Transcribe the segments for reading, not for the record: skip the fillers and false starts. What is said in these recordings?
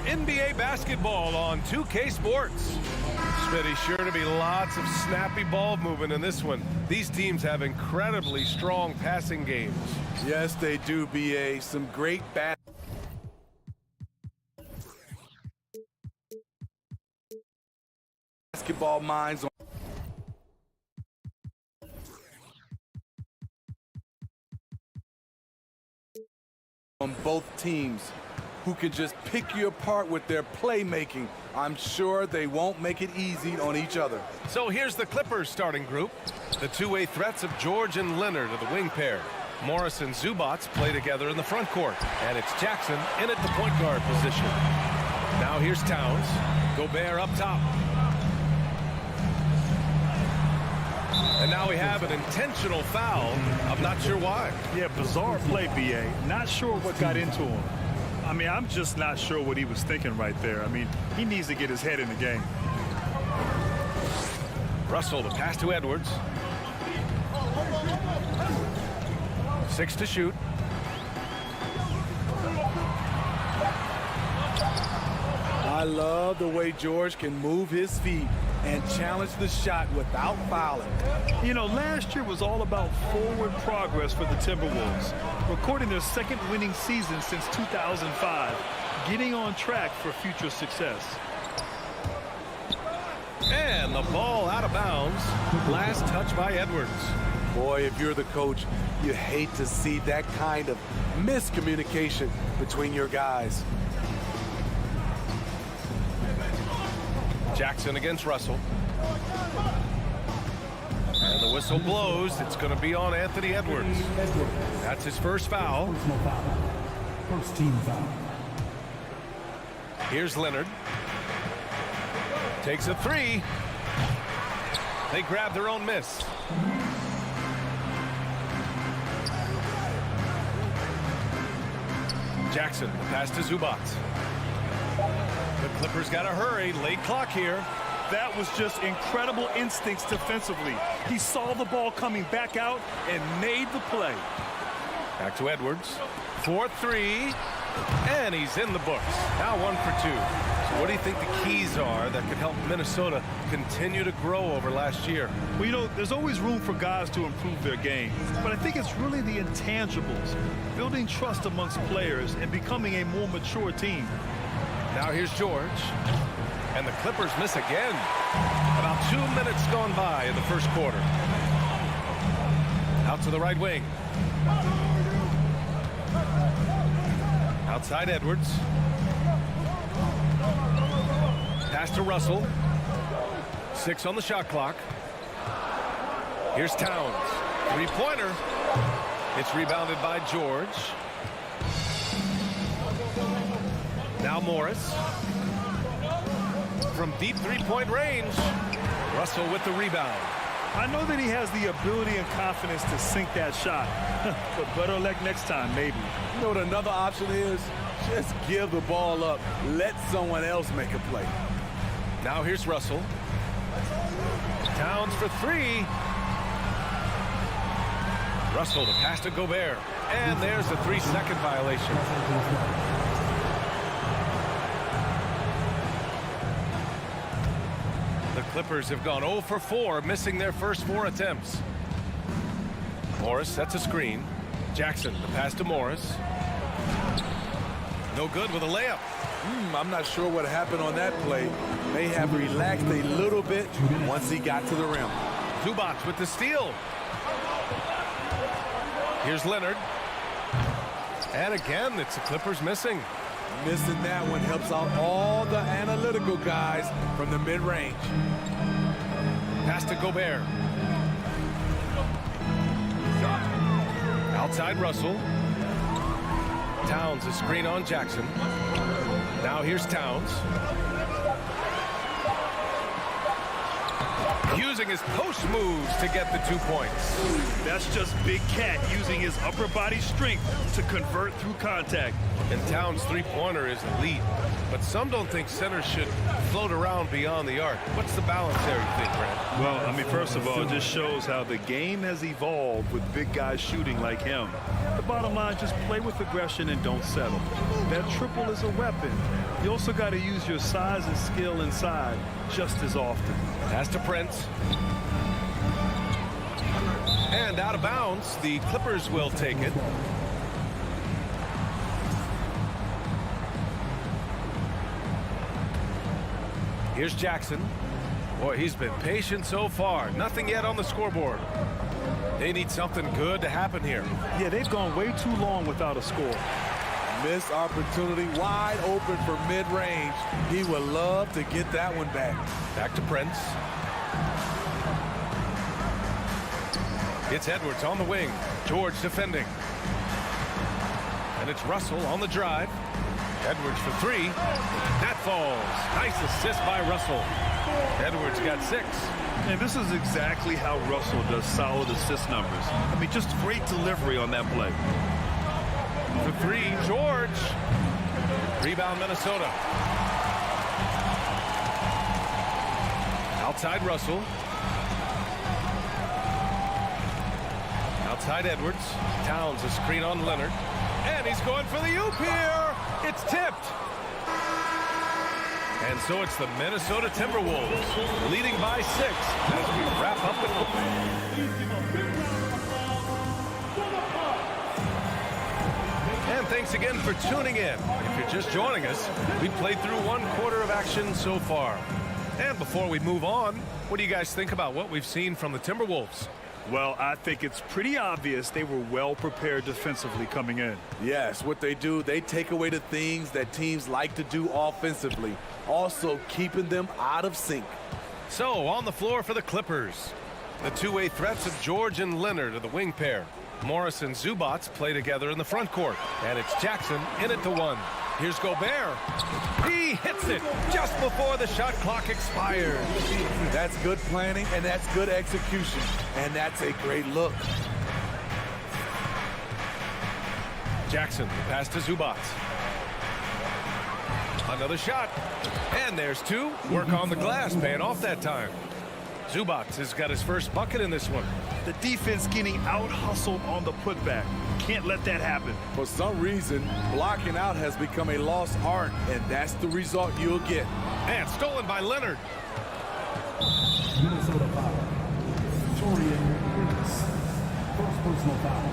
for NBA basketball on 2K Sports. Smitty, sure to be lots of snappy ball movement in this one. These teams have incredibly strong passing games. Yes, they do, BA. Some great basketball minds on both teams who can just pick you apart with their playmaking. I'm sure they won't make it easy on each other. So here's the Clippers starting group. The two-way threats of George and Leonard are the wing pair. Morris and Zubac play together in the front court. And it's Jackson in at the point guard position. Now here's Towns. Gobert up top. And now we have an intentional foul. I'm not sure why. Yeah, bizarre play, BA. Not sure what got into him. I mean, I'm just not sure what he was thinking right there. I mean, he needs to get his head in the game. Russell, the pass to Edwards. 6 to shoot. I love the way George can move his feet and challenge the shot without fouling. You know, last year was all about forward progress for the Timberwolves, recording their second winning season since 2005, getting on track for future success. And the ball out of bounds. Last touch by Edwards. Boy, if you're the coach, you hate to see that kind of miscommunication between your guys. Jackson against Russell. And the whistle blows. It's going to be on Anthony Edwards. That's his first foul. First team foul. Here's Leonard. Takes a three. They grab their own miss. Jackson, the pass to Zubac. The Clippers got to hurry. Late clock here. That was just incredible instincts defensively. He saw the ball coming back out and made the play. Back to Edwards. 4-3. And he's in the books. Now 1 for 2. So what do you think the keys are that could help Minnesota continue to grow over last year? Well, you know, there's always room for guys to improve their game. But I think it's really the intangibles, building trust amongst players and becoming a more mature team. Now here's George. And the Clippers miss again. About 2 minutes gone by in the first quarter. Out to the right wing. Outside Edwards. Pass to Russell. 6 on the shot clock. Here's Towns. Three-pointer. It's rebounded by George. Now Morris. From deep three-point range. Russell with the rebound. I know that he has the ability and confidence to sink that shot. But better luck next time, maybe. You know what another option is? Just give the ball up. Let someone else make a play. Now here's Russell. Towns for 3. Russell, the pass to Gobert. And there's the 3-second violation. The Clippers have gone 0 for 4, missing their first 4 attempts. Morris sets a screen. Jackson, the pass to Morris. No good with a layup. I'm not sure what happened on that play. May have relaxed a little bit once he got to the rim. Zubac with the steal. Here's Leonard. And again, it's the Clippers missing. Missing that one helps out all the analytical guys from the mid-range. Pass to Gobert. Outside Russell. Towns, a screen on Jackson. Now here's Towns. using his post moves to get the 2 points. That's just Big Cat using his upper body strength to convert through contact. And Towns' three-pointer is elite, but some don't think centers should float around beyond the arc. What's the balance there, you think, Grant? Well, I mean, first of all, it just shows how the game has evolved with big guys shooting like him. The bottom line, just play with aggression and don't settle. That triple is a weapon. You also got to use your size and skill inside just as often. Pass to Prince. And out of bounds, the Clippers will take it. Here's Jackson. Boy, he's been patient so far. Nothing yet on the scoreboard. They need something good to happen here. Yeah, they've gone way too long without a score. Missed opportunity, wide open for mid-range. He would love to get that one back. Back to Prince. It's Edwards on the wing. George defending. And it's Russell on the drive. Edwards for three. That falls. Nice assist by Russell. Edwards got 6. And this is exactly how Russell does solid assist numbers. I mean, just great delivery on that play. For 3, George. Rebound, Minnesota. Outside Russell. Outside Edwards. Towns a screen on Leonard. And he's going for the oop here. It's tipped. And so it's the Minnesota Timberwolves leading by 6 as we wrap up the And thanks again for tuning in. If you're just joining us, we've played through 1 quarter of action so far. And before we move on, what do you guys think about what we've seen from the Timberwolves? Well, I think it's pretty obvious they were well prepared defensively coming in. Yes, what they do, they take away the things that teams like to do offensively, also keeping them out of sync. So, on the floor for the Clippers, the two-way threats of George and Leonard are the wing pair. Morris and Zubac play together in the front court. And it's Jackson in it to 1. Here's Gobert. He hits it just before the shot clock expires. That's good planning, and that's good execution. And that's a great look. Jackson, pass to Zubac. Another shot. And there's 2. Work on the glass, paying off that time. Zubac has got his first bucket in this one. The defense getting out-hustled on the putback. Can't let that happen. For some reason, blocking out has become a lost art, and that's the result you'll get. And stolen by Leonard. Minnesota foul. Torian Prince. First personal foul.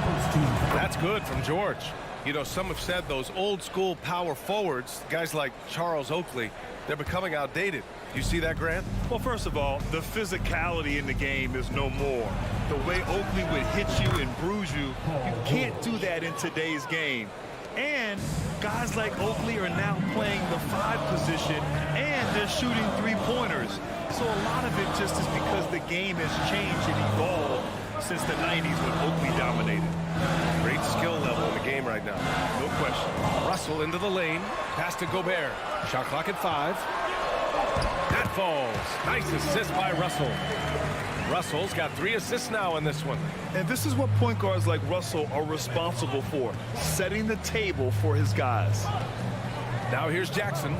First team foul. That's good from George. You know, some have said those old-school power forwards, guys like Charles Oakley, they're becoming outdated. You see that, Grant? Well, first of all, the physicality in the game is no more. The way Oakley would hit you and bruise you, you can't do that in today's game. And guys like Oakley are now playing the 5 position, and they're shooting 3-pointers. So a lot of it just is because the game has changed and evolved since the 90s when Oakley dominated. Great skill level in the game right now. No question. Russell into the lane. Pass to Gobert. Shot clock at 5. That falls. Nice assist by Russell. Russell's got 3 assists now in this one. And this is what point guards like Russell are responsible for, setting the table for his guys. Now here's Jackson.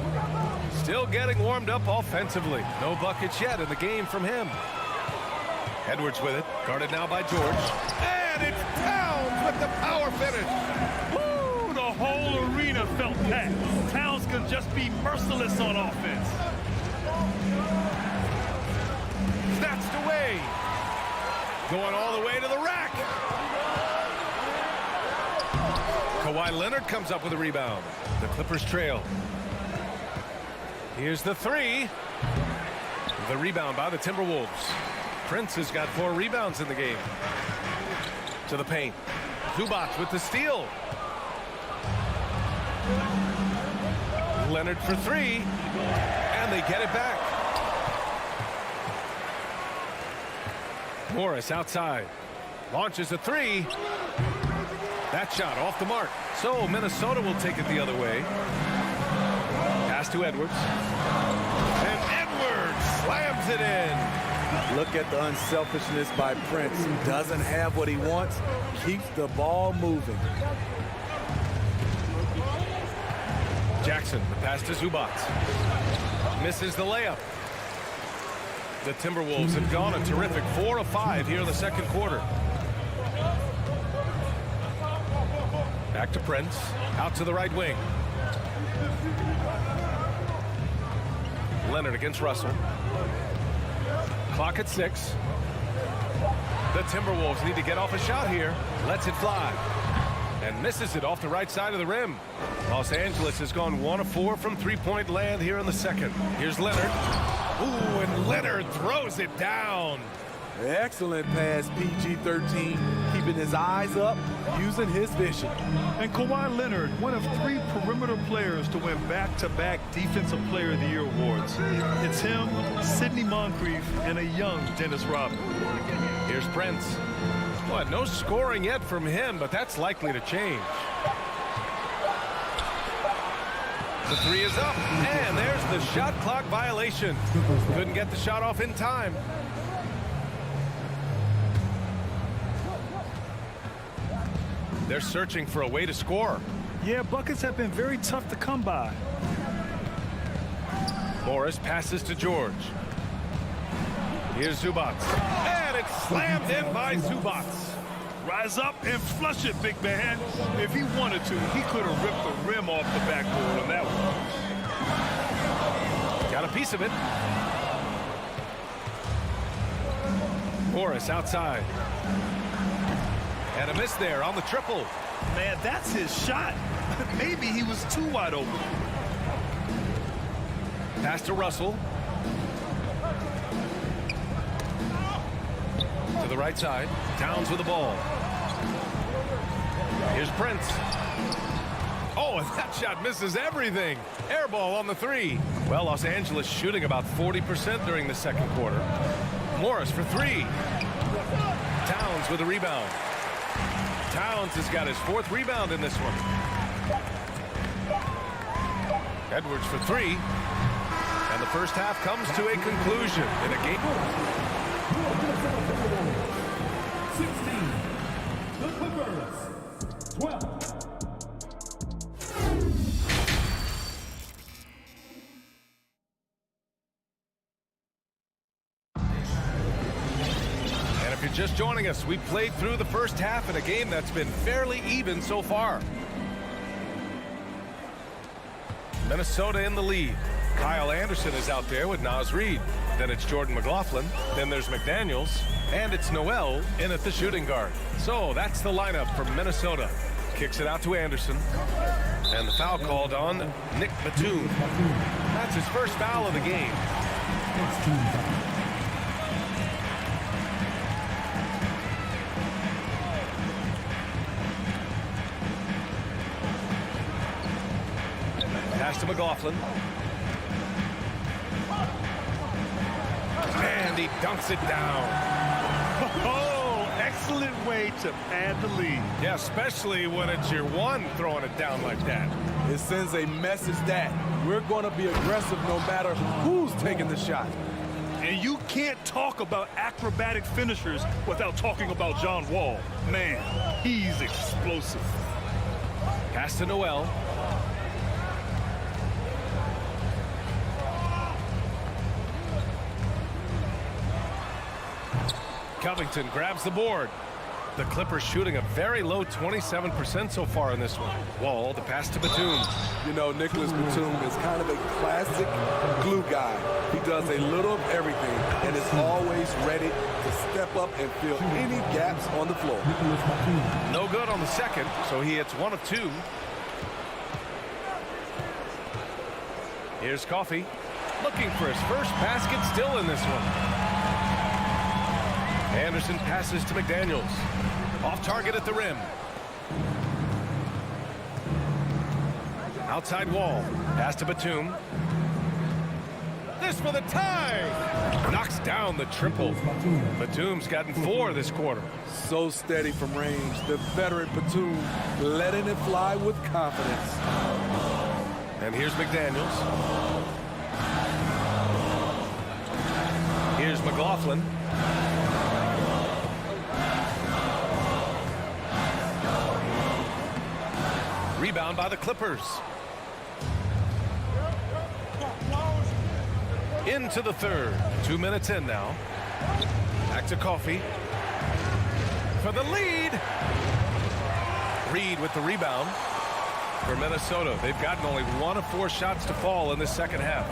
Still getting warmed up offensively. No buckets yet in the game from him. Edwards with it. Guarded now by George. And it's Towns with the power finish. Woo! The whole arena felt that. Towns can just be merciless on offense. Snatched away. Going all the way to the rack. Kawhi Leonard comes up with a rebound. The Clippers trail. Here's the 3. The rebound by the Timberwolves. Prince has got 4 rebounds in the game. To the paint. Zubac with the steal. Leonard for 3. And they get it back. Morris outside. Launches a 3. That shot off the mark. So Minnesota will take it the other way. Pass to Edwards. And Edwards slams it in. Look at the unselfishness by Prince. Doesn't have what he wants, keeps the ball moving. Jackson, the pass to Zubats. Misses the layup. The Timberwolves have gone a terrific 4 of 5 here in the second quarter. Back to Prince, out to the right wing. Leonard against Russell. Clock at 6. The Timberwolves need to get off a shot here. Lets it fly. And misses it off the right side of the rim. Los Angeles has gone 1 of 4 from three-point land here in the second. Here's Leonard. Ooh, and Leonard throws it down. Excellent pass, PG-13. Keeping his eyes up, using his vision. And Kawhi Leonard, one of 3 perimeter players to win back-to-back Defensive Player of the Year awards. It's him, Sidney Moncrief, and a young Dennis Rodman. Here's Prince. What, no scoring yet from him, but that's likely to change. The 3 is up, and there's the shot clock violation. Couldn't get the shot off in time. They're searching for a way to score. Yeah, buckets have been very tough to come by. Morris passes to George. Here's Zubats. And it's slammed in by Zubats. Rise up and flush it, big man. If he wanted to, he could have ripped the rim off the backboard on that one. Got a piece of it. Morris outside. And a miss there on the triple. Man, that's his shot. Maybe he was too wide open. Pass to Russell. To the right side. Towns with the ball. Here's Prince. Oh, and that shot misses everything. Air ball on the 3. Well, Los Angeles shooting about 40% during the second quarter. Morris for 3. Towns with a rebound. Towns has got his 4th rebound in this one. Edwards for 3. And the first half comes to a conclusion in a game. 16. The Clippers. 12. If you're just joining us, we played through the first half in a game that's been fairly even so far. Minnesota in the lead. Kyle Anderson is out there with Naz Reid. Then it's Jordan McLaughlin. Then there's McDaniels. And it's Noel in at the shooting guard. So that's the lineup from Minnesota. Kicks it out to Anderson. And the foul called on Nick Batum. That's his first foul of the game. Pass to McLaughlin. And he dunks it down. Oh, excellent way to pad the lead. Yeah, especially when it's your one throwing it down like that. It sends a message that we're going to be aggressive no matter who's taking the shot. And you can't talk about acrobatic finishers without talking about John Wall. Man, he's explosive. Pass to Noel. Covington grabs the board. The Clippers shooting a very low 27% so far in this one. Wall, the pass to Batum. You know, Nicholas Batum is kind of a classic glue guy. He does a little of everything and is always ready to step up and fill any gaps on the floor. No good on the second, so he hits 1 of 2. Here's Coffey, looking for his first basket still in this one. Anderson passes to McDaniels. Off target at the rim. Outside Wall. Pass to Batum. This for the tie. Knocks down the triple. Batum's gotten 4 this quarter. So steady from range. The veteran Batum letting it fly with confidence. And here's McDaniels. Here's McLaughlin. Rebound by the Clippers. Into the third. 2 minutes in now. Back to Coffee. For the lead. Reed with the rebound for Minnesota. They've gotten only 1 of 4 shots to fall in this second half.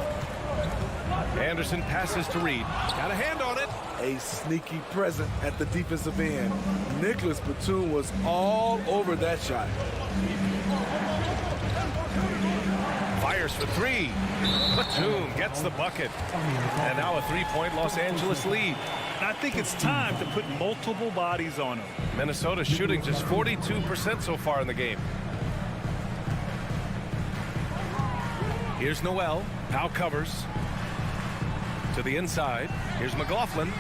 Anderson passes to Reed. Got a hand on it. A sneaky present at the defensive end. Nicholas Batum was all over that shot. Fires for 3. Batum gets the bucket. And now a 3-point Los Angeles lead. I think it's time to put multiple bodies on him. Minnesota shooting just 42% so far in the game. Here's Noel. Powell covers. To the inside. Here's McLaughlin.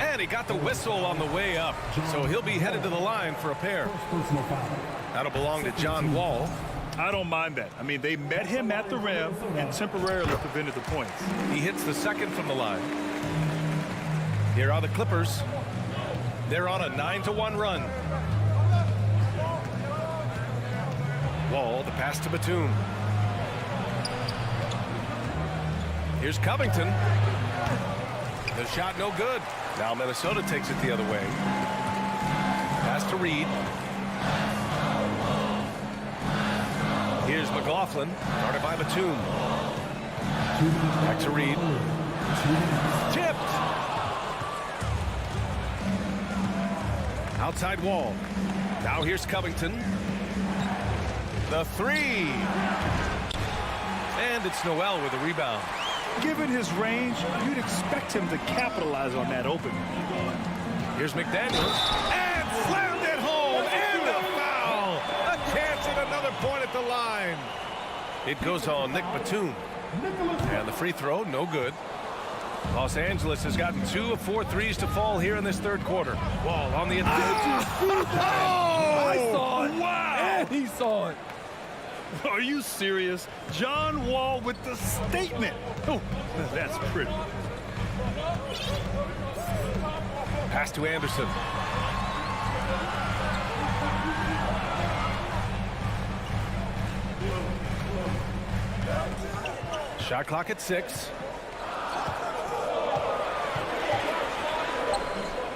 And he got the whistle on the way up. So he'll be headed to the line for a pair. Personal foul. That'll belong to John Wall. I don't mind that. I mean, they met him at the rim and temporarily prevented the points. He hits the second from the line. Here are the Clippers. They're on a 9-1 run. Wall, the pass to Batum. Here's Covington. The shot no good. Now Minnesota takes it the other way. Pass to Reed. Here's McLaughlin. Guarded by Batum. Back to Reed. Tipped. Outside Wall. Now here's Covington. The 3. And it's Noel with a rebound. Given his range, you'd expect him to capitalize on that opening. Here's McDaniels. And slammed it home. And a foul. A chance at another point at the line. It goes on Nick Batum. And the free throw, no good. Los Angeles has gotten 2 of 4 threes to fall here in this third quarter. Wall on the attack. I saw it. Wow. And he saw it. Are you serious? John Wall with the statement. Oh, that's pretty. Pass to Anderson. Shot clock at 6.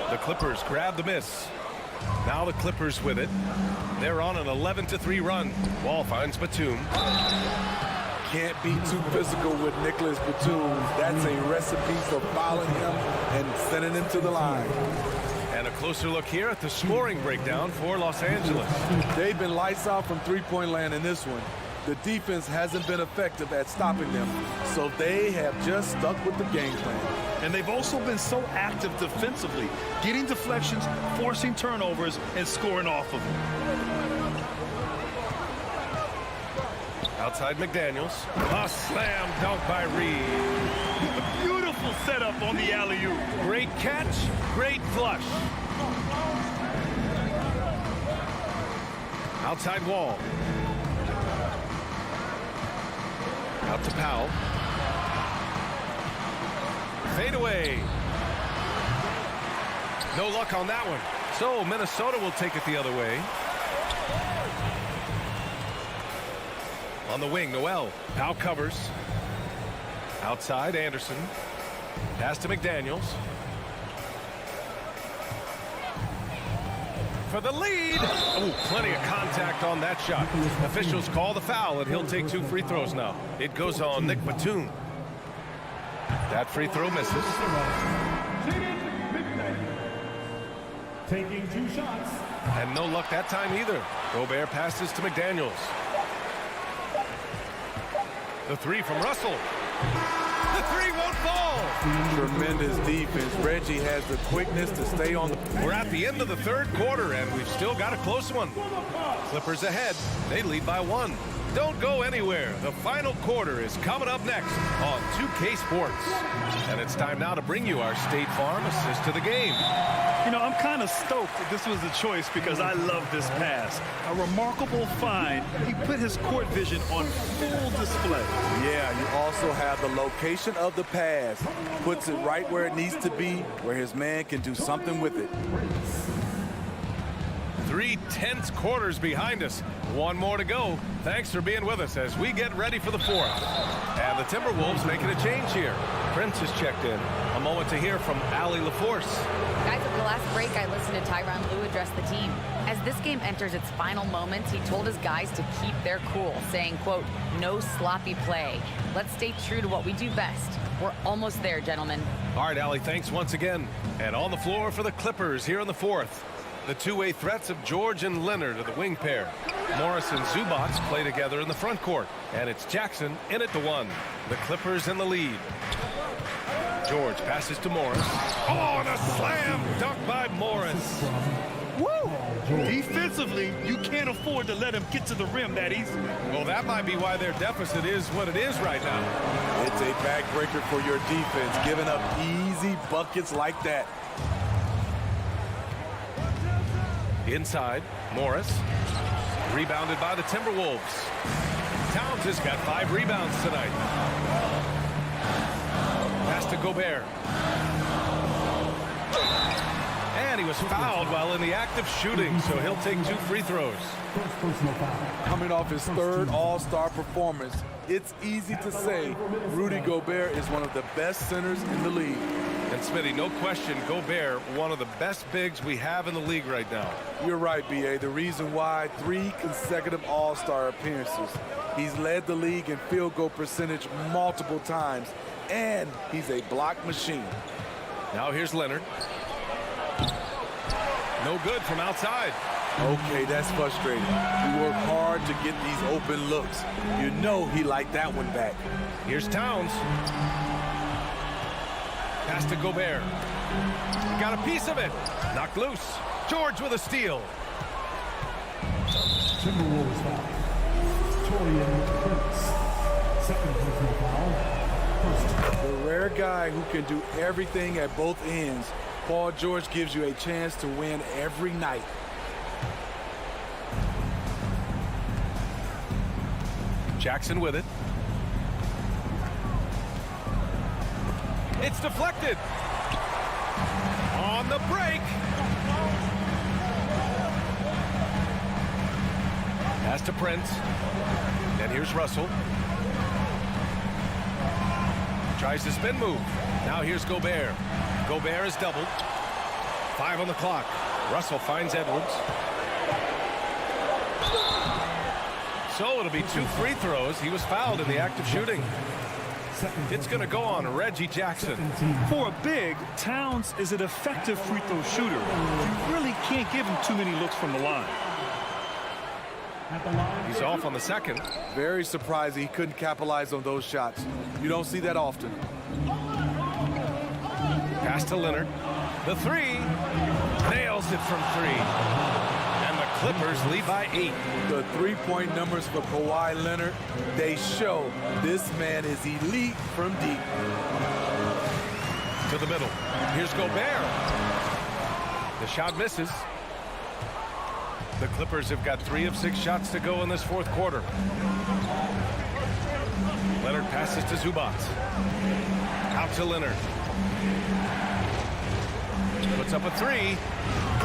The Clippers grab the miss. Now the Clippers with it. They're on an 11-3 run. Wall finds Batum. Can't be too physical with Nicholas Batum. That's a recipe for fouling him and sending him to the line. And a closer look here at the scoring breakdown for Los Angeles. They've been lights out from three-point land in this one. The defense hasn't been effective at stopping them, so they have just stuck with the game plan. And they've also been so active defensively, getting deflections, forcing turnovers, and scoring off of them. Outside McDaniels. A slam dunk by Reed. A beautiful setup on the alley-oop. Great catch, great flush. Outside Wall. Out to Powell. Fade away. No luck on that one. So Minnesota will take it the other way. On the wing, Noel. Powell covers. Outside, Anderson. Pass to McDaniels. For the lead. Oh, plenty of contact on that shot. Officials call the foul, and he'll take 2 free throws now. It goes on Nick Batum. That free throw misses. Taking 2 shots. And no luck that time either. Gobert passes to McDaniels. The 3 from Russell. The 3 won't fall. Tremendous defense. Reggie has the quickness to stay on the... We're at the end of the third quarter, and we've still got a close one. Clippers ahead. They lead by 1. Don't go anywhere. The final quarter is coming up next on 2K Sports. And it's time now to bring you our State Farm assist to the game. You know, I'm kind of stoked that this was the choice because I love this pass. A remarkable find. He put his court vision on full display. Yeah, you also have the location of the pass. Puts it right where it needs to be, where his man can do something with it. 3 tense quarters behind us. One more to go. Thanks for being with us as we get ready for the fourth. And the Timberwolves making a change here. Prince has checked in. A moment to hear from Allie LaForce. Guys, at the last break, I listened to Tyronn Lue address the team. As this game enters its final moments, he told his guys to keep their cool, saying, quote, no sloppy play. Let's stay true to what we do best. We're almost there, gentlemen. All right, Allie, thanks once again. And on the floor for the Clippers here in the fourth. The two-way threats of George and Leonard are the wing pair. Morris and Zubac play together in the front court. And it's Jackson in at the one. The Clippers in the lead. George passes to Morris. Oh, and a slam dunk by Morris. Woo! Defensively, you can't afford to let him get to the rim that easily. Well, that might be why their deficit is what it is right now. It's a backbreaker for your defense, giving up easy buckets like that. Inside, Morris. Rebounded by the Timberwolves. Towns has got 5 rebounds tonight. Pass to Gobert. And he was fouled while in the act of shooting, so he'll take 2 free throws. First personal foul. Coming off his third All-Star performance, it's easy to say Rudy Gobert is one of the best centers in the league. And Smitty, no question, Gobert, one of the best bigs we have in the league right now. You're right, B.A. The reason why 3 consecutive All-Star appearances. He's led the league in field goal percentage multiple times, and he's a block machine. Now here's Leonard. No good from outside. Okay, that's frustrating. He worked hard to get these open looks. You know he liked that one back. Here's Towns. Pass to Gobert. He got a piece of it. Knocked loose. George with a steal. Timberwolves foul. Torian Prince. Second personal foul. First. The rare guy who can do everything at both ends. Paul George gives you a chance to win every night. Jackson with it. It's deflected. On the break. Pass to Prince. And here's Russell. Tries to spin move. Now here's Gobert. Gobert is doubled. 5 on the clock. Russell finds Edwards. So it'll be 2 free throws. He was fouled in the act of shooting. It's going to go on Reggie Jackson. For a big, Towns is an effective free throw shooter. You really can't give him too many looks from the line. He's off on the second. Very surprising he couldn't capitalize on those shots. You don't see that often. Pass to Leonard. The 3. Nails it from 3. And the Clippers lead by 8. The three-point numbers for Kawhi Leonard, they show this man is elite from deep. To the middle. Here's Gobert. The shot misses. The Clippers have got 3 of 6 shots to go in this fourth quarter. Leonard passes to Zubac. Out to Leonard. Puts up a 3.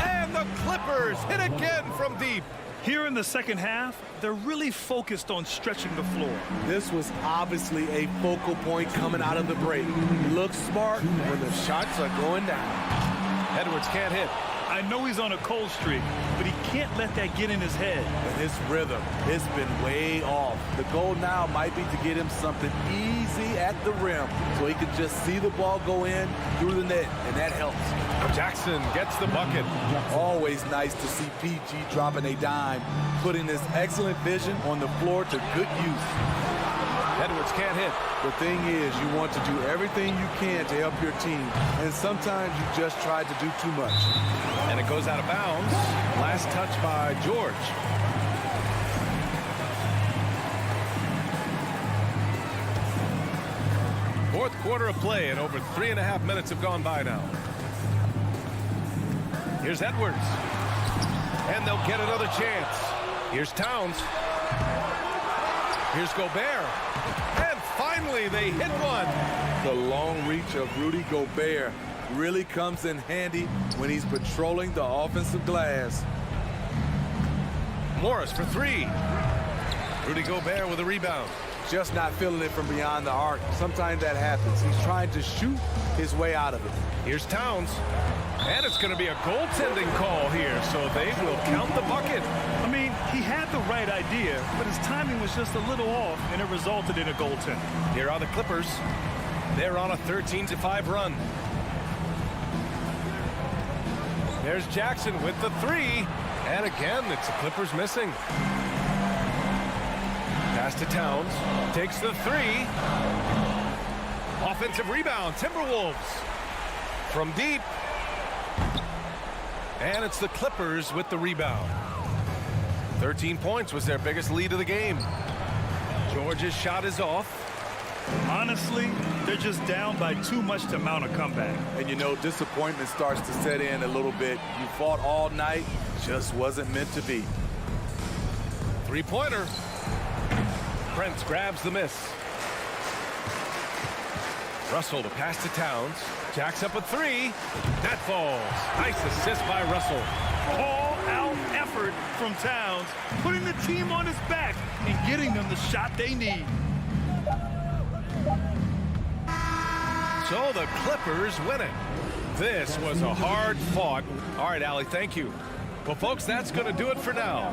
And the Clippers hit again from deep. Here in the second half, they're really focused on stretching the floor. This was obviously a focal point coming out of the break. Looks smart when the shots are going down. Edwards can't hit. I know he's on a cold streak, but he can't let that get in his head. And his rhythm, it's been way off. The goal now might be to get him something easy at the rim so he can just see the ball go in through the net, and that helps. Jackson gets the bucket. Always nice to see PG dropping a dime, putting his excellent vision on the floor to good use. Edwards can't hit. The thing is, you want to do everything you can to help your team, and sometimes you just try to do too much. And it goes out of bounds. Last touch by George. Fourth quarter of play, and over 3.5 minutes have gone by now. Here's Edwards. And they'll get another chance. Here's Towns. Here's Gobert. And finally, they hit one. The long reach of Rudy Gobert really comes in handy when he's patrolling the offensive glass. Morris for three. Rudy Gobert with a rebound. Just not feeling it from beyond the arc. Sometimes that happens. He's trying to shoot his way out of it. Here's Towns. And it's going to be a goaltending call here, so they will count the bucket. I mean, he had the right idea, but his timing was just a little off, and it resulted in a goaltend. Here are the Clippers. They're on a 13-5 run. There's Jackson with the three. And again, it's the Clippers missing. Pass to Towns. Takes the three. Offensive rebound. Timberwolves. From deep. And it's the Clippers with the rebound. 13 points was their biggest lead of the game. George's shot is off. Honestly, they're just down by too much to mount a comeback. And you know, disappointment starts to set in a little bit. You fought all night, just wasn't meant to be. Three-pointer. Prince grabs the miss. Russell to pass to Towns. Jacks up a three. That falls. Nice assist by Russell. All-out effort from Towns, putting the team on his back and getting them the shot they need. So the Clippers win it. This was a hard fought. All right, Allie, thank you. Well, folks, that's going to do it for now.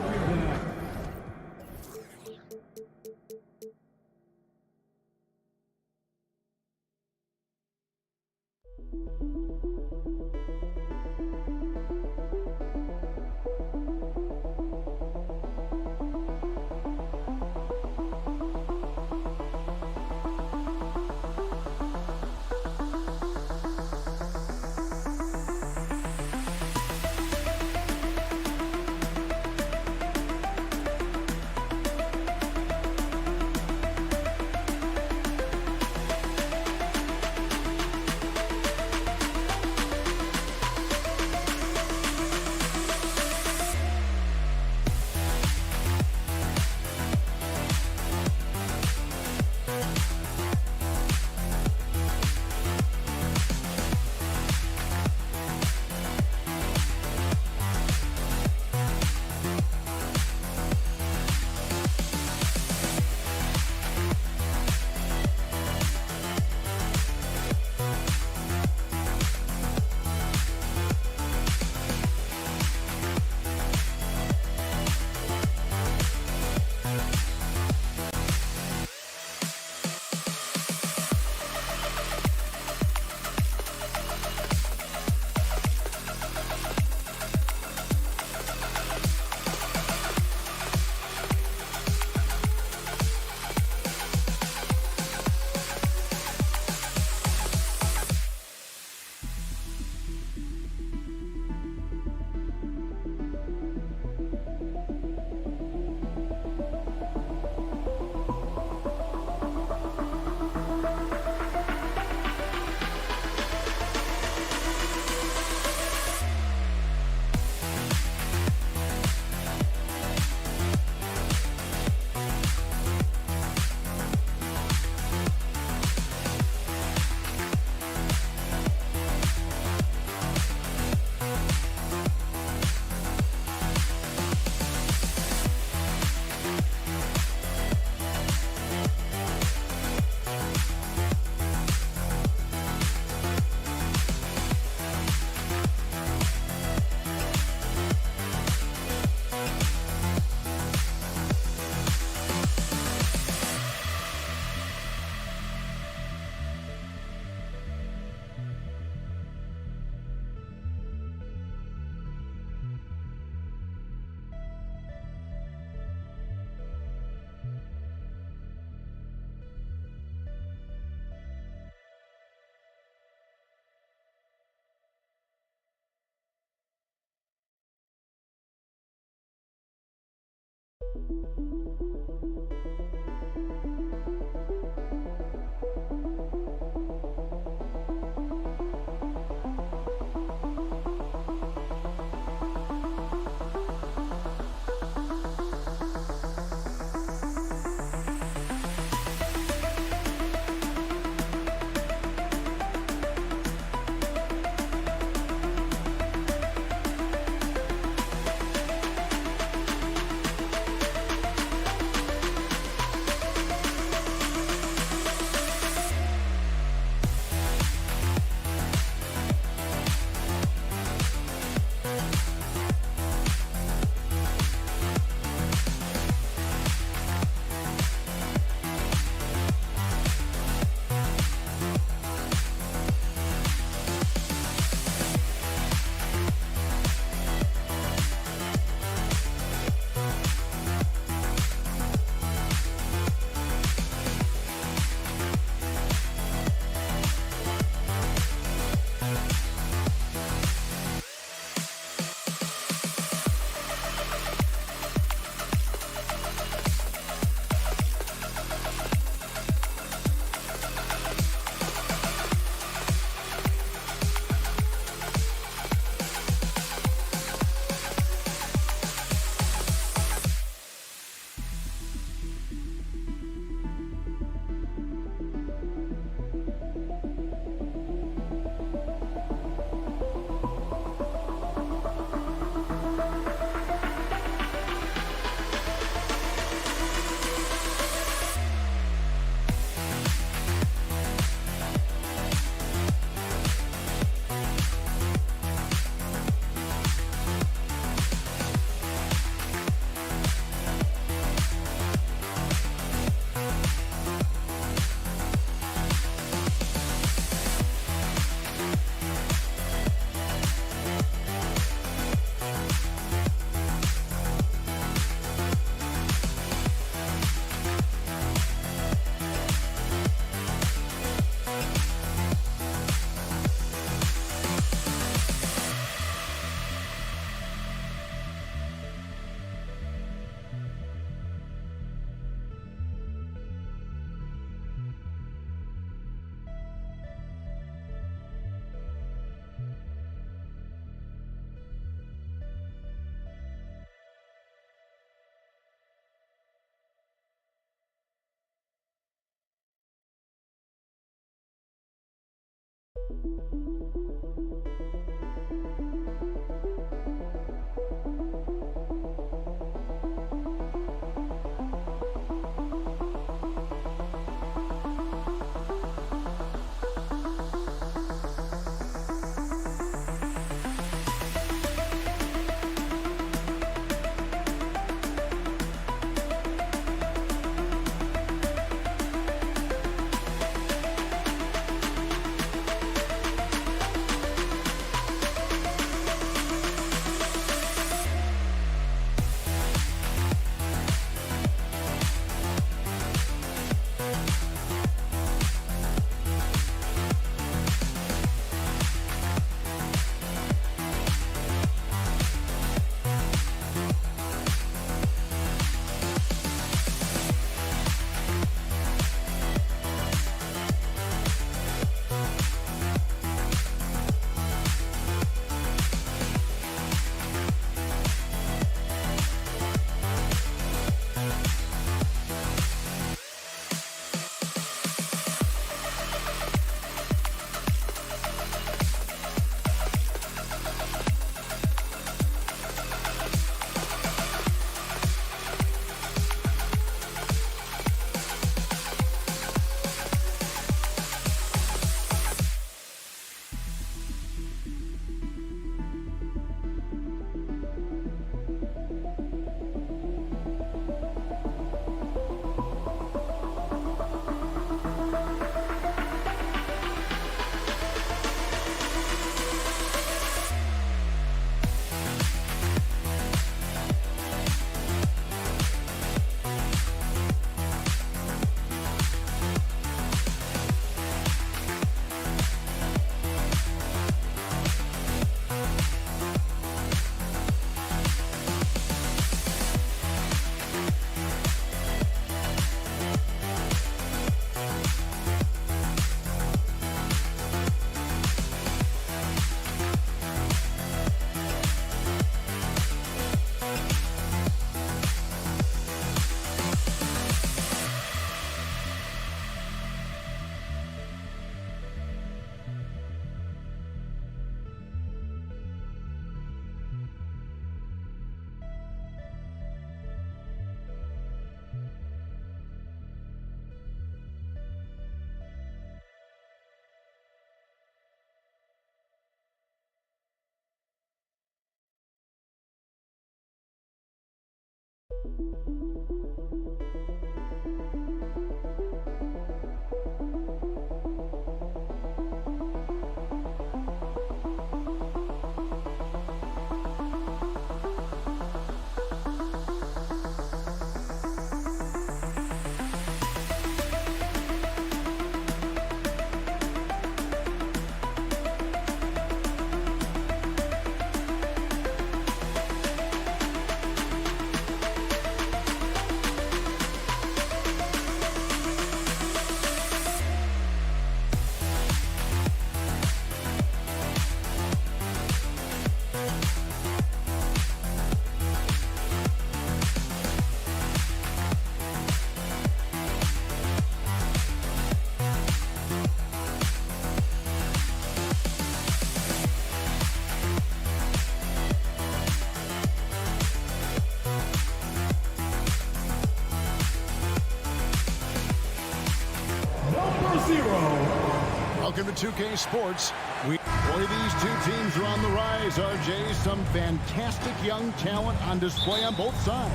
Welcome to 2K Sports. Boy, these two teams are on the rise, RJ. Some fantastic young talent on display on both sides.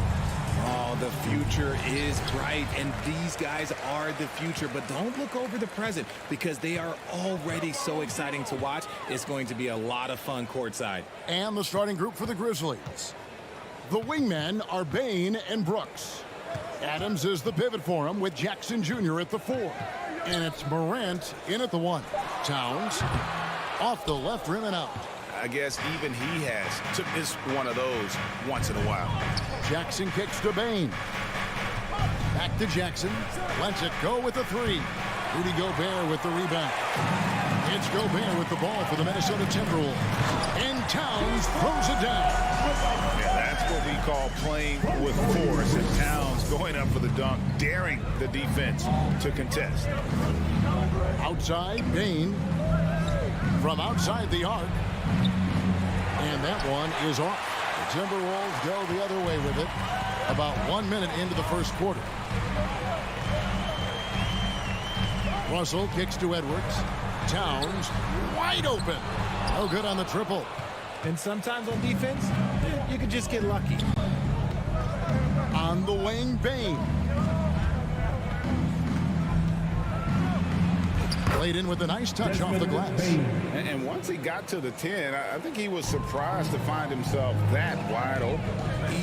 Oh, the future is bright, and these guys are the future. But don't look over the present, because they are already so exciting to watch. It's going to be a lot of fun courtside. And the starting group for the Grizzlies. The wingmen are Bain and Brooks. Adams is the pivot for him, with Jackson Jr. at the 4. And it's Morant in at the 1. Towns off the left rim and out. I guess even he is one of those once in a while. Jackson kicks to Bain. Back to Jackson. Lets it go with the 3. Rudy Gobert with the rebound. It's Gobert with the ball for the Minnesota Timberwolves. And Towns throws it down. Yeah, that's what we call playing with force. And Towns going up for the dunk, daring the defense to contest. Outside, Bain. from outside the arc. And that one is off. The Timberwolves go the other way with it. About 1 minute into the first quarter. Russell kicks to Edwards. Towns wide open. No good on the triple. And sometimes on defense, you can just get lucky. On the wing, Bane. Played in with a nice touch off the glass. And once he got to the 10, I think he was surprised to find himself that wide open.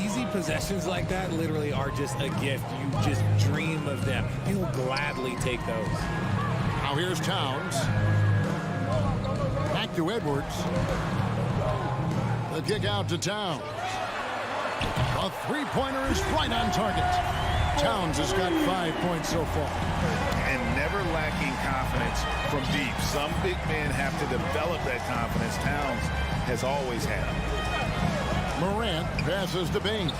Easy possessions like that literally are just a gift. You just dream of them. He'll gladly take those. Now here's Towns. Back to Edwards. The kick out to Towns. A three-pointer is right on target. Towns has got 5 points so far. And never lacking confidence from deep. Some big men have to develop that confidence. Towns has always had it. Morant passes to Bane.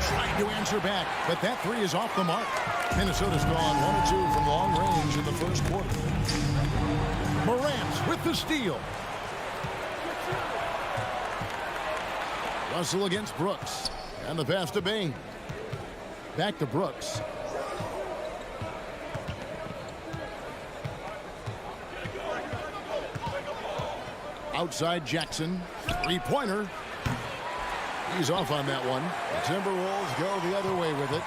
Trying to answer back, but that three is off the mark. Minnesota's gone 1 of 2 from long range in the first quarter. Morant with the steal. Russell against Brooks. And the pass to Bane. Back to Brooks. Outside Jackson. Three-pointer. He's off on that one. The Timberwolves go the other way with it.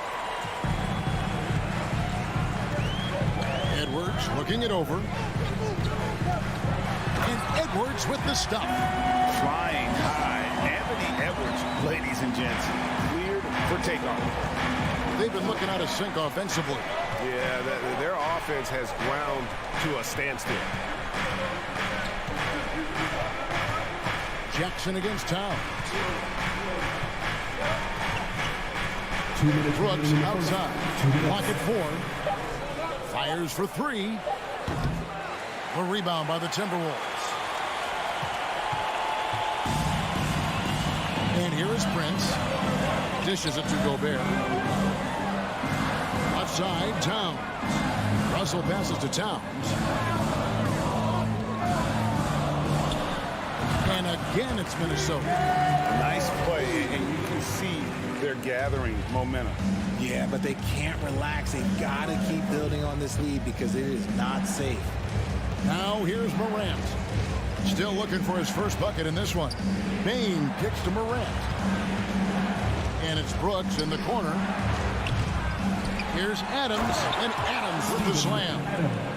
Edwards looking it over. And Edwards with the stop. Flying high. Anthony Edwards, ladies and gents, cleared for takeoff. They've been looking out of sync offensively. Yeah, their offense has ground to a standstill. Jackson against Towns. 2 minutes. Brooks outside. Clock at 4. Fires for 3. A rebound by the Timberwolves. And here is Prince. Dishes it to Gobert. Left side, Towns. Russell passes to Towns. And again, it's Minnesota. Nice play, and you can see they're gathering momentum. Yeah, but they can't relax. They've got to keep building on this lead because it is not safe. Now here's Morant. Still looking for his first bucket in this one. Bane kicks to Morant. And it's Brooks in the corner. Here's Adams, and Adams with the slam.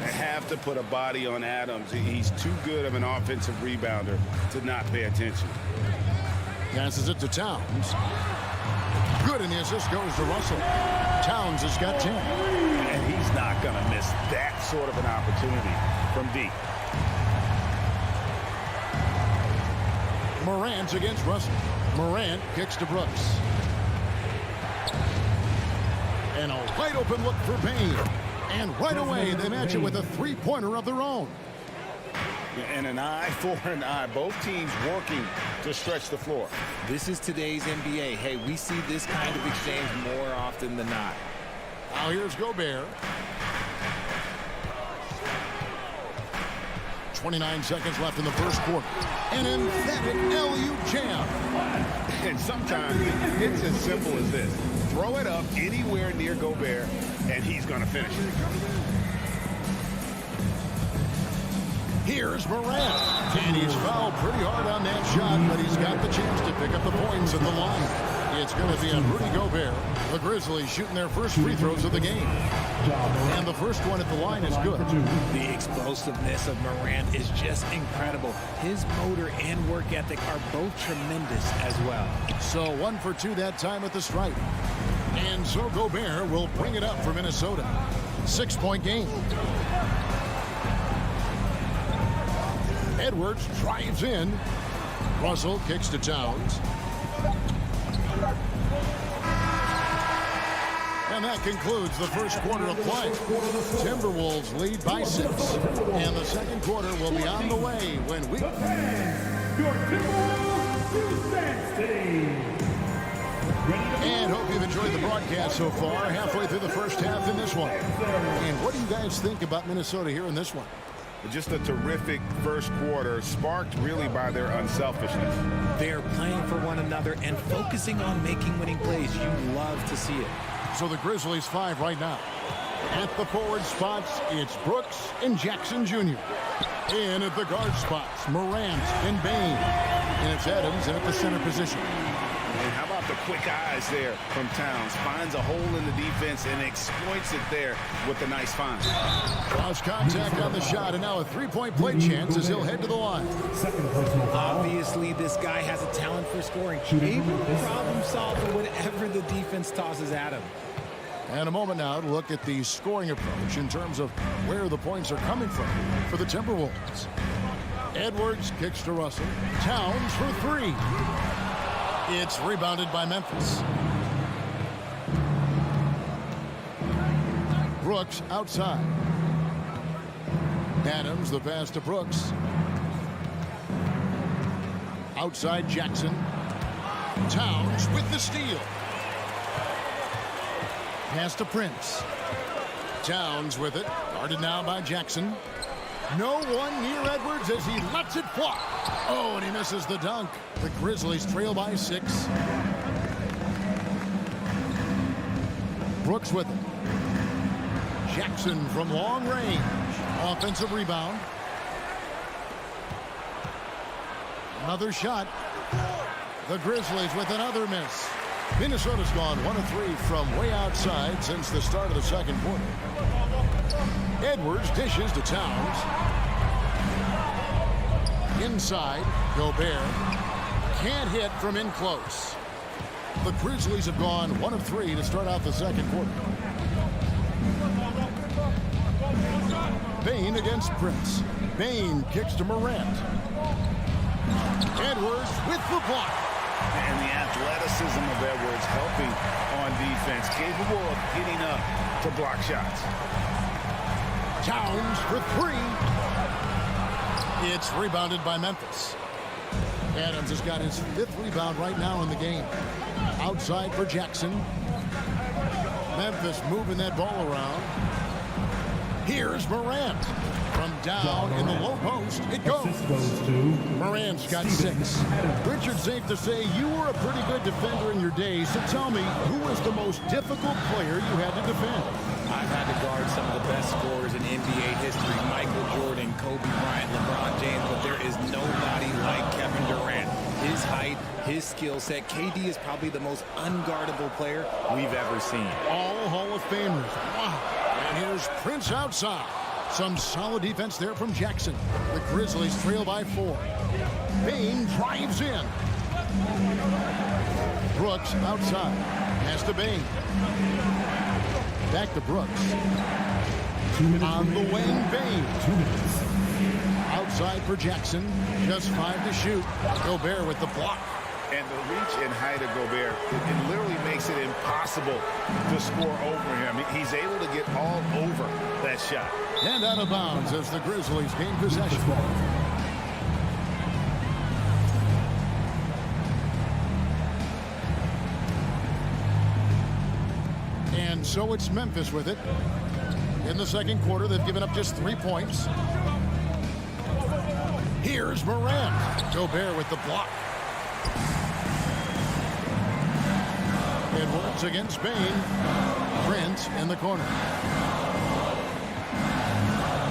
They have to put a body on Adams. He's too good of an offensive rebounder to not pay attention. Passes it to Towns. Good, and the assist goes to Russell. Towns has got 10. And he's not going to miss that sort of an opportunity from deep. Morant against Russell. Morant kicks to Brooks. And a wide open look for Bane. And right away, they match it with a three-pointer of their own. And an eye for an eye. Both teams working to stretch the floor. This is today's NBA. Hey, we see this kind of exchange more often than not. Now here's Gobert. 29 seconds left in the first quarter. An emphatic alley-oop jam. And sometimes it's as simple as this. Throw it up anywhere near Gobert, and he's going to finish it. Here's Morant. And he's fouled pretty hard on that shot, but he's got the chance to pick up the points at the line. It's going to be on Rudy Gobert. The Grizzlies shooting their first free throws of the game. And the first one at the line is good. The explosiveness of Morant is just incredible. His motor and work ethic are both tremendous as well. So 1 for 2 that time at the stripe. And so Gobert will bring it up for Minnesota. 6-point game. Edwards drives in. Russell kicks to Towns. And that concludes the first quarter of play. Timberwolves lead by 6. And the second quarter will be on the way when we... Your Timberwolves And hope you've enjoyed the broadcast so far. Halfway through the first half in this one. And what do you guys think about Minnesota here in this one? Just a terrific first quarter, sparked really by their unselfishness. They're playing for one another and focusing on making winning plays. You love to see it. So the Grizzlies 5 right now. At the forward spots, it's Brooks and Jackson Jr. In at the guard spots, Morant and Bain. And it's Adams in at the center position. And how about the quick eyes there from Towns? Finds a hole in the defense and exploits it there with a nice find. Cross contact on the shot, and now a three-point play chance as he'll head to the line. Obviously, this guy has a talent for scoring. Able to problem solve for whatever the defense tosses at him. And a moment now to look at the scoring approach in terms of where the points are coming from for the Timberwolves. Edwards kicks to Russell. Towns for three. It's rebounded by Memphis. Brooks outside. Adams, the pass to Brooks. Outside Jackson. Towns with the steal. Pass to Prince. Towns with it. Guarded now by Jackson. No one near Edwards as he lets it fly. Oh, and he misses the dunk. The Grizzlies trail by 6. Brooks with it. Jackson from long range. Offensive rebound. Another shot. The Grizzlies with another miss. Minnesota's gone 1 of 3 from way outside since the start of the second quarter. Edwards dishes to Towns. Inside, Gobert. Can't hit from in close. The Grizzlies have gone 1 of 3 to start out the second quarter. Bain against Prince. Bain kicks to Morant. Edwards with the block. And the athleticism of Edwards helping on defense, capable of getting up to block shots. Towns for 3. It's rebounded by Memphis. Adams has got his 5th rebound right now in the game. Outside for Jackson. Memphis moving that ball around. Here's Morant. From down in the low post, it goes. Morant's got 6. Richard, safe to say you were a pretty good defender in your days. So tell me, who was the most difficult player you had to defend? I've had to guard some of the best scorers in NBA history. Michael Jordan, Kobe Bryant, LeBron James, but there is nobody like Kevin Durant. His height, his skill set. KD is probably the most unguardable player we've ever seen. All Hall of Famers. Wow. And here's Prince outside. Some solid defense there from Jackson. The Grizzlies trail by 4. Bain drives in. Brooks outside. Pass to Bain. Back to Brooks. On the wing, Bain. Outside for Jackson. Just 5 to shoot. Gobert with the block. And the reach and height of Gobert, it literally makes it impossible to score over him. He's able to get all over that shot. And out of bounds as the Grizzlies gain possession. And so it's Memphis with it. In the second quarter, they've given up just 3 points. Here's Morant. Gobert with the block. Edwards against Bain. Prince in the corner.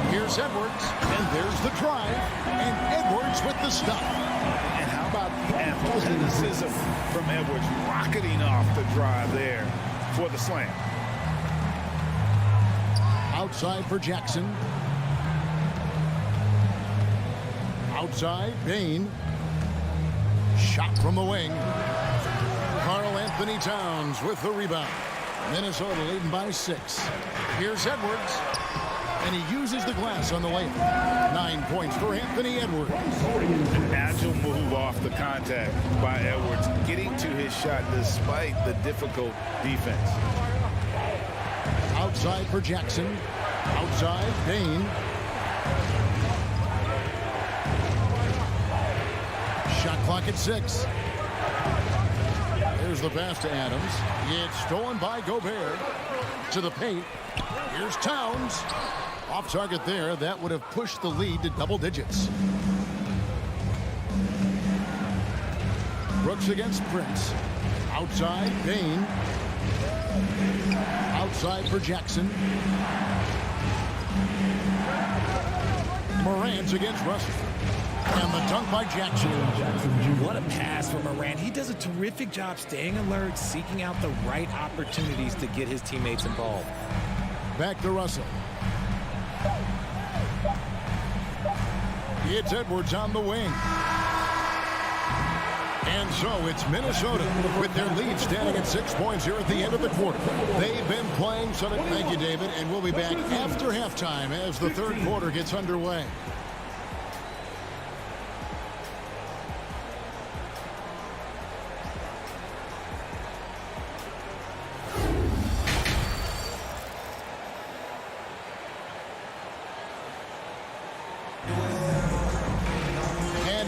Here's Edwards, and there's the drive, and Edwards with the stop. And how about the athleticism from Edwards rocketing off the drive there for the slam. Outside for Jackson. Outside, Bain. Shot from the wing. Karl Anthony Towns with the rebound. Minnesota leading by 6. Here's Edwards. And he uses the glass on the layup. 9 points for Anthony Edwards. An agile move off the contact by Edwards, getting to his shot despite the difficult defense. Outside for Jackson. Outside, Bain. Shot clock at 6. There's the pass to Adams. It's stolen by Gobert. To the paint. Here's Towns. Off target there. That would have pushed the lead to double digits. Brooks against Prince. Outside, Bain. Outside for Jackson. Morant against Russell. And the dunk by Jackson. What a pass from Morant. He does a terrific job staying alert, seeking out the right opportunities to get his teammates involved. Back to Russell. It's Edwards on the wing. And so it's Minnesota with their lead standing at 6 points here at the end of the quarter. They've been playing Sunday. Thank you, David. And we'll be back after halftime as the third quarter gets underway.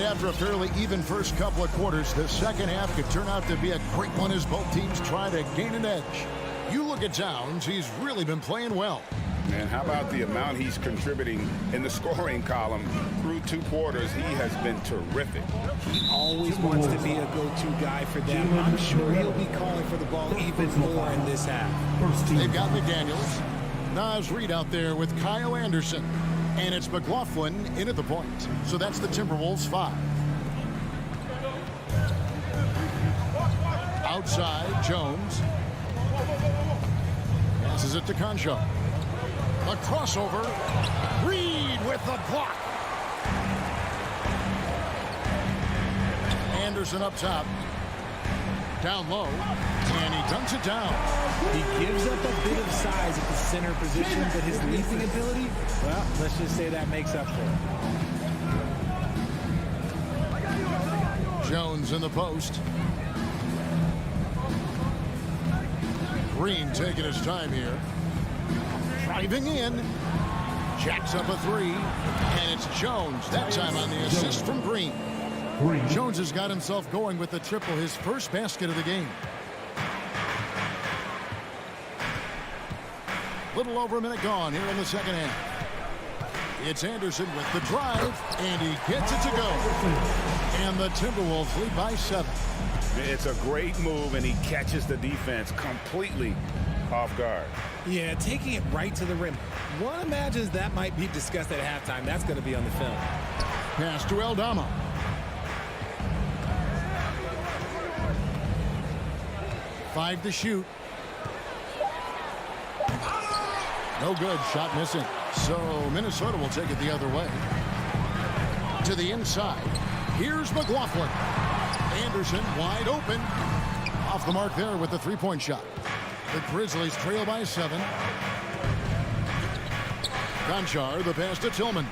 After a fairly even first couple of quarters, the second half could turn out to be a great one as both teams try to gain an edge. You look at Towns, he's really been playing well. And how about the amount he's contributing in the scoring column through 2 quarters? He has been terrific. He always wants to be a go-to guy for them. I'm sure he'll be calling for the ball even more in this half. They've got McDaniels. Nas Reed out there with Kyle Anderson. And it's McLaughlin in at the point. So that's the Timberwolves 5. Outside, Jones. Passes it to Concho. A crossover. Reed with the block. Anderson up top. Down low. And he dunks it down. He gives up a bit of size at the center position, but his leaping ability, well, let's just say that makes up for it. Jones in the post. Green taking his time here. Driving in. Jacks up a 3. And it's Jones, that time on the assist from Green. Jones has got himself going with the triple, his first basket of the game. Little over a minute gone here in the second half. It's Anderson with the drive, and he gets it to go. And the Timberwolves lead by 7. It's a great move, and he catches the defense completely off guard. Yeah, taking it right to the rim. One imagines that might be discussed at halftime. That's going to be on the film. Pass to Aldama. Five to shoot. No good. Shot missing. So Minnesota will take it the other way. To the inside. Here's McLaughlin. Anderson wide open. Off the mark there with the three-point shot. The Grizzlies trail by 7. Conchar, the pass to Tillman.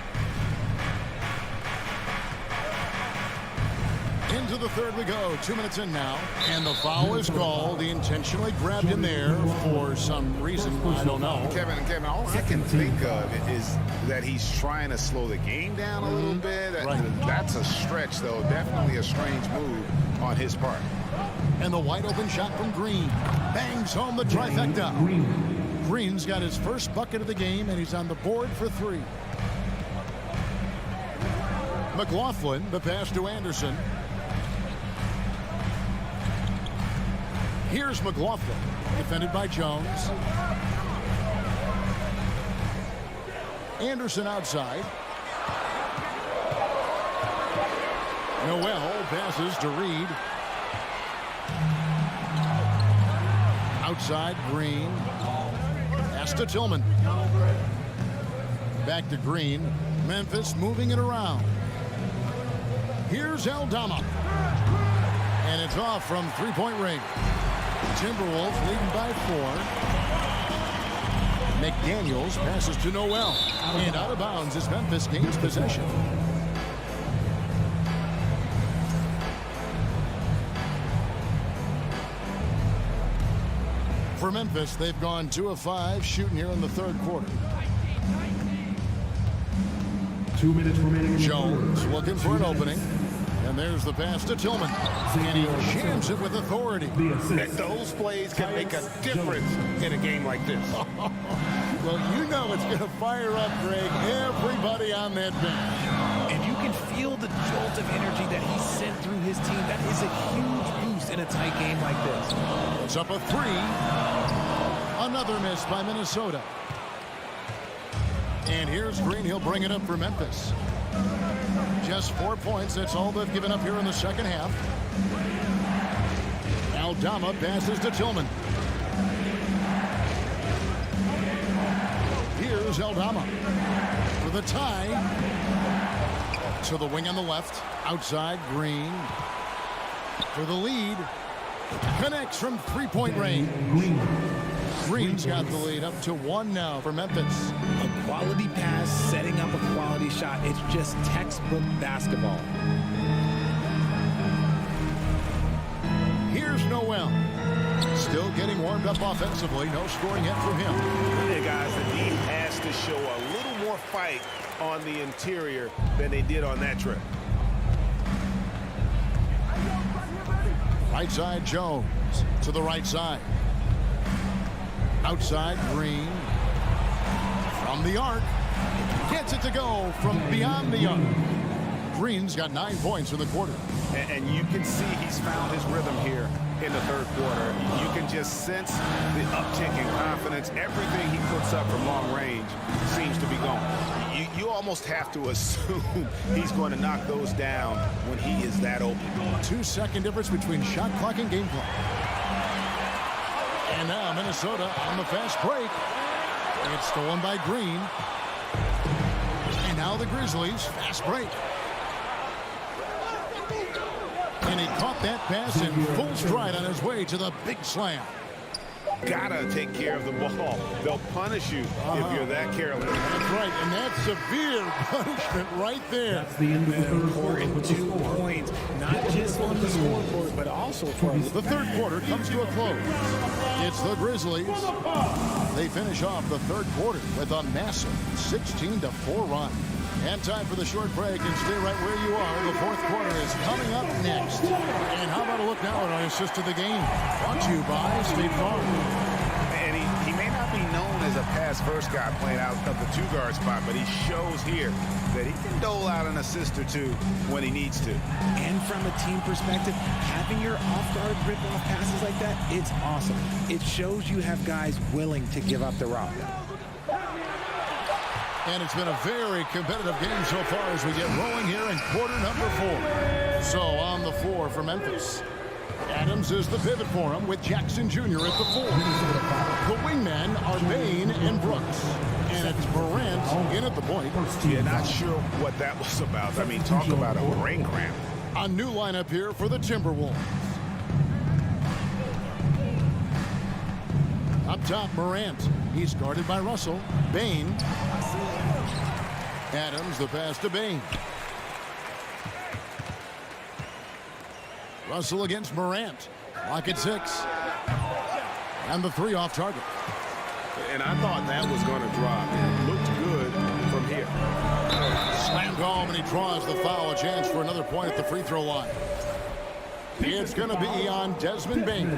Into the third we go. 2 minutes in now. And the foul is called. He intentionally grabbed him there for some reason. I don't know. Kevin, all I can think of is that he's trying to slow the game down a little bit. Right. That's a stretch, though. Definitely a strange move on his part. And the wide open shot from Green. Bangs home the trifecta. Green's got his first bucket of the game, and he's on the board for 3. McLaughlin, the pass to Anderson. Here's McLaughlin, defended by Jones. Anderson outside. Noel passes to Reed. Outside, Green. Pass to Tillman. Back to Green. Memphis moving it around. Here's Aldama. And it's off from three-point range. Timberwolves leading by 4. McDaniels passes to Noel. And out of bounds as Memphis gains possession. For Memphis, they've gone 2 of 5 shooting here in the third quarter. 2 minutes remaining. Jones looking for an opening. And there's the pass to Tillman. And he jams it with authority. And those plays can make a difference in a game like this. Well, you know it's going to fire up, Greg, everybody on that bench. And you can feel the jolt of energy that he sent through his team. That is a huge boost in a tight game like this. It's up a 3. Another miss by Minnesota. And here's Green. He'll bring it up for Memphis. Just 4 points. That's all they've given up here in the second half. Aldama passes to Tillman. Here's Aldama for the tie. To the wing on the left. Outside, Green. For the lead. Connects from three-point range. Green's got the lead up to 1 now for Memphis. A quality pass, setting up a quality shot. It's just textbook basketball. Here's Noel. Still getting warmed up offensively. No scoring yet from him. Hey, guys, the D has to show a little more fight on the interior than they did on that trip. Right side, Jones. To the right side. Outside, Green. From the arc. Gets it to go from beyond the arc. Green's got 9 points in the quarter. And you can see he's found his rhythm here in the third quarter. You can just sense the uptick in confidence. Everything he puts up from long range seems to be going. You almost have to assume he's going to knock those down when he is that open. 2-second difference between shot clock and game clock. And now Minnesota on the fast break. It's stolen by Green. And now the Grizzlies fast break. And he caught that pass in full stride on his way to the big slam. Gotta take care of the ball. They'll punish you if you're that careless. That's right, and that's severe punishment right there. That's the end of the third quarter. Important 2 points, not just on the scoreboard, but also for The third quarter comes to a close. It's the Grizzlies. They finish off the third quarter with a massive 16-4 run. And time for the short break, and stay right where you are. The fourth quarter is coming up next. And how about a look now at our assist of the game? Brought to you by State Farm. And he may not be known as a pass-first guy playing out of the 2-guard spot, but he shows here that he can dole out an assist or 2 when he needs to. And from a team perspective, having your off-guard rip-off passes like that, it's awesome. It shows you have guys willing to give up the rock. And it's been a very competitive game so far as we get rolling here in quarter number 4. So on the floor for Memphis. Adams is the pivot for him with Jackson Jr. at the 4. The wingmen are Bain and Brooks. And it's Morant in at the point. Yeah, not sure what that was about. I mean, talk about a brain cramp. A new lineup here for the Timberwolves. Up top, Morant. He's guarded by Russell. Bain. Adams, the pass to Bain. Russell against Morant. Lock at 6. And the 3 off target. And I thought that was going to drop. It looked good from here. Slammed home, and he draws the foul. A chance for another point at the free throw line. It's going to be on Desmond Bain.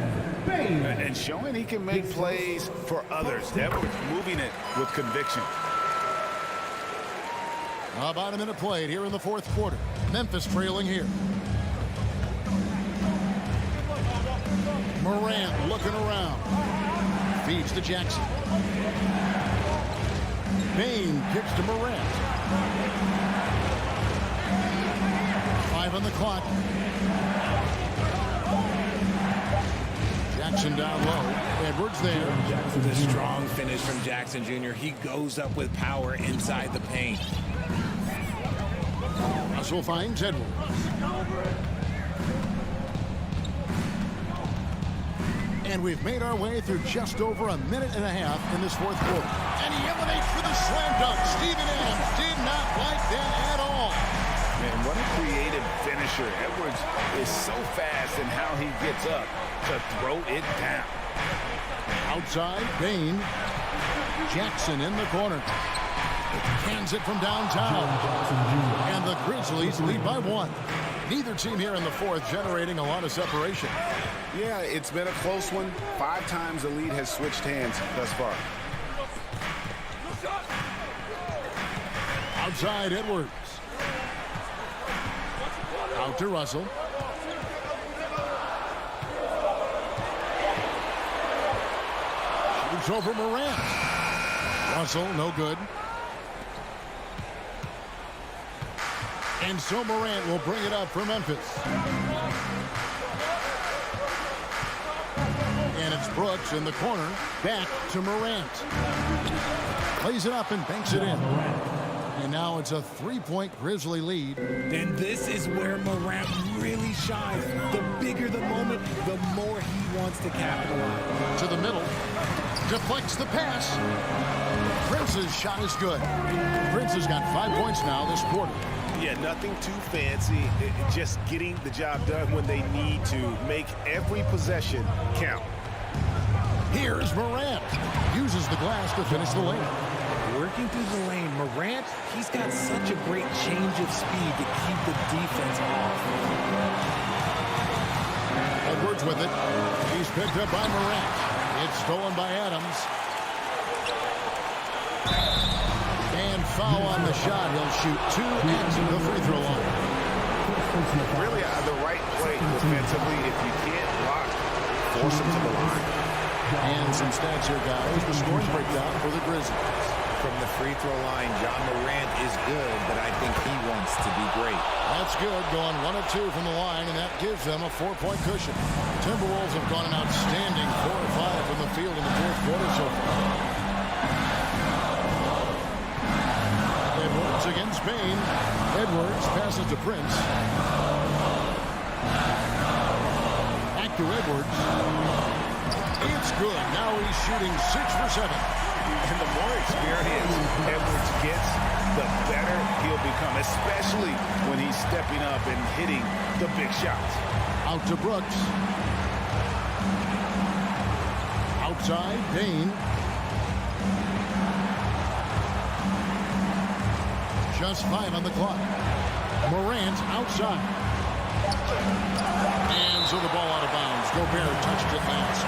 And showing he can make plays for others. Edwards moving it with conviction. About a minute played here in the fourth quarter. Memphis trailing here. Morant looking around. Feeds to Jackson. Bain kicks to Morant. 5 on the clock. Jackson down low. Edwards there. The strong finish from Jackson Jr. He goes up with power inside the paint. Russell finds Edwards. And we've made our way through just over a minute and a half in this fourth quarter. And he emanates for the slam dunk. Steven Adams did not like that at all. Man, what a creative finisher. Edwards is so fast in how he gets up to throw it down. Outside, Bain. Jackson in the corner. Hands it from downtown. And the Grizzlies lead by 1. Neither team here in the fourth generating a lot of separation. Yeah, it's been a close one. 5 times the lead has switched hands thus far. Outside Edwards. Out to Russell. Shoots over Morant. Russell, no good. And so Morant will bring it up for Memphis. And it's Brooks in the corner. Back to Morant. Plays it up and banks it in. And now it's a three-point Grizzly lead. And this is where Morant really shines. The bigger the moment, the more he wants to capitalize. To the middle. Deflects the pass. Prince's shot is good. Prince has got 5 points now this quarter. Yeah, nothing too fancy. Just getting the job done when they need to. Make every possession count. Here's Morant. Uses the glass to finish the lane. Working through the lane, Morant, he's got such a great change of speed to keep the defense off. Edwards with it. He's picked up by Morant. It's stolen by Adams. And foul on the shot. He'll shoot two at the free throw line. Really the right play defensively. If you can't block, force him to the line. And some stats here, guys. The scoring breakdown for the Grizzlies. From the free throw line, John Morant is good, but I think he wants to be great. That's good, going 1 of 2 from the line, and that gives them a 4-point cushion. Timberwolves have gone an outstanding 4 of 5 from the field in the fourth quarter so far. Edwards against Bain. Edwards passes to Prince. Back to Edwards. It's good. Now he's shooting 6 for 7. And the more experience Edwards gets, the better he'll become, especially when he's stepping up and hitting the big shots. Out to Brooks. Outside, Bain. Just 5 on the clock. Morant outside. And so the ball out of bounds. Gobert touched it last.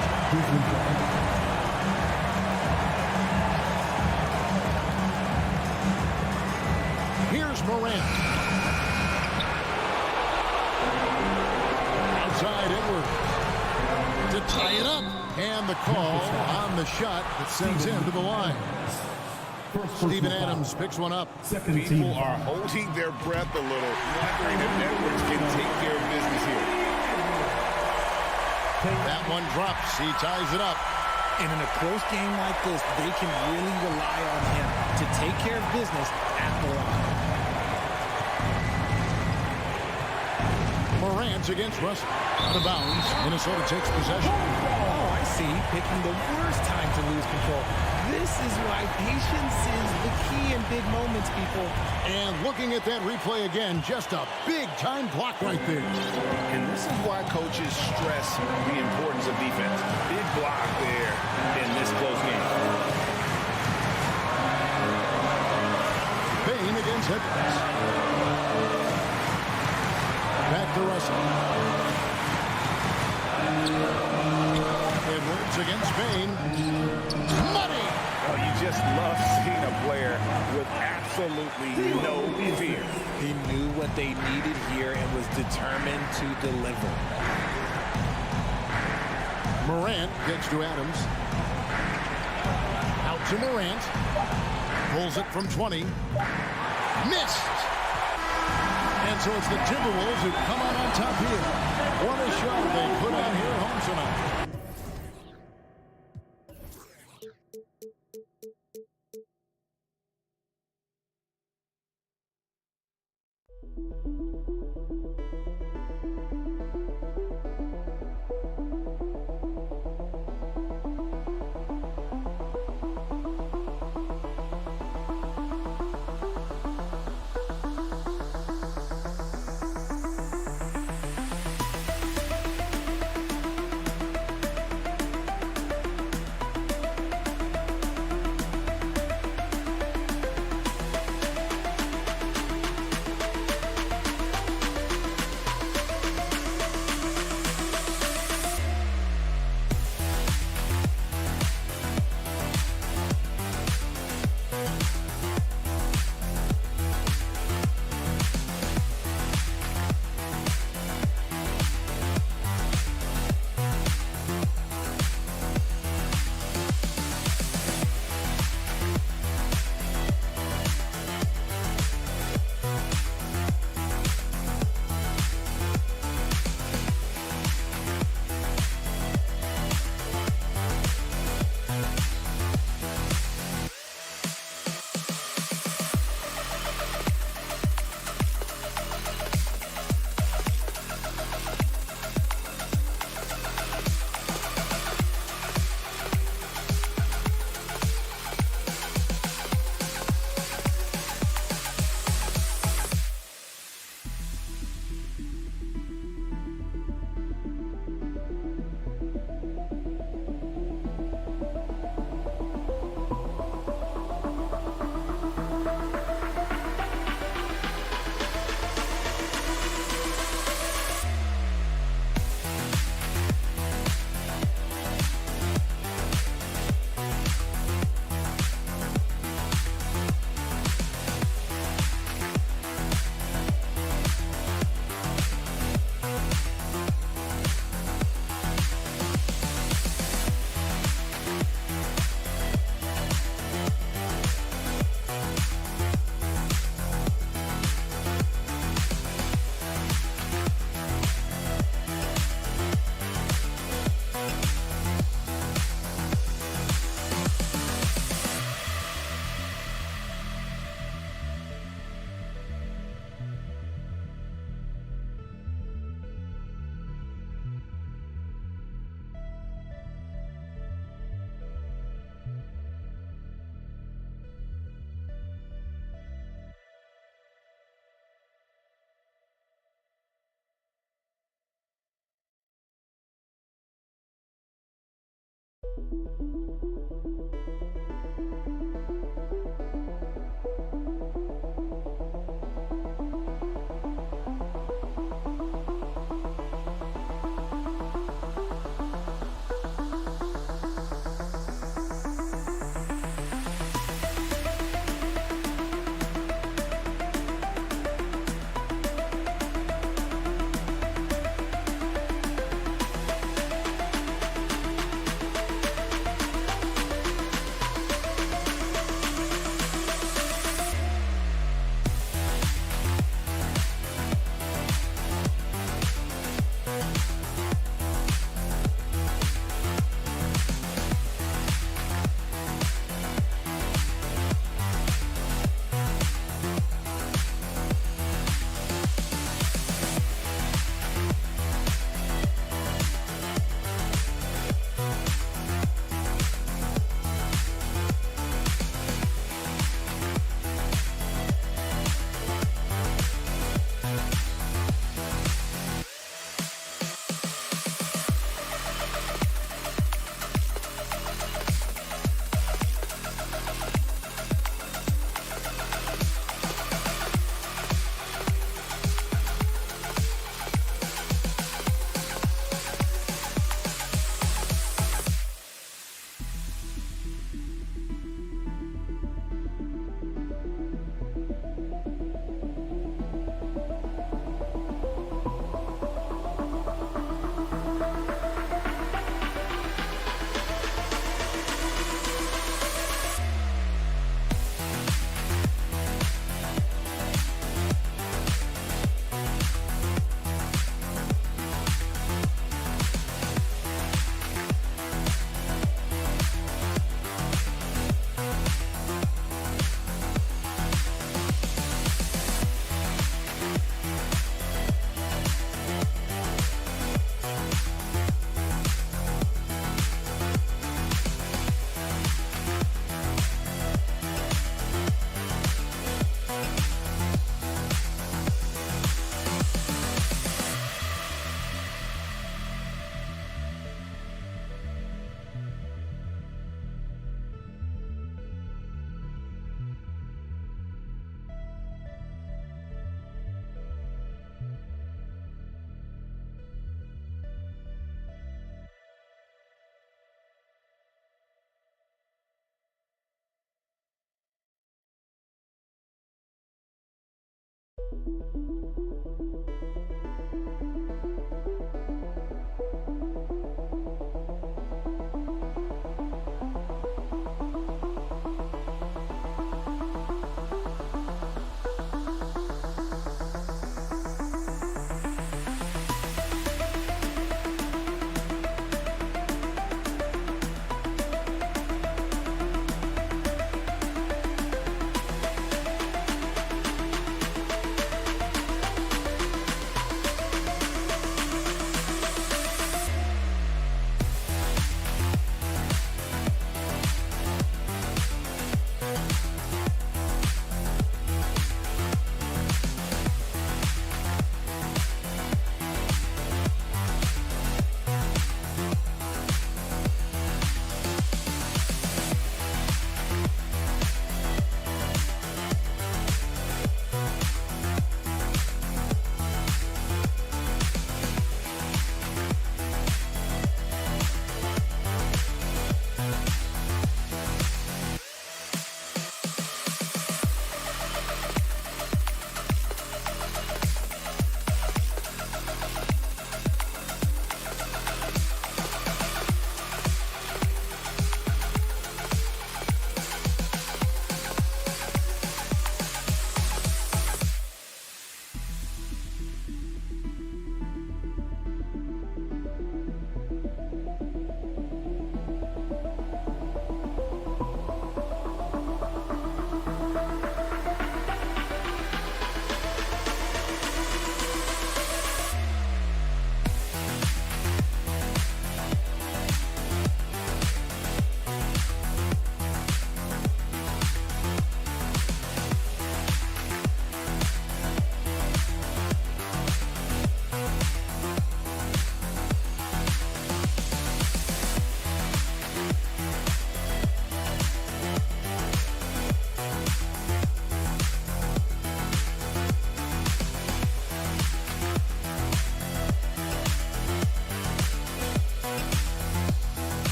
Here's Morant. Outside Edwards. To tie it up. And the call on the shot that sends him to the line. Steven Adams picks one up. People are holding their breath a little, wondering if Edwards can take care of business here. That one drops. He ties it up. And in a close game like this, they can really rely on him to take care of business at the line. Morant against Russell. Out of bounds. Minnesota takes possession. Oh, I see. Picking the worst time to lose control. This is why patience is the key in big moments, people. And looking at that replay again, just a big-time block right there. And this is why coaches stress the importance of defense. Big block there in this close game. Bain against Edwards. Back to Russell. Edwards against Bain. Money! Oh, you just love seeing a player with absolutely no fear. He knew what they needed here and was determined to deliver. Morant gets to Adams. Out to Morant. Pulls it from 20. Missed! And so it's the Timberwolves who come out on top here. What a show they put on here at home tonight.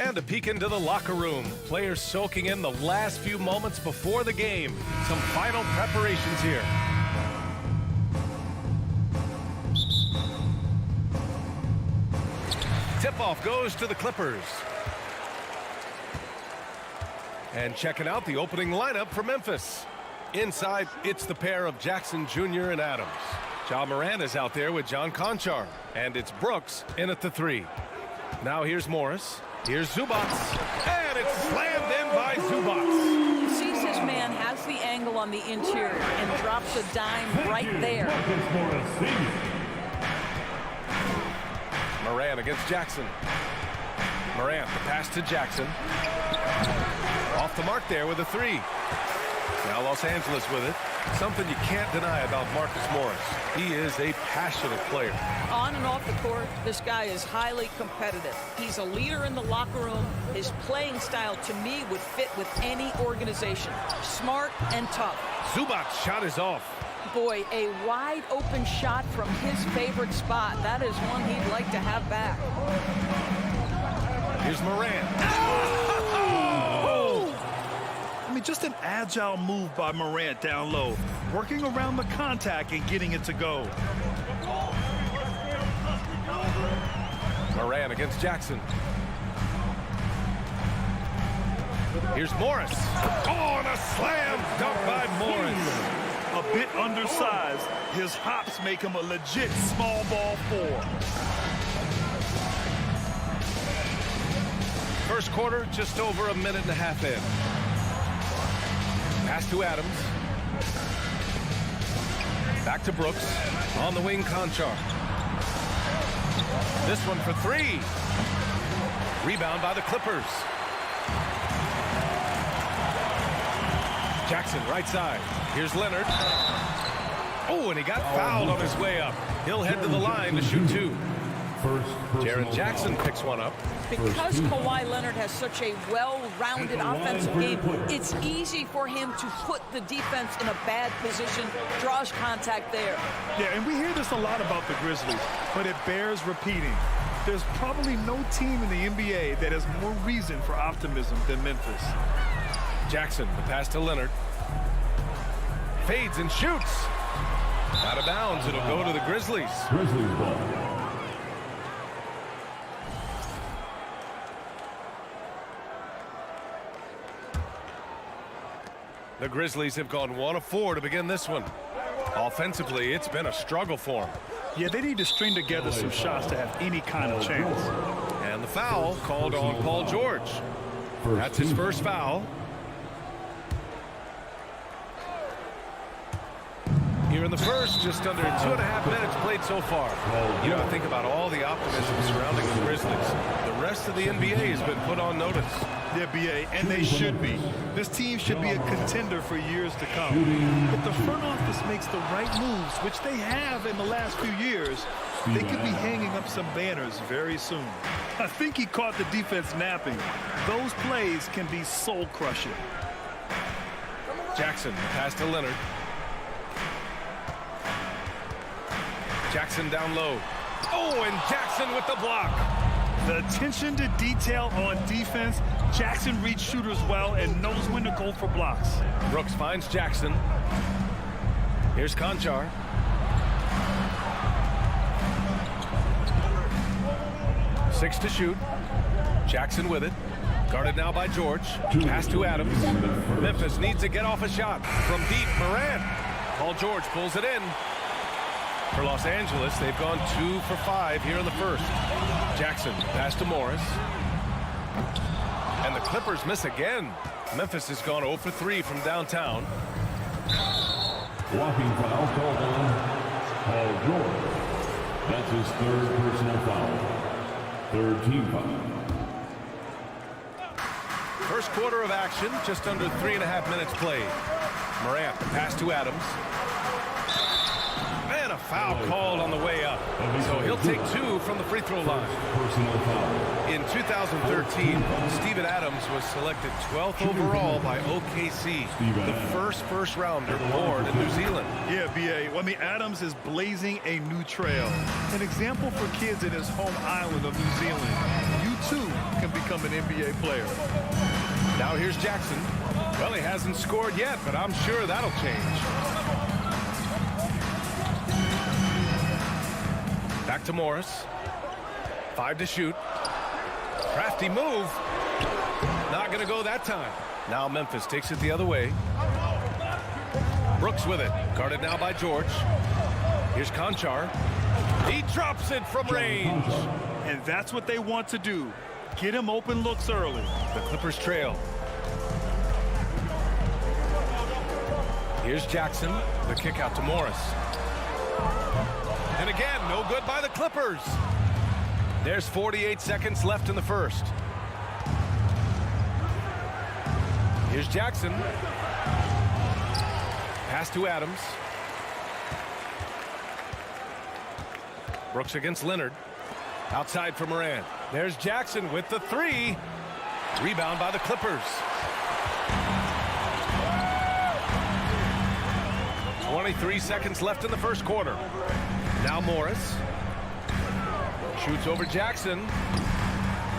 And a peek into the locker room. Players soaking in the last few moments before the game. Some final preparations here. Tip-off goes to the Clippers. And checking out the opening lineup for Memphis. Inside, it's the pair of Jackson Jr. and Adams. Ja Morant is out there with John Conchar. And it's Brooks in at the 3. Now here's Morris. Here's Zubats, and it's slammed in by Zubats. Skijesss man has the angle on the interior and drops a dime right there. Morant against Jackson. Morant, the pass to Jackson. Off the mark there with a 3. Now Los Angeles with it. Something you can't deny about Marcus Morris. He is a passionate player. On and off the court, this guy is highly competitive. He's a leader in the locker room. His playing style, to me, would fit with any organization. Smart and tough. Zubats' shot is off. Boy, a wide open shot from his favorite spot. That is one he'd like to have back. Here's Morant. I mean, just an agile move by Morant down low, working around the contact and getting it to go. Morant against Jackson. Here's Morris. Oh, and a slam dunk by Morris. A bit undersized. His hops make him a legit small ball 4. First quarter, just over a minute and a half in. Pass to Adams. Back to Brooks. On the wing, Conchar. This one for 3. Rebound by the Clippers. Jackson, right side. Here's Leonard. Oh, and he got fouled on his way up. He'll head to the line to shoot 2. Jaren Jackson picks one up. Because Kawhi Leonard has such a well-rounded offensive game, it's easy for him to put the defense in a bad position, draws contact there. Yeah, and we hear this a lot about the Grizzlies, but it bears repeating. There's probably no team in the NBA that has more reason for optimism than Memphis. Jackson, the pass to Leonard. Fades and shoots. Out of bounds, it'll go to the Grizzlies. Grizzlies ball. The Grizzlies have gone 1 of 4 to begin this one. Offensively, it's been a struggle for them. Yeah, they need to string together some shots to have any kind of chance. And the foul called on Paul George. That's his first foul. Here in the first, just under 2.5 minutes played so far. You know, think about all the optimism surrounding the Grizzlies. The rest of the NBA has been put on notice. Yeah, BA, and they should be. This team should be a contender for years to come. If the front office makes the right moves, which they have in the last few years, they could be hanging up some banners very soon. I think he caught the defense napping. Those plays can be soul-crushing. Jackson, pass to Leonard. Jackson down low. Oh, and Jackson with the block. The attention to detail on defense. Jackson reads shooters well and knows when to go for blocks. Brooks finds Jackson. Here's Conchar. Six to shoot. Jackson with it. Guarded now by George. Pass to Adams. Memphis needs to get off a shot. From deep, Morant. Paul George pulls it in. For Los Angeles, they've gone 2 for 5 here in the first. Jackson, pass to Morris. And the Clippers miss again. Memphis has gone 0 for 3 from downtown. Blocking foul called on Paul George. That's his third personal foul. Third team foul. First quarter of action, just under 3.5 minutes played. Morant, pass to Adams. And a foul called on the way up. So he'll take 2 from the free throw line. In 2013, Steven Adams was selected 12th overall by OKC, the first rounder born in New Zealand. Yeah, BA. Well, I mean, Adams is blazing a new trail. An example for kids in his home island of New Zealand. You too can become an NBA player. Now here's Jackson. Well, he hasn't scored yet, but I'm sure that'll change. Back to Morris. 5 to shoot. Crafty move. Not going to go that time. Now Memphis takes it the other way. Brooks with it. Guarded now by George. Here's Conchar. He drops it from range. And that's what they want to do. Get him open looks early. The Clippers trail. Here's Jackson. The kick out to Morris. And again, no good by the Clippers. There's 48 seconds left in the first. Here's Jackson. Pass to Adams. Brooks against Leonard. Outside for Morant. There's Jackson with the 3. Rebound by the Clippers. 23 seconds left in the first quarter. Now Morris. Shoots over Jackson.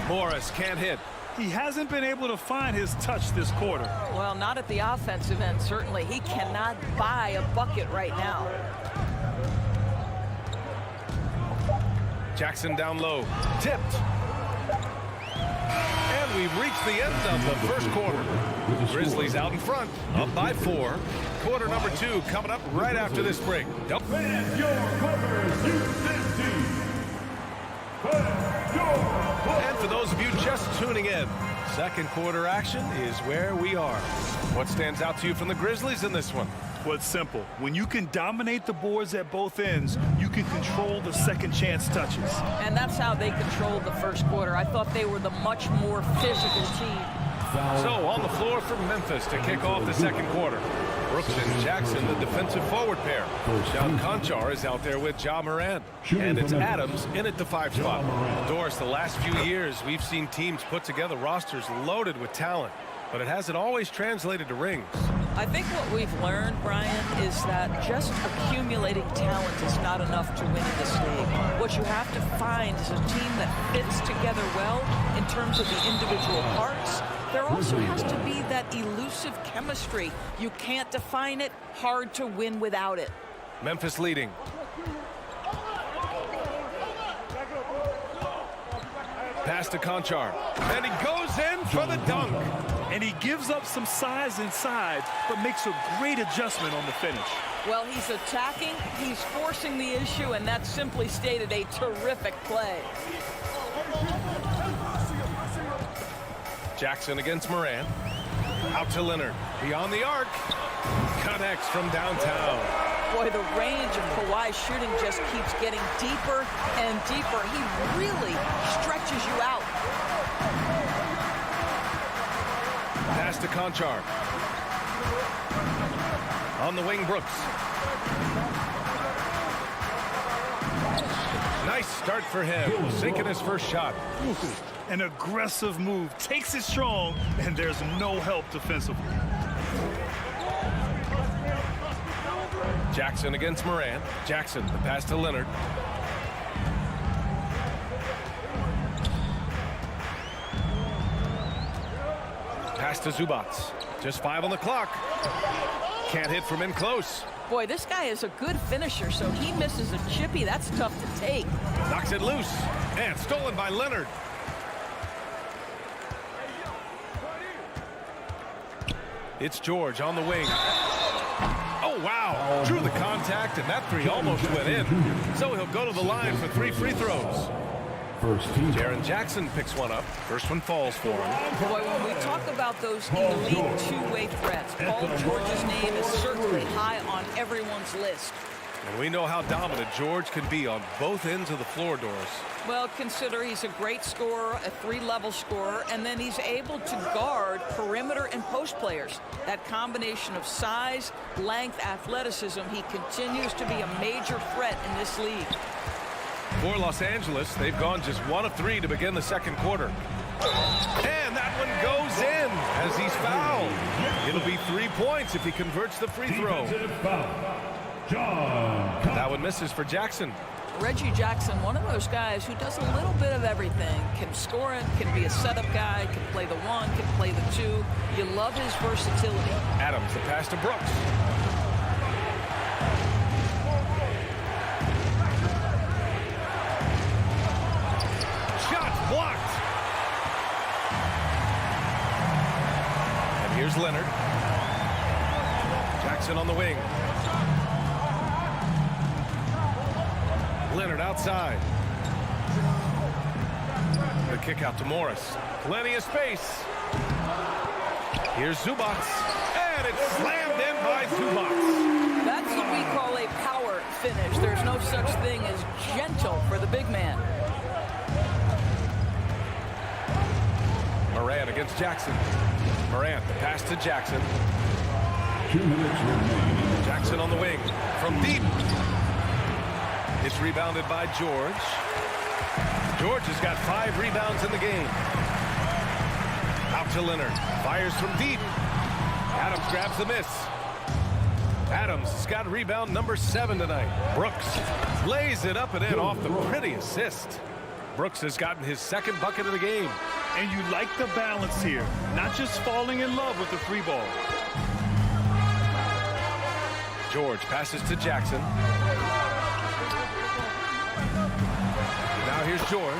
Morris can't hit. He hasn't been able to find his touch this quarter. Well, not at the offensive end, certainly. He cannot buy a bucket right now. Jackson down low. Tipped. And we've reached the end of the first quarter. Grizzlies out in front, up by 4. Quarter number 2 coming up right after this break. Yep. And for those of you just tuning in, second quarter action is where we are. What stands out to you from the Grizzlies in this one? Well, it's simple. When you can dominate the boards at both ends, you can control the second chance touches. And that's how they controlled the first quarter. I thought they were the much more physical team. So on the floor for Memphis to kick off the second quarter. Brooks and Jackson, the defensive forward pair. John Conchar is out there with Ja Morant. And it's Adams in at the 5 spot. Doris, the last few years, we've seen teams put together rosters loaded with talent. But it hasn't always translated to rings. I think what we've learned, Brian, is that just accumulating talent is not enough to win in this league. What you have to find is a team that fits together well in terms of the individual parts. There also has to be that elusive chemistry. You can't define it, hard to win without it. Memphis leading. Pass to Conchar. And he goes in for the dunk. And he gives up some size inside, but makes a great adjustment on the finish. Well, he's attacking, he's forcing the issue, and that simply stated a terrific play. Jackson against Morant. Out to Leonard. Beyond the arc. Connects from downtown. Boy, the range of Kawhi's shooting just keeps getting deeper and deeper. He really stretches you out. Pass to Conchar. On the wing, Brooks. Nice start for him. Sinking his first shot. An aggressive move. Takes it strong, and there's no help defensively. Jackson against Morant. Jackson, the pass to Leonard. Pass to Zubats. Just 5 on the clock. Can't hit from in close. Boy, this guy is a good finisher, so he misses a chippy. That's tough to take. Knocks it loose. And stolen by Leonard. It's George on the wing. Oh, wow. Drew the contact, and that three almost went in. So he'll go to the line for 3 free throws. First team. Jaren Jackson picks one up. First one falls for him. Boy, when we talk about those elite two-way threats, Paul George's name is certainly high on everyone's list. And we know how dominant George can be on both ends of the floor, Doris. Well, consider he's a great scorer, a 3-level scorer, and then he's able to guard perimeter and post players. That combination of size, length, athleticism, he continues to be a major threat in this league. For Los Angeles, they've gone just 1 of 3 to begin the second quarter. And that one goes in as he's fouled. It'll be 3 points if he converts the free throw. That one misses for Jackson. Reggie Jackson, one of those guys who does a little bit of everything. Can score it, can be a setup guy, can play the 1, can play the 2. You love his versatility. Adams, the pass to Brooks. Shot blocked. And here's Leonard. Jackson on the wing. Leonard outside. The kick out to Morris. Plenty of space. Here's Zubats. And it's slammed in by Zubats. That's what we call a power finish. There's no such thing as gentle for the big man. Morant against Jackson. Morant, the pass to Jackson. 2 minutes remaining. Jackson on the wing. From deep. It's rebounded by George. George has got 5 rebounds in the game. Out to Leonard. Fires from deep. Adams grabs the miss. Adams has got rebound number 7 tonight. Brooks lays it up and in off the pretty assist. Brooks has gotten his 2nd bucket of the game. And you like the balance here. Not just falling in love with the free ball. George passes to Jackson. Now here's George.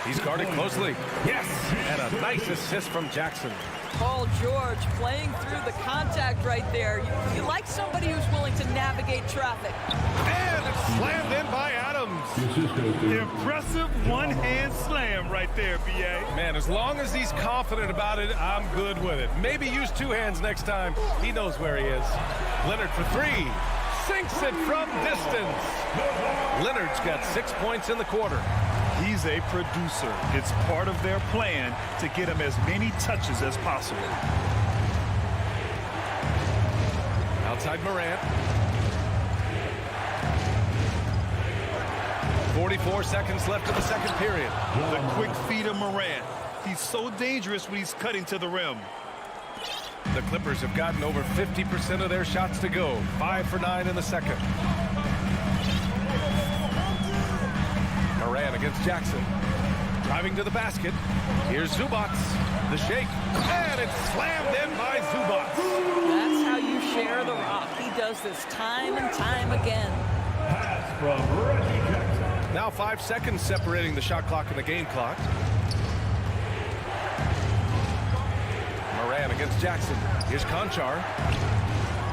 He's guarded closely. Yes! And a nice assist from Jackson. Paul George playing through the contact right there. You like somebody who's willing to navigate traffic. And it's slammed in by Adams. Impressive one-hand slam right there, B.A. Man, as long as he's confident about it, I'm good with it. Maybe use 2 hands next time. He knows where he is. Leonard for 3. Sinks it from distance. Leonard's got 6 points in the quarter. He's a producer. It's part of their plan to get him as many touches as possible. Outside Morant. 44 seconds left in the second period. The quick feed of Morant. He's so dangerous when he's cutting to the rim. The Clippers have gotten over 50% of their shots to go. 5 for 9 in the second. Morant against Jackson. Driving to the basket. Here's Zubats. The shake. And it's slammed in by Zubats. That's how you share the rock. He does this time and time again. Pass from Reggie Jackson. Now 5 seconds separating the shot clock and the game clock. Morant man against Jackson. Here's Conchar.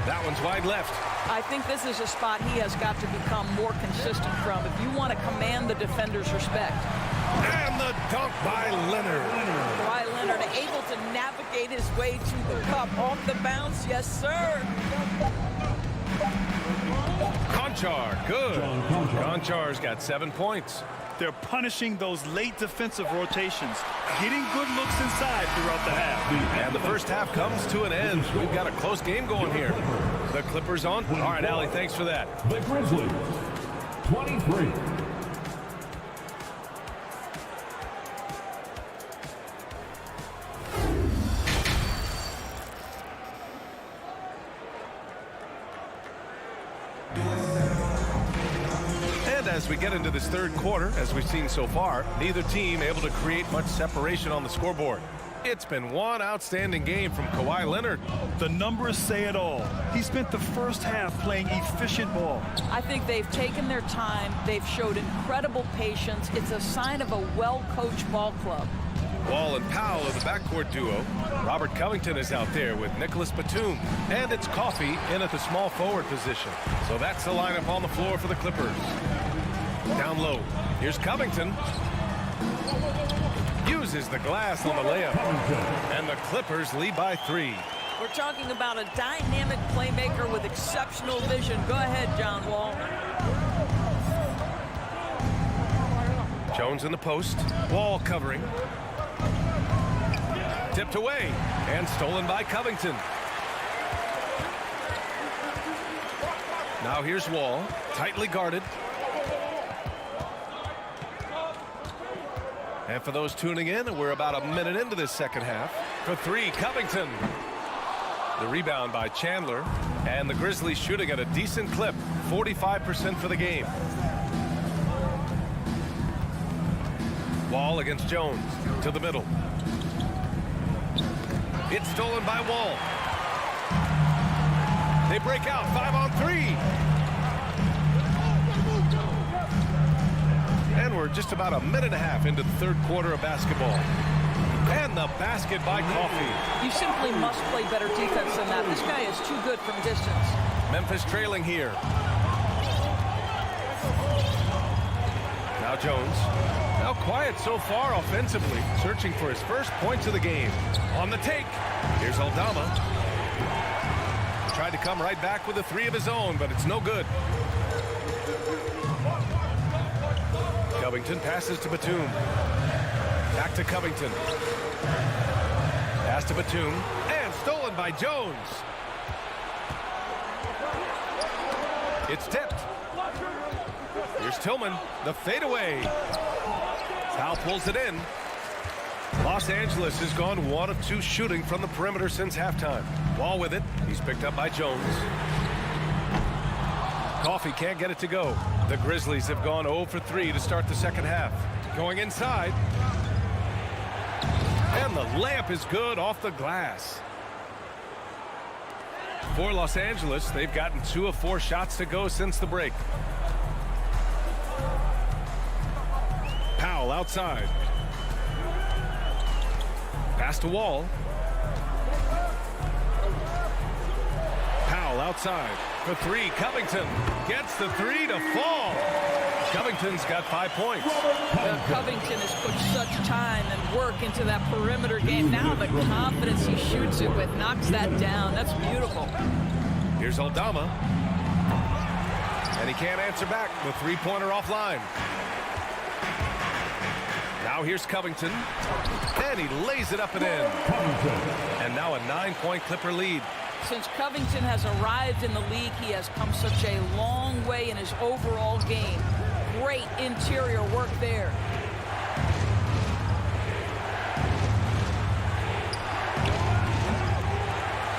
That one's wide left. I think this is a spot he has got to become more consistent from if you want to command the defender's respect. And the dunk by Leonard. Kawhi Leonard able to navigate his way to the cup. Off the bounce, yes, sir. Conchar, good. Conchar's got 7 points. They're punishing those late defensive rotations, getting good looks inside throughout the half. And the first half comes to an end. We've got a close game going here. The Clippers on. All right, Allie, thanks for that. The Grizzlies, 23. As we get into this third quarter, as we've seen so far, neither team able to create much separation on the scoreboard. It's been one outstanding game from Kawhi Leonard. The numbers say it all. He spent the first half playing efficient ball. I think they've taken their time. They've showed incredible patience. It's a sign of a well-coached ball club. Wall and Powell are the backcourt duo. Robert Covington is out there with Nicholas Batum. And it's Coffey in at the small forward position. So that's the lineup on the floor for the Clippers. Down low. Here's Covington. Uses the glass on the layup. And the Clippers lead by 3. We're talking about a dynamic playmaker with exceptional vision. Go ahead, John Wall. Jones in the post. Wall covering. Tipped away. And stolen by Covington. Now here's Wall. Tightly guarded. And for those tuning in, we're about a minute into this second half. For 3, Covington. The rebound by Chandler. And the Grizzlies shooting at a decent clip. 45% for the game. Wall against Jones. To the middle. It's stolen by Wall. They break out. 5-on-3. And we're just about a minute and a half into the third quarter of basketball. And the basket by Coffey. You simply must play better defense than that. This guy is too good from distance. Memphis trailing here. Now Jones. Now quiet so far offensively. Searching for his first points of the game. On the take. Here's Aldama. Tried to come right back with a 3 of his own, but it's no good. Covington passes to Batum. Back to Covington. Pass to Batum. And stolen by Jones. It's tipped. Here's Tillman. The fadeaway. Powell pulls it in. Los Angeles has gone 1 of 2 shooting from the perimeter since halftime. Wall with it. He's picked up by Jones. Coffey can't get it to go. The Grizzlies have gone 0 for 3 to start the second half. Going inside. And the layup is good off the glass. For Los Angeles, they've gotten 2 of 4 shots to go since the break. Powell outside. Pass to Wall. Powell outside. For 3, Covington gets the 3 to fall. Covington's got 5 points. Covington has put such time and work into that perimeter game. Now the confidence he shoots it with knocks that down. That's beautiful. Here's Aldama. And he can't answer back. The 3-pointer offline. Now here's Covington. And he lays it up and in. And now a 9-point Clipper lead. Since Covington has arrived in the league, he has come such a long way in his overall game. Great interior work there.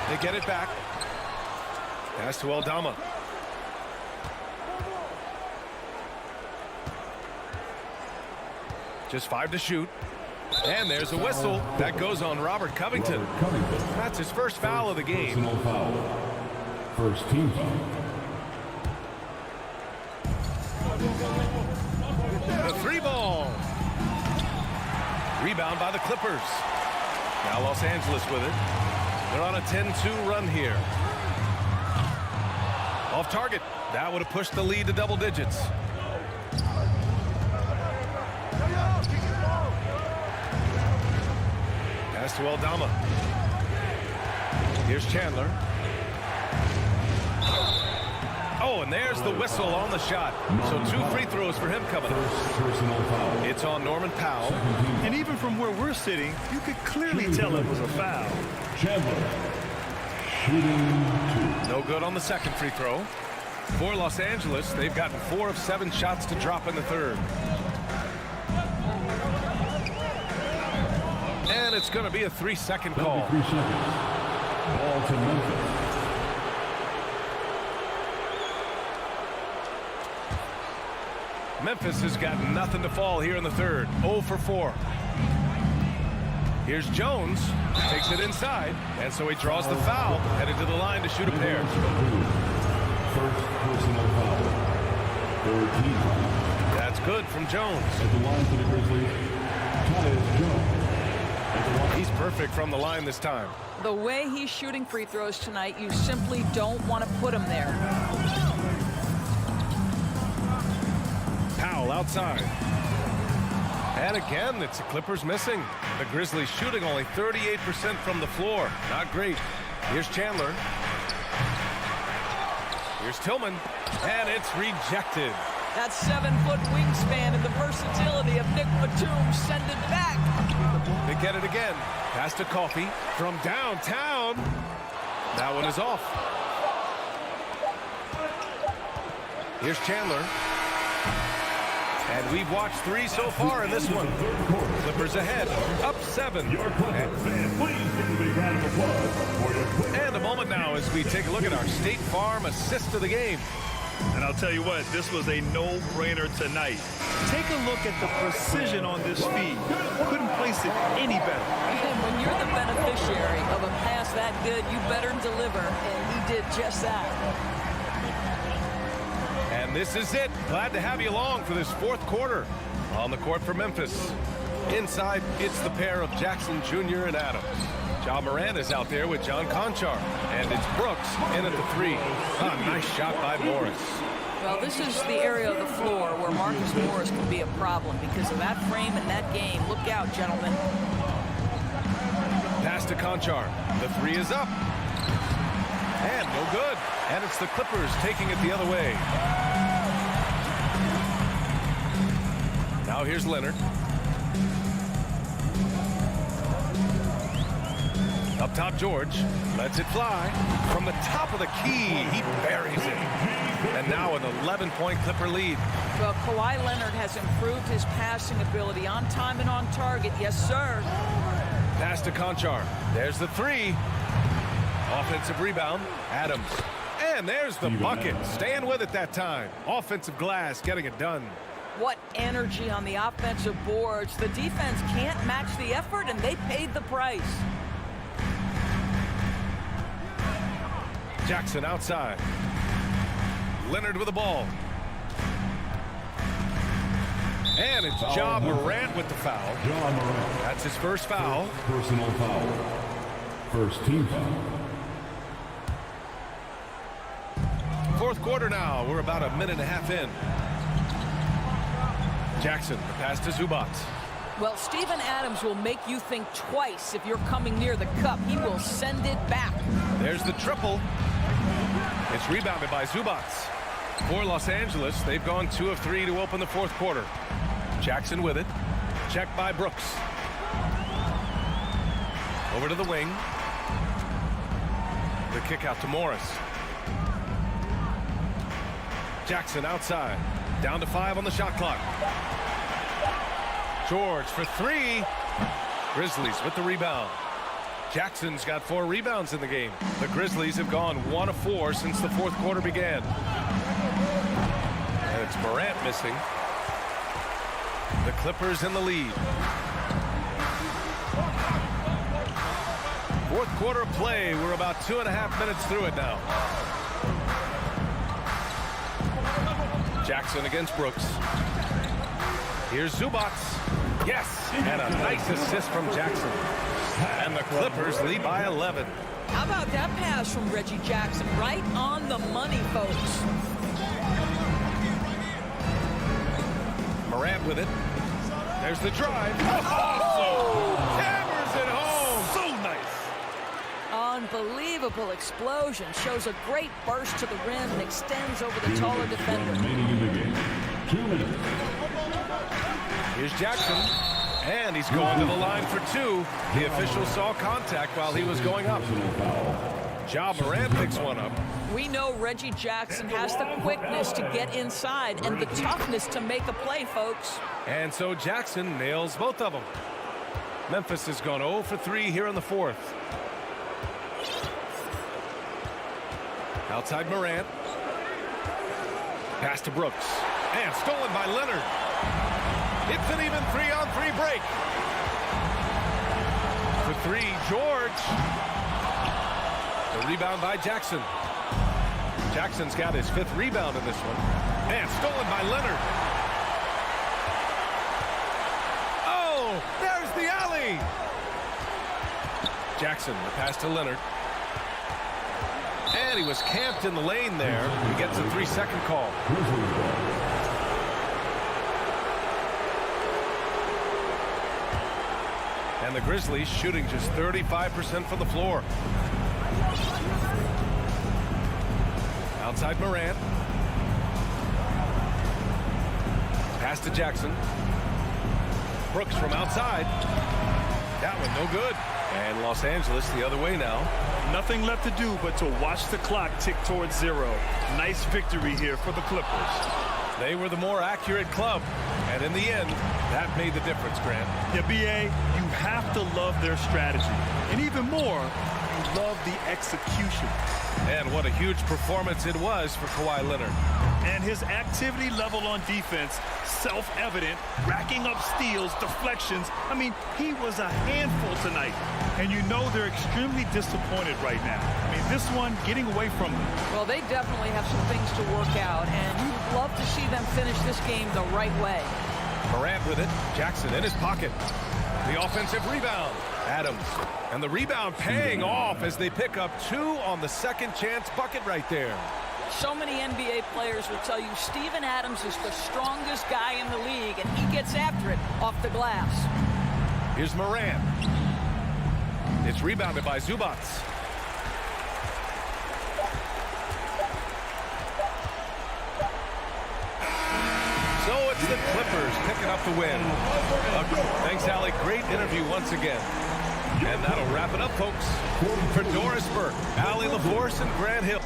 They get it back. Pass to Aldama. Just 5 to shoot. And there's a whistle. That goes on Robert Covington. That's his first foul of the game. Personal foul. First team foul. The 3-ball. Rebound by the Clippers. Now Los Angeles with it. They're on a 10-2 run here. Off target. That would have pushed the lead to double digits. Pass to Aldama. Here's Chandler. Oh, and there's the whistle on the shot. So 2 free throws for him coming up. Personal foul. It's on Norman Powell. And even from where we're sitting, you could clearly tell it was a foul. Chandler. Shooting 2. No good on the second free throw. For Los Angeles, they've gotten 4 of 7 shots to drop in the third. And it's going to be a 3-second call. 3 seconds. Ball to Memphis. Memphis has got nothing to fall here in the third. 0 for 4. Here's Jones. Takes it inside. And so he draws the foul. Headed to the line to shoot a pair. First personal foul. Third team foul. That's good from Jones. At the line for the Grizzlies, Skijesss Jones. He's perfect from the line this time. The way he's shooting free throws tonight, you simply don't want to put him there. Powell outside. And again, it's the Clippers missing. The Grizzlies shooting only 38% from the floor. Not great. Here's Chandler. Here's Tillman. And it's rejected. That 7-foot wingspan and the versatility of Nick Batum send it back. They get it again. Pass to Coffey from downtown. That one is off. Here's Chandler. And we've watched 3 so far in this one. Clippers ahead, up 7. And a moment now as we take a look at our State Farm assist of the game. And I'll tell you what, this was a no-brainer tonight. Take a look at the precision on this feed. Couldn't place it any better. And when you're the beneficiary of a pass that good, you better deliver, and he did just that. And this is it. Glad to have you along for this 4th quarter. On the court for Memphis. Inside, it's the pair of Jackson Jr. and Adams. Ja Morant is out there with John Conchar. And it's Brooks in at the 3. A nice shot by Morris. Well, this is the area of the floor where Marcus Morris can be a problem because of that frame and that game. Look out, gentlemen. Pass to Conchar. The 3 is up. And no good. And it's the Clippers taking it the other way. Now here's Leonard. Up top, George lets it fly. From the top of the key, he buries it. And now an 11-point Clipper lead. Well, Kawhi Leonard has improved his passing ability on time and on target. Yes, sir. Pass to Conchar. There's the 3. Offensive rebound. Adams. And there's the bucket. Staying with it that time. Offensive glass getting it done. What energy on the offensive boards. The defense can't match the effort, and they paid the price. Jackson outside. Leonard with the ball. And it's Ja Morant with the foul. Ja Morant. That's his first foul. Personal foul. First team foul. 4th quarter now. We're about a minute and a half in. Jackson, the pass to Zubac. Well, Steven Adams will make you think twice if you're coming near the cup. He will send it back. There's the triple. It's rebounded by Zubac. For Los Angeles, they've gone 2 of 3 to open the 4th quarter. Jackson with it. Checked by Brooks. Over to the wing. The kick out to Morris. Jackson outside. Down to 5 on the shot clock. George for 3. Grizzlies with the rebound. Jackson's got 4 rebounds in the game. The Grizzlies have gone 1 of 4 since the 4th quarter began. And it's Morant missing. The Clippers in the lead. 4th quarter play. We're about 2.5 minutes through it now. Jackson against Brooks. Here's Zubac. Yes, and a nice assist from Jackson. And the Clippers lead by 11. about that pass from Reggie Jackson? Right on the money, folks. Morant with it. There's the drive. Oh! Hammers it home. So nice. Unbelievable explosion. Shows a great burst to the rim and extends over the taller defender. Remaining in the game. 2 minutes. Here's Jackson. And he's going to the line for 2. The official saw contact while he was going up. Ja Morant picks one up. We know Reggie Jackson has the quickness to get inside and the toughness to make a play, folks. And so Jackson nails both of them. Memphis has gone 0 for 3 here in the 4th. Outside Morant. Pass to Brooks. And stolen by Leonard. It's an even 3-on-3 break. For 3, George. The rebound by Jackson. Jackson's got his 5th rebound in this one. And stolen by Leonard. Oh, there's the alley. Jackson, the pass to Leonard. And he was camped in the lane there. He gets a 3-second call. And the Grizzlies shooting just 35% from the floor. Outside Morant. Pass to Jackson. Brooks from outside. That one no good. And Los Angeles the other way now. Nothing left to do but to watch the clock tick towards 0. Nice victory here for the Clippers. They were the more accurate club. And in the end, that made the difference, Grant. Yeah, B.A., you have to love their strategy. And even more, you love the execution. And what a huge performance it was for Kawhi Leonard. And his activity level on defense, self-evident, racking up steals, deflections. I mean, he was a handful tonight. And you know they're extremely disappointed right now. I mean, this one getting away from them. Well, they definitely have some things to work out, and you'd love to see them finish this game the right way. Morant with it. Jackson in his pocket. The offensive rebound. Adams. And the rebound paying off as they pick up 2 on the second chance bucket right there. So many NBA players will tell you Steven Adams is the strongest guy in the league, and he gets after it off the glass. Here's Morant. It's rebounded by Zubats. So it's the Clippers picking up the win. Thanks, Allie. Great interview once again. And that'll wrap it up, folks. For Doris Burke, Allie LaForce, and Grant Hill.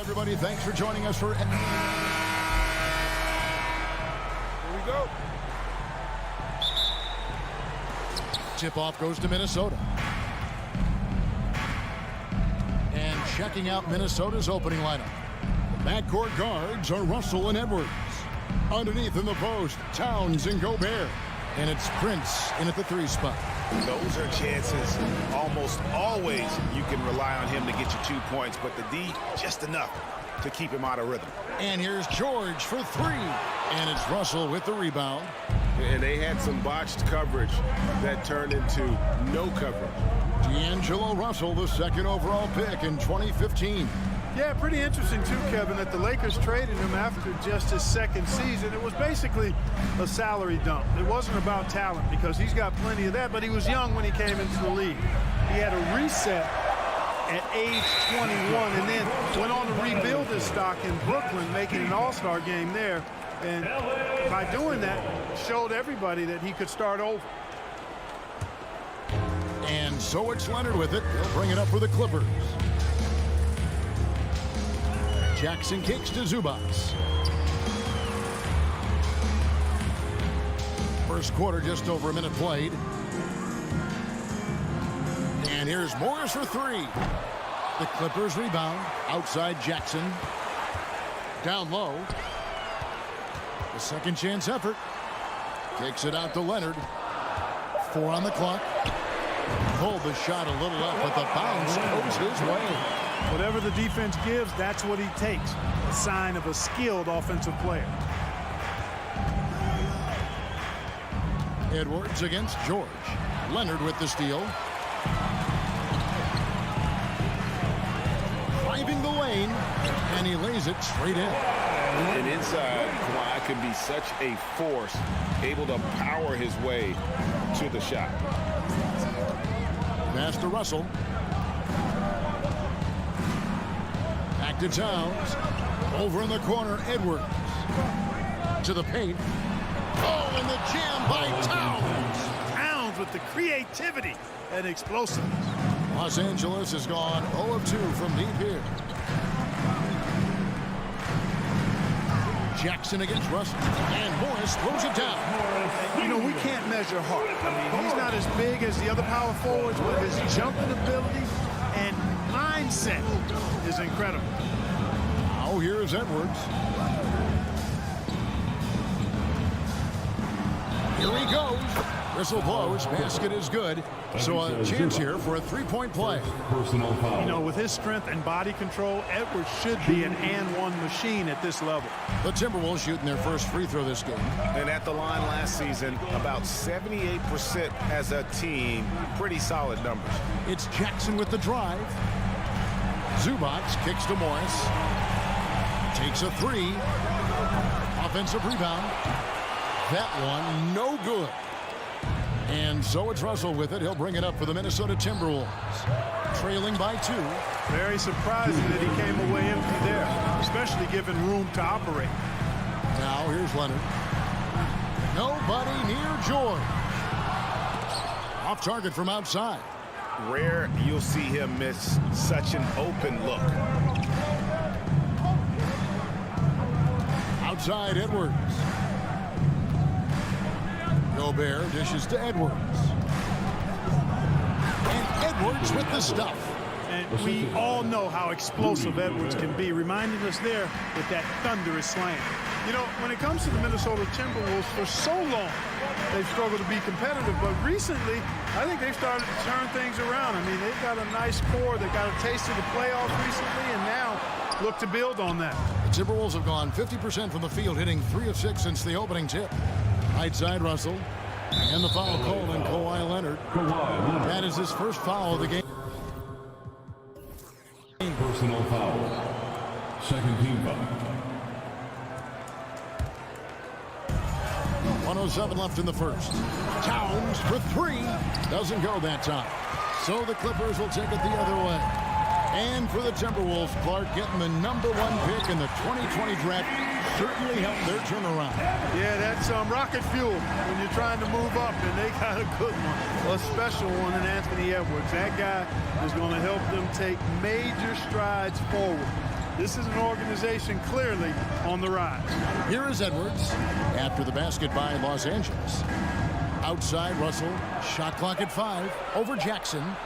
Everybody, thanks for joining us for... Here we go. Tip-off goes to Minnesota. And checking out Minnesota's opening lineup. The backcourt guards are Russell and Edwards. Underneath in the post, Towns and Gobert. And it's Prince in at the 3 spot. Those are chances almost always you can rely on him to get you 2 points, but the D, just enough to keep him out of rhythm. And here's George for 3. And it's Russell with the rebound. And they had some botched coverage that turned into no coverage. D'Angelo Russell, the 2nd overall pick in 2015. Yeah, pretty interesting, too, Kevin, that the Lakers traded him after just his 2nd season. It was basically a salary dump. It wasn't about talent because he's got plenty of that, but he was young when he came into the league. He had a reset at age 21 and then went on to rebuild his stock in Brooklyn, making an all-star game there. And by doing that, showed everybody that he could start over. And so it's Leonard with it. He'll bring it up for the Clippers. Jackson kicks to Zubac. First quarter, just over a minute played. And here's Morris for 3. The Clippers rebound. Outside Jackson. Down low. The second chance effort. Kicks it out to Leonard. 4 on the clock. Pulled the shot a little up, but the bounce goes his way. Whatever the defense gives, that's what he takes. A sign of a skilled offensive player. Edwards against George. Leonard with the steal. Driving the lane, and he lays it straight in. And inside, Kawhi can be such a force, able to power his way to the shot. Pass to Russell. Back to Towns. Over in the corner, Edwards. To the paint. Oh, and the jam by Towns. Towns with the creativity and explosiveness. Los Angeles has gone 0 of 2 from deep here. Jackson against Russell. And Morris throws it down. You know, we can't measure Hart. I mean, he's not as big as the other power forwards, but his jumping ability and mindset is incredible. Now here's Edwards. Here he goes. Whistle blows. Basket is good. So a chance here for a 3-point play. Personal foul. You know, with his strength and body control, Edwards should be an and-one machine at this level. The Timberwolves shooting their first free throw this game. And at the line last season, about 78% as a team. Pretty solid numbers. It's Jackson with the drive. Zubac kicks to Morris. Takes a 3. Offensive rebound. That one no good. And so it's Russell with it. He'll bring it up for the Minnesota Timberwolves. Trailing by 2. Very surprising that he came away empty there, especially given room to operate. Now here's Leonard. Nobody near George. Off target from outside. Rare you'll see him miss such an open look. Outside Edwards. Gobert dishes to Edwards. And Edwards with the stuff. And we all know how explosive Edwards can be, reminding us there with that thunderous slam. You know, when it comes to the Minnesota Timberwolves, for so long, they've struggled to be competitive. But recently, I think they've started to turn things around. I mean, they've got a nice core. They've got a taste of the playoffs recently, and now look to build on that. The Timberwolves have gone 50% from the field, hitting 3 of 6 since the opening tip. Right side Russell. And the foul called on Kawhi Leonard. That is his first foul of the game. Personal foul. Second team foul. 1:07 left in the first. Towns for 3. Doesn't go that time. So the Clippers will take it the other way. And for the Timberwolves, Clark getting the #1 pick in the 2020 draft certainly helped their turnaround. Yeah, that's rocket fuel when you're trying to move up, and they got a good one, a special one in Anthony Edwards. That guy is going to help them take major strides forward. This is an organization clearly on the rise. Here is Edwards after the basket by Los Angeles. Outside Russell, shot clock at 5, over Jackson.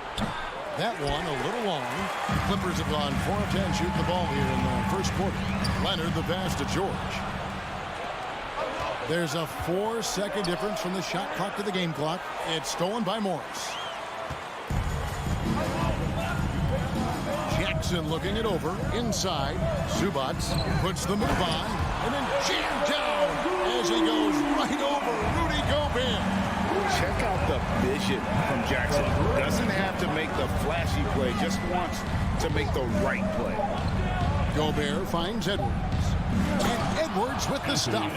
That one a little long. Clippers have gone 4 of 10 shooting the ball here in the first quarter. Leonard the pass to George. There's a 4-second difference from the shot clock to the game clock. It's stolen by Morris. Jackson looking it over. Inside. Zubac puts the move on. And then jammed down as he goes right over Rudy Gobert. Check out the vision from Jackson. Doesn't have to make the flashy play, just wants to make the right play. Gobert finds Edwards. And Edwards with the stop.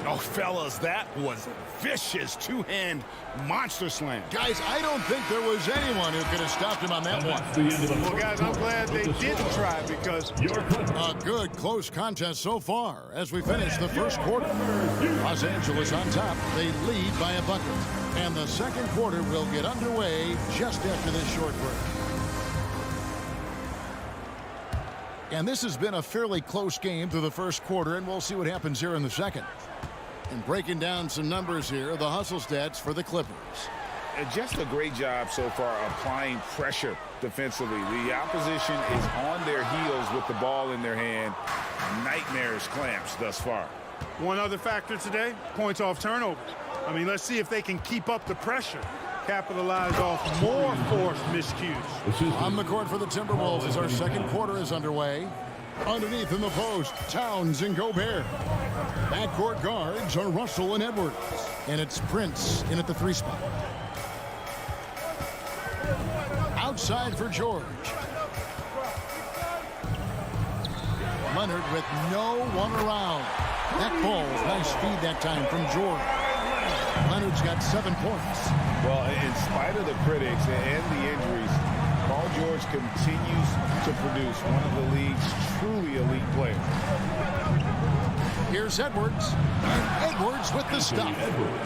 Oh, fellas, that was vicious two-hand monster slam. Guys, I don't think there was anyone who could have stopped him on that one. Well, guys, I'm glad they didn't try because a good close contest so far as we finish the first quarter. Los Angeles on top. They lead by a bucket. And the second quarter will get underway just after this short break. And this has been a fairly close game through the first quarter, and we'll see what happens here in the second. And breaking down some numbers here, the hustle stats for the Clippers. Just a great job so far applying pressure defensively. The opposition is on their heels with the ball in their hand. Nightmarish clamps thus far. One other factor today, points off turnovers. I mean, let's see if they can keep up the pressure. Capitalize off more forced miscues. On the court for the Timberwolves as our second quarter is underway. Underneath in the post, Towns and Gobert. Backcourt guards are Russell and Edwards. And it's Prince in at the 3 spot. Outside for George. Leonard with no one around. That ball, nice feed that time from George. Leonard's got 7 points. Well, in spite of the critics and the injuries, Paul George continues to produce one of the league's truly elite players. Here's Edwards. And Edwards with the stop.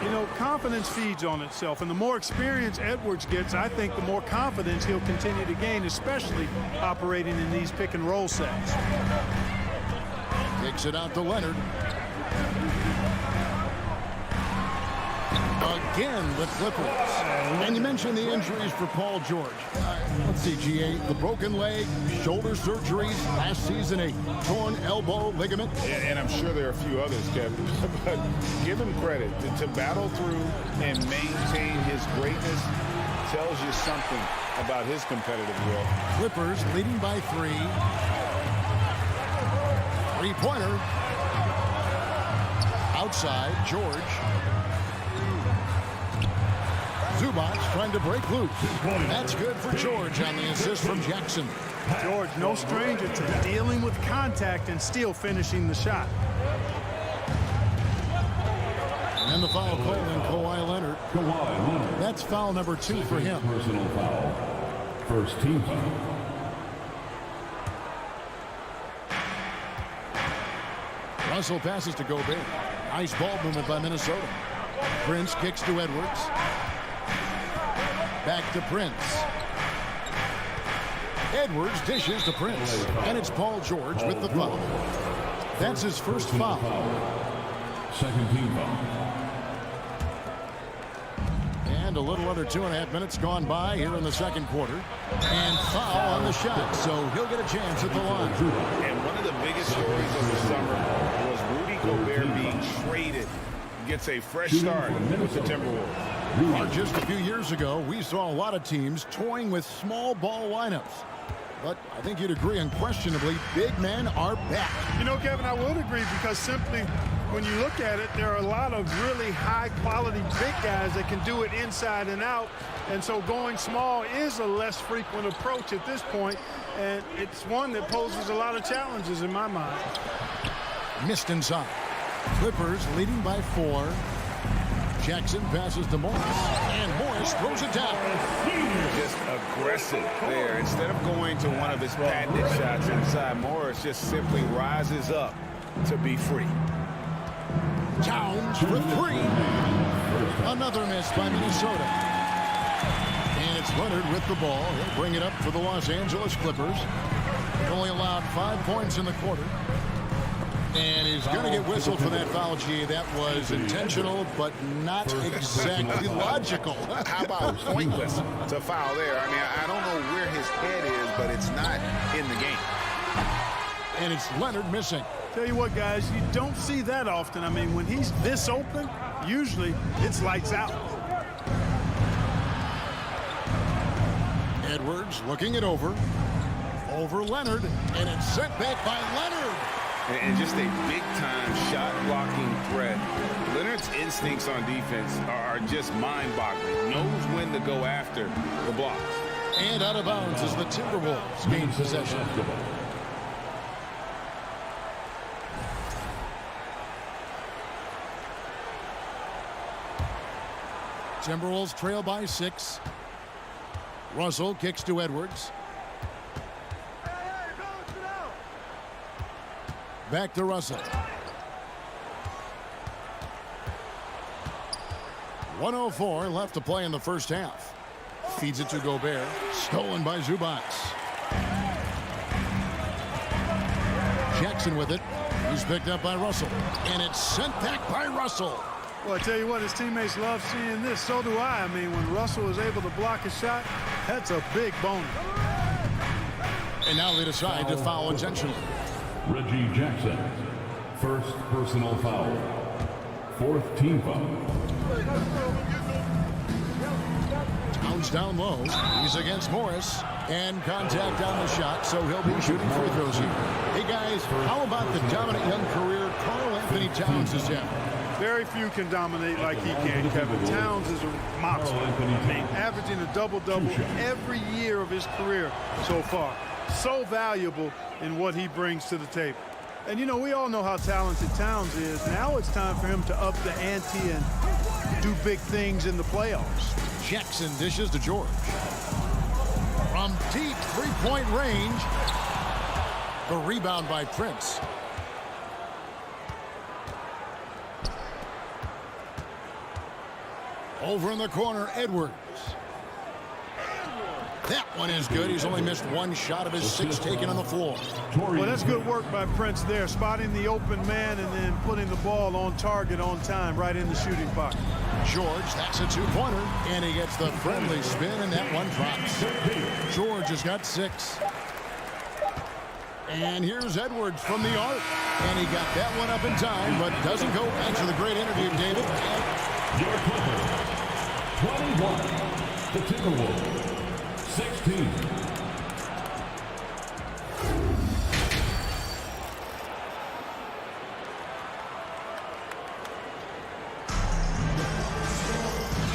You know, confidence feeds on itself, and the more experience Edwards gets, I think the more confidence he'll continue to gain, especially operating in these pick-and-roll sets. Kicks it out to Leonard. Again, the Clippers. And you mentioned the injuries for Paul George. Let's see, GA, the broken leg, shoulder surgeries, last season a torn elbow ligament. And I'm sure there are a few others, Kevin. But give him credit. To battle through and maintain his greatness tells you something about his competitive will. Clippers leading by 3. Three-pointer. Outside, George. Zubac trying to break loose. That's good for George on the assist from Jackson. George, no stranger to dealing with contact and still finishing the shot. And the foul called on Kawhi Leonard. That's foul number 2 for him. Personal foul. First team foul. Russell passes to Gobert. Nice ball movement by Minnesota. Prince kicks to Edwards. Back to Prince. Edwards dishes to Prince. And it's Paul George with the foul. That's his first foul. Second team foul. And a little under 2.5 minutes gone by here in the second quarter. And foul on the shot, so he'll get a chance at the line. And one of the biggest stories of the summer was Rudy Gobert being traded. Gets a fresh start with the Timberwolves. Just a few years ago, we saw a lot of teams toying with small ball lineups. But I think you'd agree unquestionably, big men are back. You know, Kevin, I would agree because simply when you look at it, there are a lot of really high-quality big guys that can do it inside and out. And so going small is a less frequent approach at this point, and it's one that poses a lot of challenges in my mind. Missed inside. Clippers leading by 4. Jackson passes to Morris, and Morris throws it down. Just aggressive there. Instead of going to one of his patented shots inside, Morris just simply rises up to be free. Towns for 3. Another miss by Minnesota. And it's Leonard with the ball. He'll bring it up for the Los Angeles Clippers. Only allowed 5 points in the quarter. And he's going to get whistled for that foul, G. That was intentional, but not exactly logical. How about pointless to foul there? I mean, I don't know where his head is, but it's not in the game. And it's Leonard missing. Tell you what, guys, you don't see that often. I mean, when he's this open, usually it's lights out. Edwards looking it over Leonard, and it's sent back by Leonard. And just a big-time shot-blocking threat. Leonard's instincts on defense are just mind-boggling. Knows when to go after the blocks. And out of bounds as the Timberwolves gain possession. Timberwolves trail by 6. Russell kicks to Edwards. Back to Russell. 1:04 left to play in the first half. Feeds it to Gobert. Stolen by Zubac. Jackson with it. He's picked up by Russell. And it's sent back by Russell. Well, I tell you what, his teammates love seeing this. So do I. I mean, when Russell is able to block a shot, that's a big bonus. And now they decide to foul intentionally. Reggie Jackson, first personal foul. 4th team foul. Towns down low. He's against Morris. And contact on the shot, so he'll be shooting free throws here. Hey, guys, how about the dominant young career Karl Anthony Towns has had? Very few can dominate like he can, Kevin. Towns is a monster. I mean, averaging a double-double every year of his career so far. So valuable in what he brings to the table. And, you know, we all know how talented Towns is. Now it's time for him to up the ante and do big things in the playoffs. Jackson dishes to George. From deep three-point range. The rebound by Prince. Over in the corner, Edwards. That one is good. He's only missed 1 shot of his 6 taken on the floor. Well, that's good work by Prince there, spotting the open man and then putting the ball on target on time right in the shooting pocket. George, that's a 2-pointer, and he gets the friendly spin, and that one drops. George has got 6. And here's Edwards from the arc, and he got that one up in time, but doesn't go. Thanks for the great interview, David. Your Clippers, 21. The Timberwolves, 16.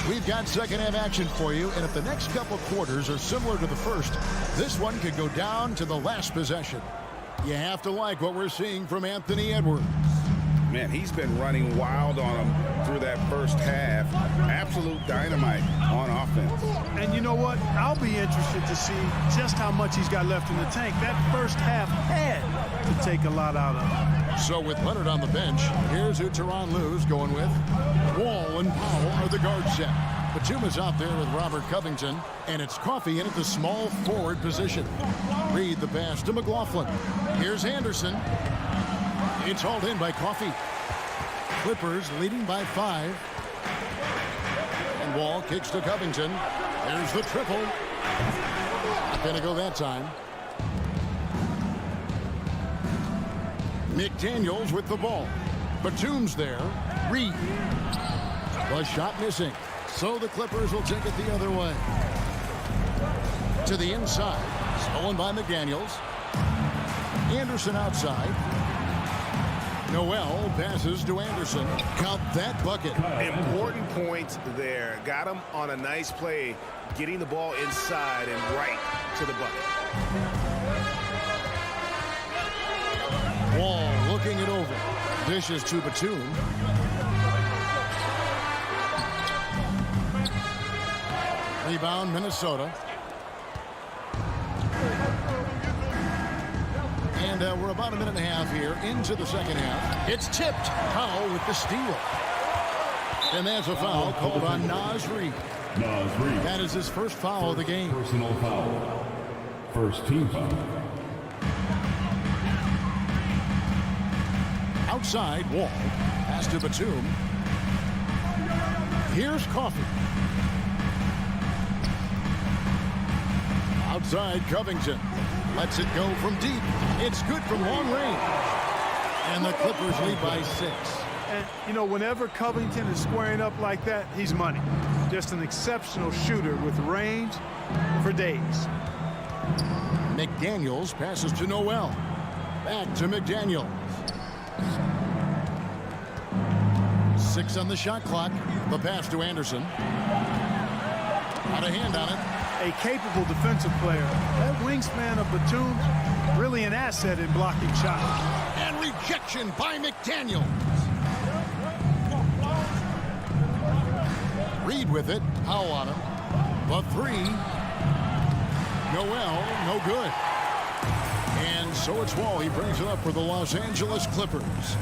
We've got second half action for you, and if the next couple quarters are similar to the first, this one could go down to the last possession. You have to like what we're seeing from Anthony Edwards. Man, he's been running wild on him through that first half. Absolute dynamite on offense. And you know what? I'll be interested to see just how much he's got left in the tank. That first half had to take a lot out of him. So with Leonard on the bench, here's who Tyronn Lue's going with. Wall and Powell are the guard set. Batum is out there with Robert Covington, and it's Coffey in at the small forward position. Reed the pass to McLaughlin. Here's Anderson. It's hauled in by Coffey. Clippers leading by 5. And Wall kicks to Covington. There's the triple. Not going to go that time. McDaniels with the ball. Batum's there. Reed. The shot missing. So the Clippers will take it the other way. To the inside. Stolen by McDaniels. Anderson outside. Noel passes to Anderson. Count that bucket. Important points there. Got him on a nice play, getting the ball inside and right to the bucket. Wall looking it over. Dishes to Batum. Rebound, Minnesota. And we're about a minute and a half here into the second half. It's tipped. Powell with the steal. And there's a foul called on Naz Reid. That is his first foul of the game. Personal foul. First team foul. Outside, Wall. Pass to Batum. Here's Coffey. Outside, Covington. Lets it go from deep. It's good from long range. And the Clippers lead by 6. And, you know, whenever Covington is squaring up like that, he's money. Just an exceptional shooter with range for days. McDaniels passes to Noel. Back to McDaniels. 6 on the shot clock. The pass to Anderson. Got a hand on it. A capable defensive player. That wingspan of Batum, really an asset in blocking shots. And rejection by McDaniels. Reed with it. Powell on him. The 3. Noel, no good. And so it's Wall. He brings it up for the Los Angeles Clippers.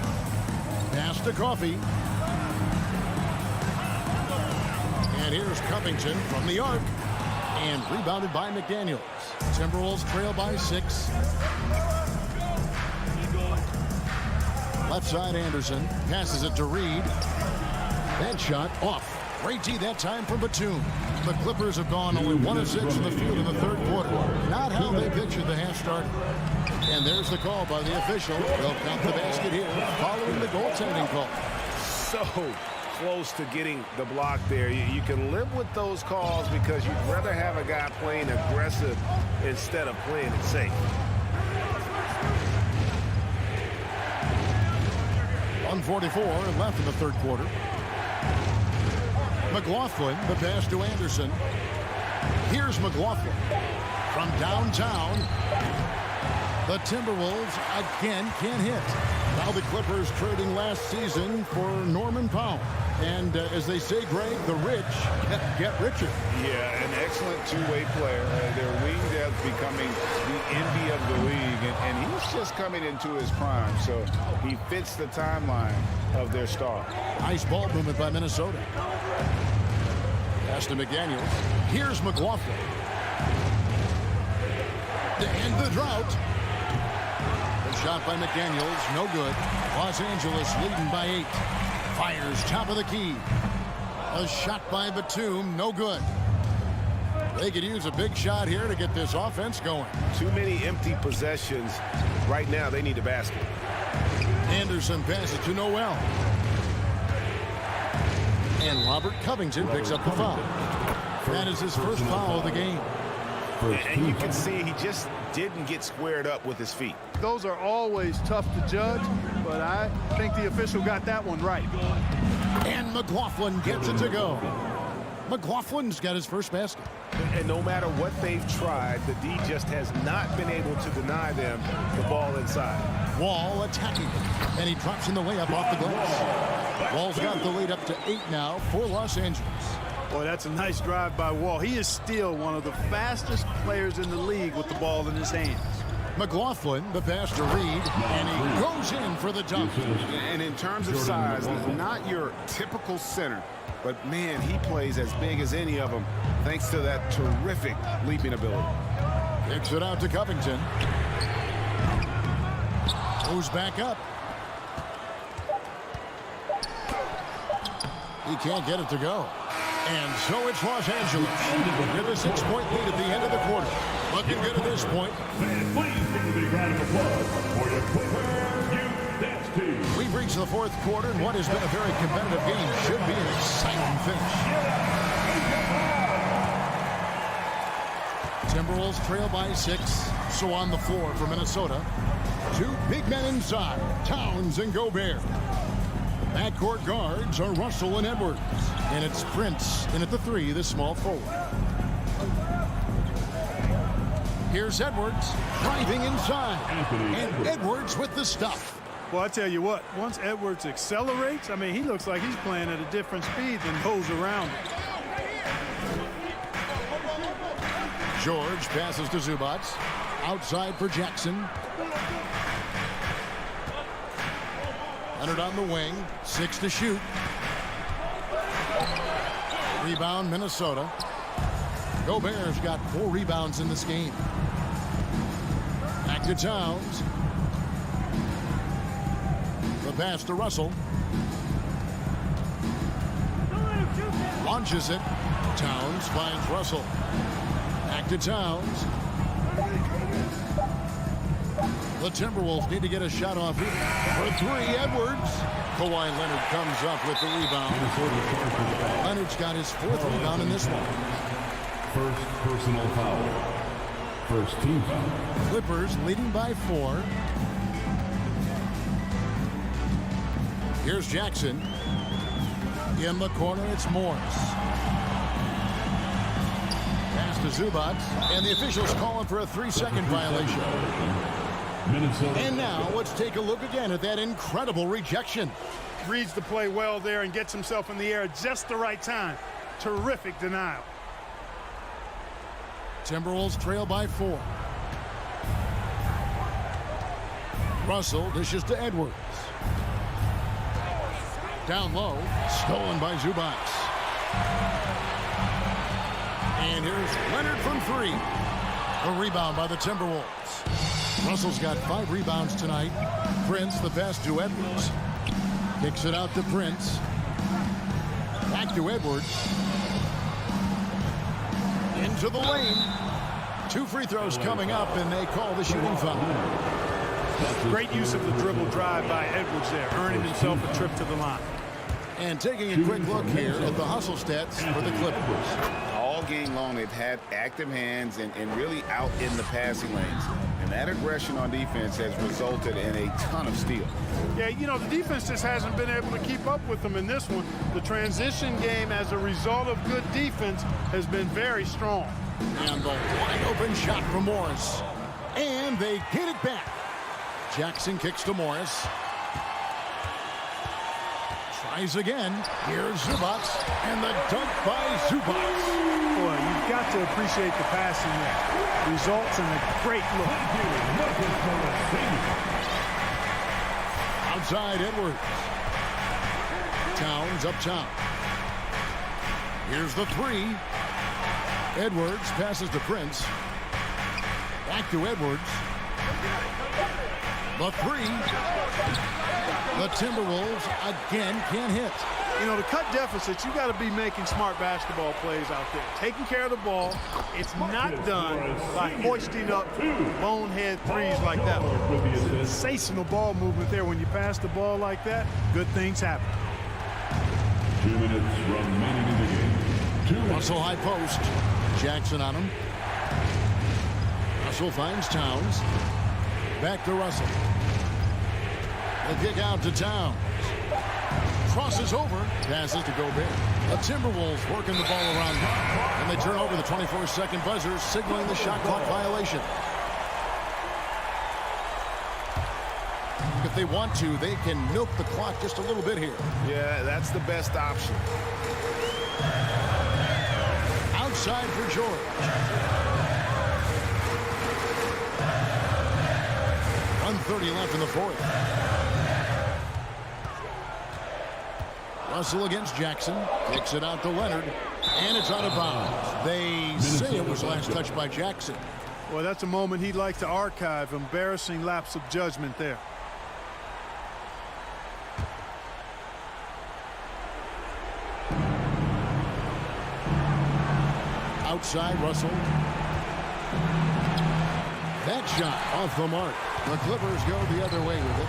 Pass to Coffey. And here's Covington from the arc. And rebounded by McDaniels. Timberwolves trail by 6. Left side, Anderson. Passes it to Reed. That shot off. Great D that time from Batum. The Clippers have gone only 1 of 6 in the field in the third quarter. Not how they pictured the half start. And there's the call by the official. They'll count the basket here following the goaltending call. So close to getting the block there. You can live with those calls because you'd rather have a guy playing aggressive instead of playing it safe. .144 left in the third quarter. McLaughlin, the pass to Anderson. Here's McLaughlin from downtown. The Timberwolves again can't hit. Now the Clippers trading last season for Norman Powell. And as they say, Greg, the rich get richer. Yeah, an excellent two-way player. Their wing depth becoming the envy of the league. And he's just coming into his prime. So he fits the timeline of their star. Nice ball movement by Minnesota. Pass to McDaniels. Here's McLaughlin. To end the drought. The shot by McDaniels, no good. Los Angeles leading by 8. Fires top of the key. A shot by Batum, no good. They could use a big shot here to get this offense going. Too many empty possessions. Right now, they need a basket. Anderson passes to Noel. And Robert Covington picks up the foul. That is his first foul of the game. And you can see he just didn't get squared up with his feet. Those are always tough to judge, but I think the official got that one right. And McLaughlin gets it to go. McLaughlin's got his first basket. And no matter what they've tried, the D just has not been able to deny them the ball inside. Wall attacking, and he drops in the layup off the glass. Wall's got the lead up to 8 now for Los Angeles. Boy, that's a nice drive by Wall. He is still one of the fastest players in the league with the ball in his hands. McLaughlin, the pass to Reed, and he goes in for the dunk. And in terms of size, not your typical center. but man, he plays as big as any of them thanks to that terrific leaping ability. Kicks it out to Covington. Moves back up. He can't get it to go. And so it's Los Angeles with a 6-point lead at the end of the quarter. Looking good at this point. Fans, please give a big round of applause for your Footwear Youth Dance Team. We've reached the fourth quarter, and what has been a very competitive game should be an exciting finish. Timberwolves trail by 6. So on the floor for Minnesota. 2 big men inside, Towns and Gobert. Backcourt guards are Russell and Edwards. And it's Prince in at the 3, the small forward. Here's Edwards driving inside. And Edwards with the stuff. Well, I tell you what, once Edwards accelerates, I mean, he looks like he's playing at a different speed than those around him. George passes to Zubac. Outside for Jackson. Leonard on the wing. 6 to shoot. Rebound, Minnesota. Gobert's got 4 rebounds in this game. Back to Towns. The pass to Russell. Launches it. Towns finds Russell. Back to Towns. The Timberwolves need to get a shot off here. For 3, Edwards. Kawhi Leonard comes up with the rebound. Leonard's got his 4th rebound in this one. First personal foul. First team foul. Clippers leading by 4. Here's Jackson. In the corner, it's Morris. Pass to Zubac. And the officials calling for a 3-second violation. Minnesota. And now let's take a look again at that incredible rejection. Reads the play well there and gets himself in the air at just the right time. Terrific denial. Timberwolves trail by 4. Russell dishes to Edwards. Down low, stolen by Zubac. And here's Leonard from 3. A rebound by the Timberwolves. Russell's got 5 rebounds tonight. Prince the pass to Edwards. Kicks it out to Prince. Back to Edwards. Into the lane. 2 free throws coming up, and they call the shooting foul. Great use of the dribble drive by Edwards there, earning himself a trip to the line. And taking a quick look here at the hustle stats for the Clippers. All game long, they've had active hands and really out in the passing lanes. And that aggression on defense has resulted in a ton of steals. Yeah, you know, the defense just hasn't been able to keep up with them in this one. The transition game, as a result of good defense, has been very strong. And the wide open shot from Morris. And they get it back. Jackson kicks to Morris. Tries again. Here's Zubac. And the dunk by Zubac. Boy, you've got to appreciate the passing there. Results in a great look. Outside Edwards. Towns up top. Here's the 3. Edwards passes to Prince. Back to Edwards. The 3. The Timberwolves again can't hit. You know, to cut deficits, you got to be making smart basketball plays out there. Taking care of the ball. It's not done by hoisting up bonehead threes like that one. Sensational ball movement there. When you pass the ball like that, good things happen. 2 minutes remaining in the game. 2 minutes. Russell high post. Jackson on him. Russell finds Towns. Back to Russell. The kick out to Towns. Crosses over. Passes to Gobert. The Timberwolves working the ball around. And they turn over the 24-second buzzer, signaling the shot clock violation. If they want to, they can milk the clock just a little bit here. Yeah, that's the best option. Outside for George. 1:30 left in the 4th. Russell against Jackson. Kicks it out to Leonard. And it's out of bounds. They say it was last touched by Jackson. Well, that's a moment he'd like to archive. Embarrassing lapse of judgment there. Outside Russell. That shot off the mark. The Clippers go the other way with it.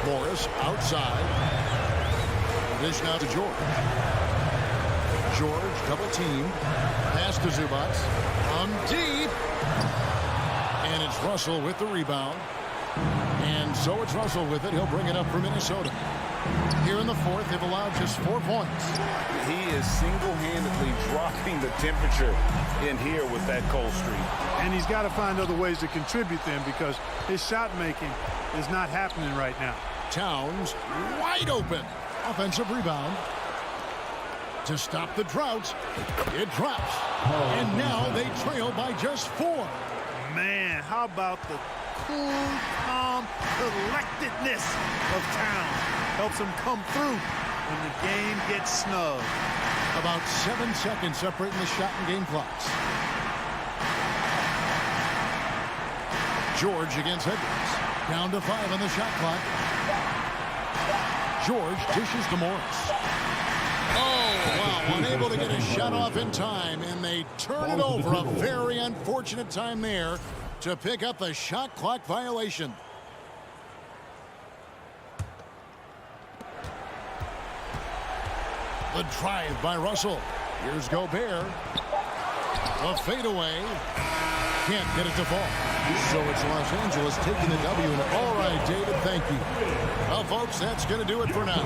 Morris outside. Dish now to George. George double team. Pass to Zubac. From deep. And it's Russell with the rebound. And so it's Russell with it. He'll bring it up for Minnesota. Here in the fourth, they've allowed just 4 points. He is single-handedly dropping the temperature in here with that cold streak. And he's got to find other ways to contribute then, because his shot making is not happening right now. Towns wide open. Offensive rebound. To stop the drought. It drops. And now they trail by just 4. Man, how about the cool, calm collectedness of Towns? Helps him come through when the game gets snug. About 7 seconds separating the shot and game clocks. George against Edwards. Down to 5 on the shot clock. George dishes to Morris. Oh, wow. Unable to get his shot off in time, and they turn it over. A very unfortunate time there to pick up the shot clock violation. The drive by Russell. Here's Gobert. A fadeaway. Can't get it to fall. So it's Los Angeles taking the W. And all right, David, thank you. Well, folks, that's going to do it for now.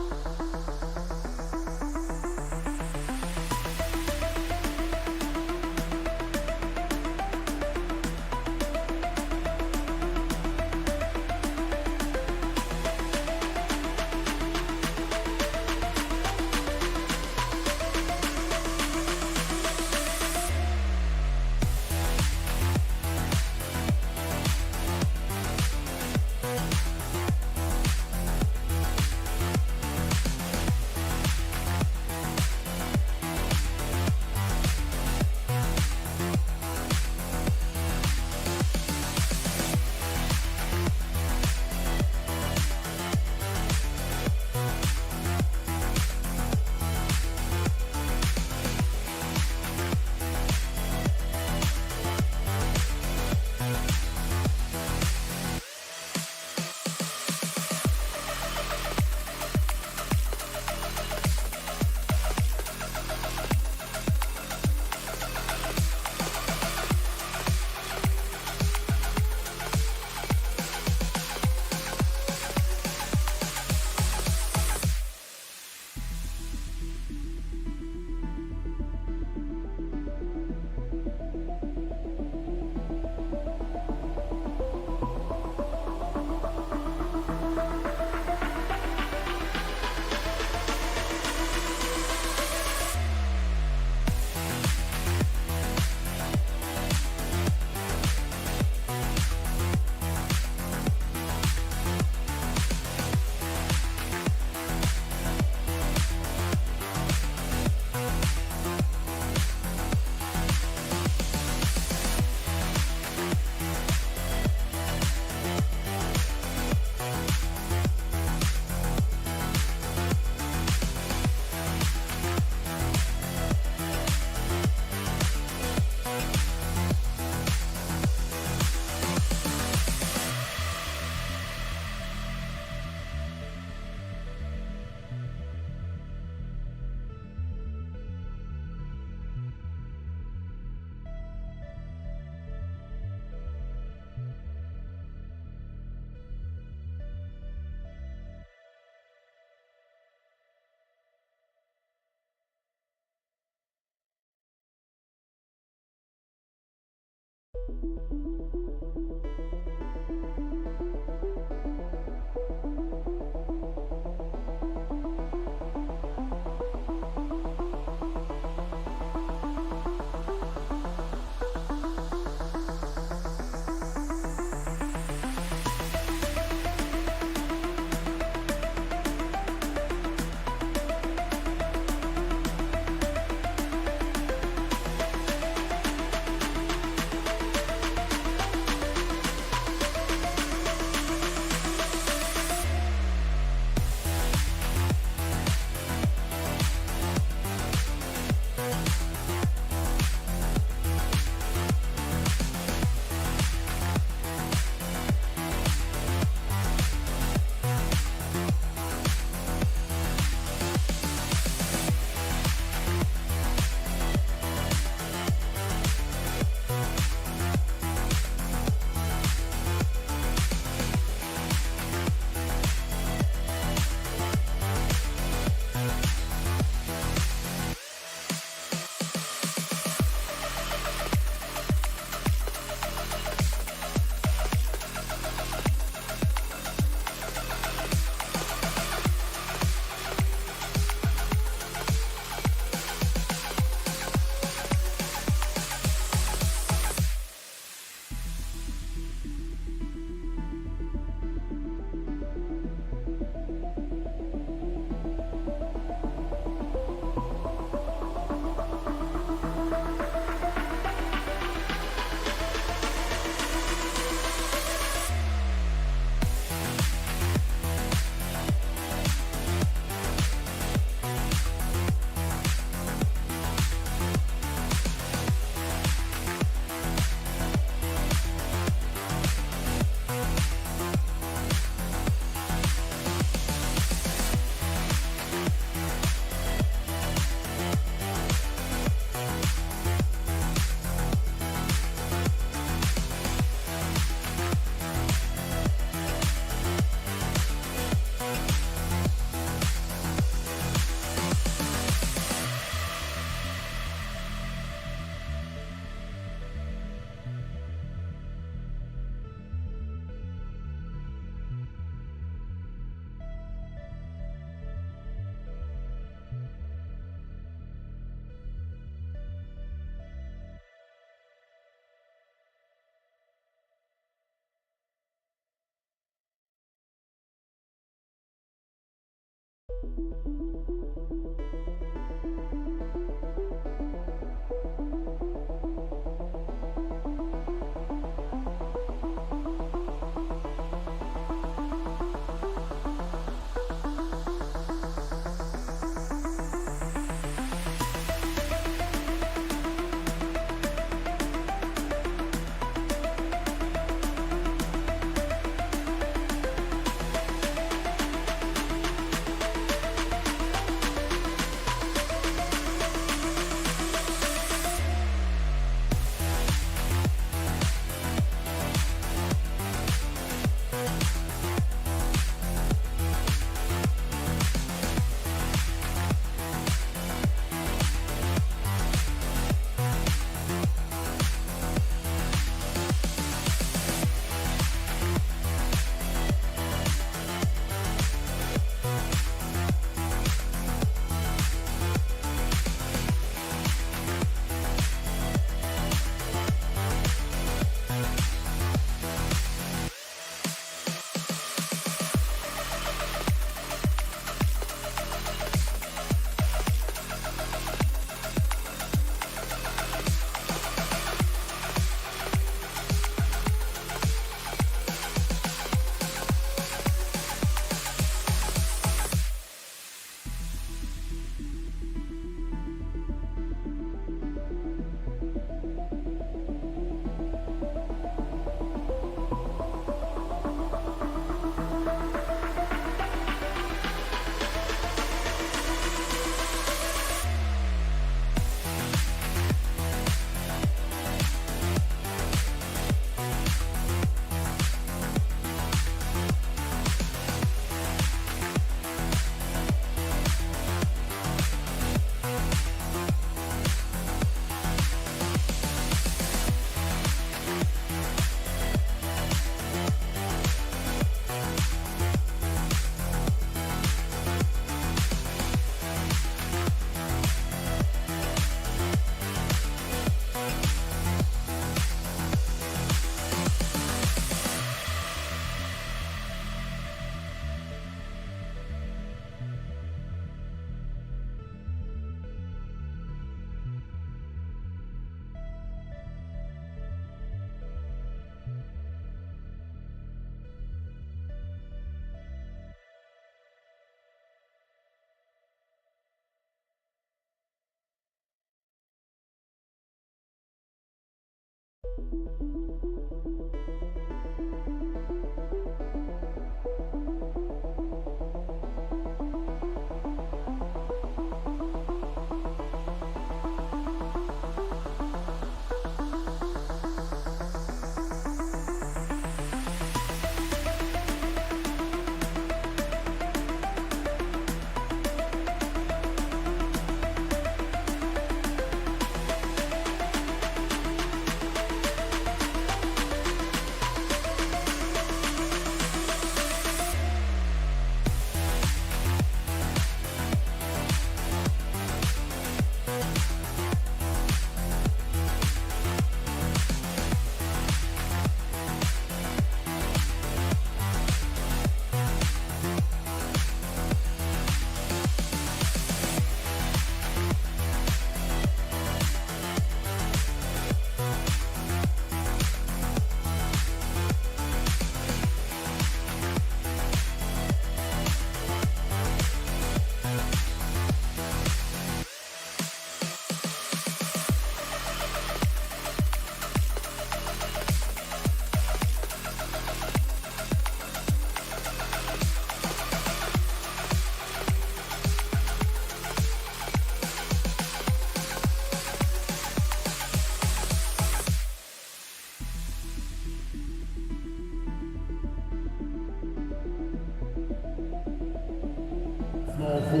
ball four.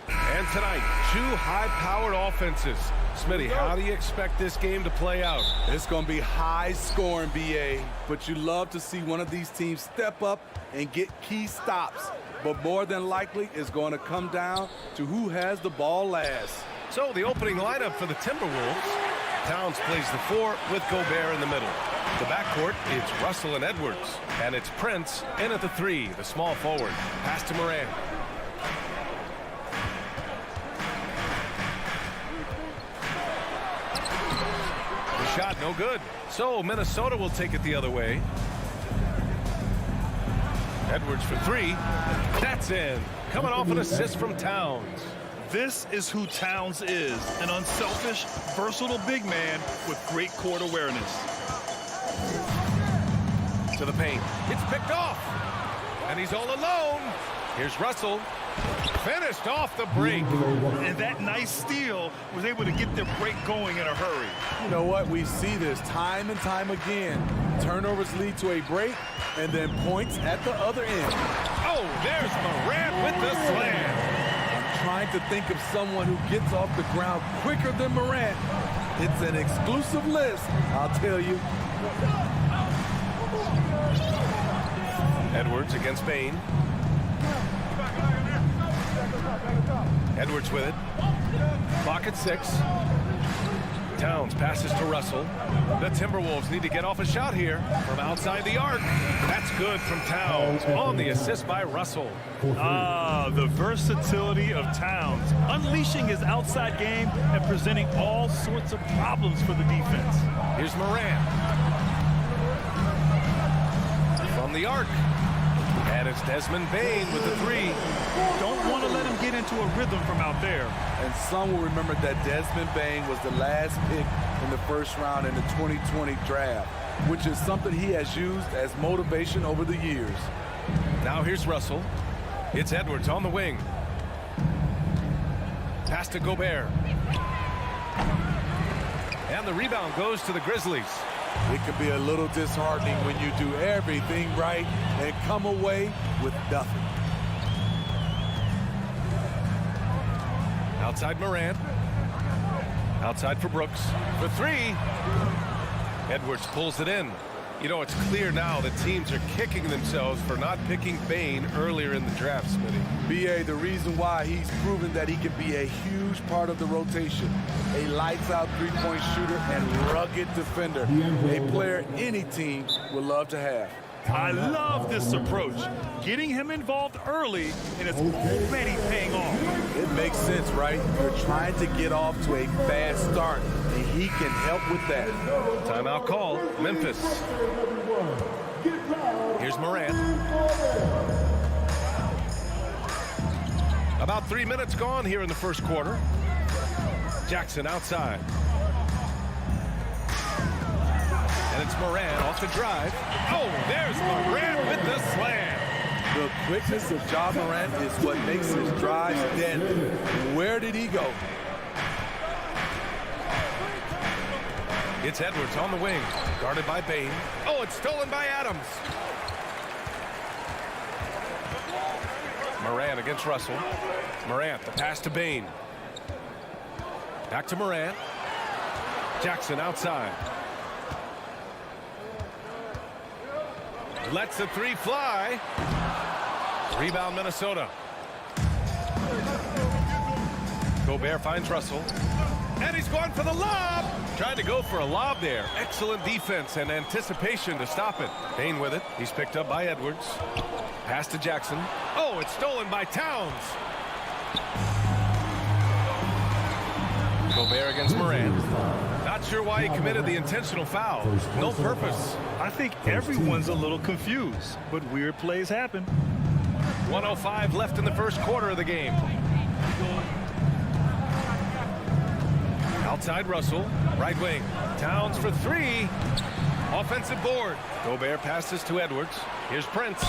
And tonight, two high-powered offenses. Smitty, how do you expect this game to play out? It's going to be high-scoring, BA, but you love to see one of these teams step up and get key stops. But more than likely, it's going to come down to who has the ball last. So the opening lineup for the Timberwolves. Towns plays the 4 with Gobert in the middle. The backcourt, it's Russell and Edwards. And it's Prince in at the 3, the small forward. Pass to Morant. The shot no good. So Minnesota will take it the other way. Edwards for 3. That's in. Coming off an assist from Towns. This is who Towns is, an unselfish, versatile big man with great court awareness. To the paint. It's picked off. And he's all alone. Here's Russell. Finished off the break. And that nice steal was able to get their break going in a hurry. You know what? We see this time and time again. Turnovers lead to a break, and then points at the other end. Oh, there's Morant with the slam. Trying to think of someone who gets off the ground quicker than Morant. It's an exclusive list, I'll tell you. Edwards against Bain. Edwards with it. Clock at 6. Towns passes to Russell. The Timberwolves need to get off a shot here from outside the arc. That's good from Towns on the assist by Russell. Ah, the versatility of Towns, unleashing his outside game and presenting all sorts of problems for the defense. Here's Morant. From the arc. And it's Desmond Bain with the 3. Don't want to let him get into a rhythm from out there. And some will remember that Desmond Bain was the last pick in the first round in the 2020 draft, which is something he has used as motivation over the years. Now here's Russell. It's Edwards on the wing. Pass to Gobert. And the rebound goes to the Grizzlies. It can be a little disheartening when you do everything right and come away with nothing. Outside Morant. Outside for Brooks. For 3. Edwards pulls it in. You know, it's clear now that teams are kicking themselves for not picking Bain earlier in the draft, Smitty. BA, the reason why he's proven that he can be a huge part of the rotation. A lights-out three-point shooter and rugged defender. A player any team would love to have. I love this approach. Getting him involved early, and it's already paying off. It makes sense, right? You're trying to get off to a fast start, and he can help with that. Timeout call, Memphis. Here's Morant. About 3 minutes gone here in the first quarter. Jackson outside. And it's Morant off the drive. Oh, there's Morant with the slam. The quickness of Ja Morant is what makes his drives deadly. Where did he go? It's Edwards on the wing, guarded by Bain. Oh, it's stolen by Adams. Morant against Russell. Morant, the pass to Bain. Back to Morant. Jackson outside. Lets the 3 fly. Rebound Minnesota. Gobert finds Russell. And he's going for the lob. Tried to go for a lob there. Excellent defense and anticipation to stop it. Bain with it. He's picked up by Edwards. Pass to Jackson. Oh, it's stolen by Towns. Gobert against Morant. Not sure why he committed the intentional foul. No purpose. I think everyone's a little confused, but weird plays happen. 1:05 left in the first quarter of the game. Outside Russell, right wing. Towns for 3. Offensive board. Gobert passes to Edwards. Here's Prince.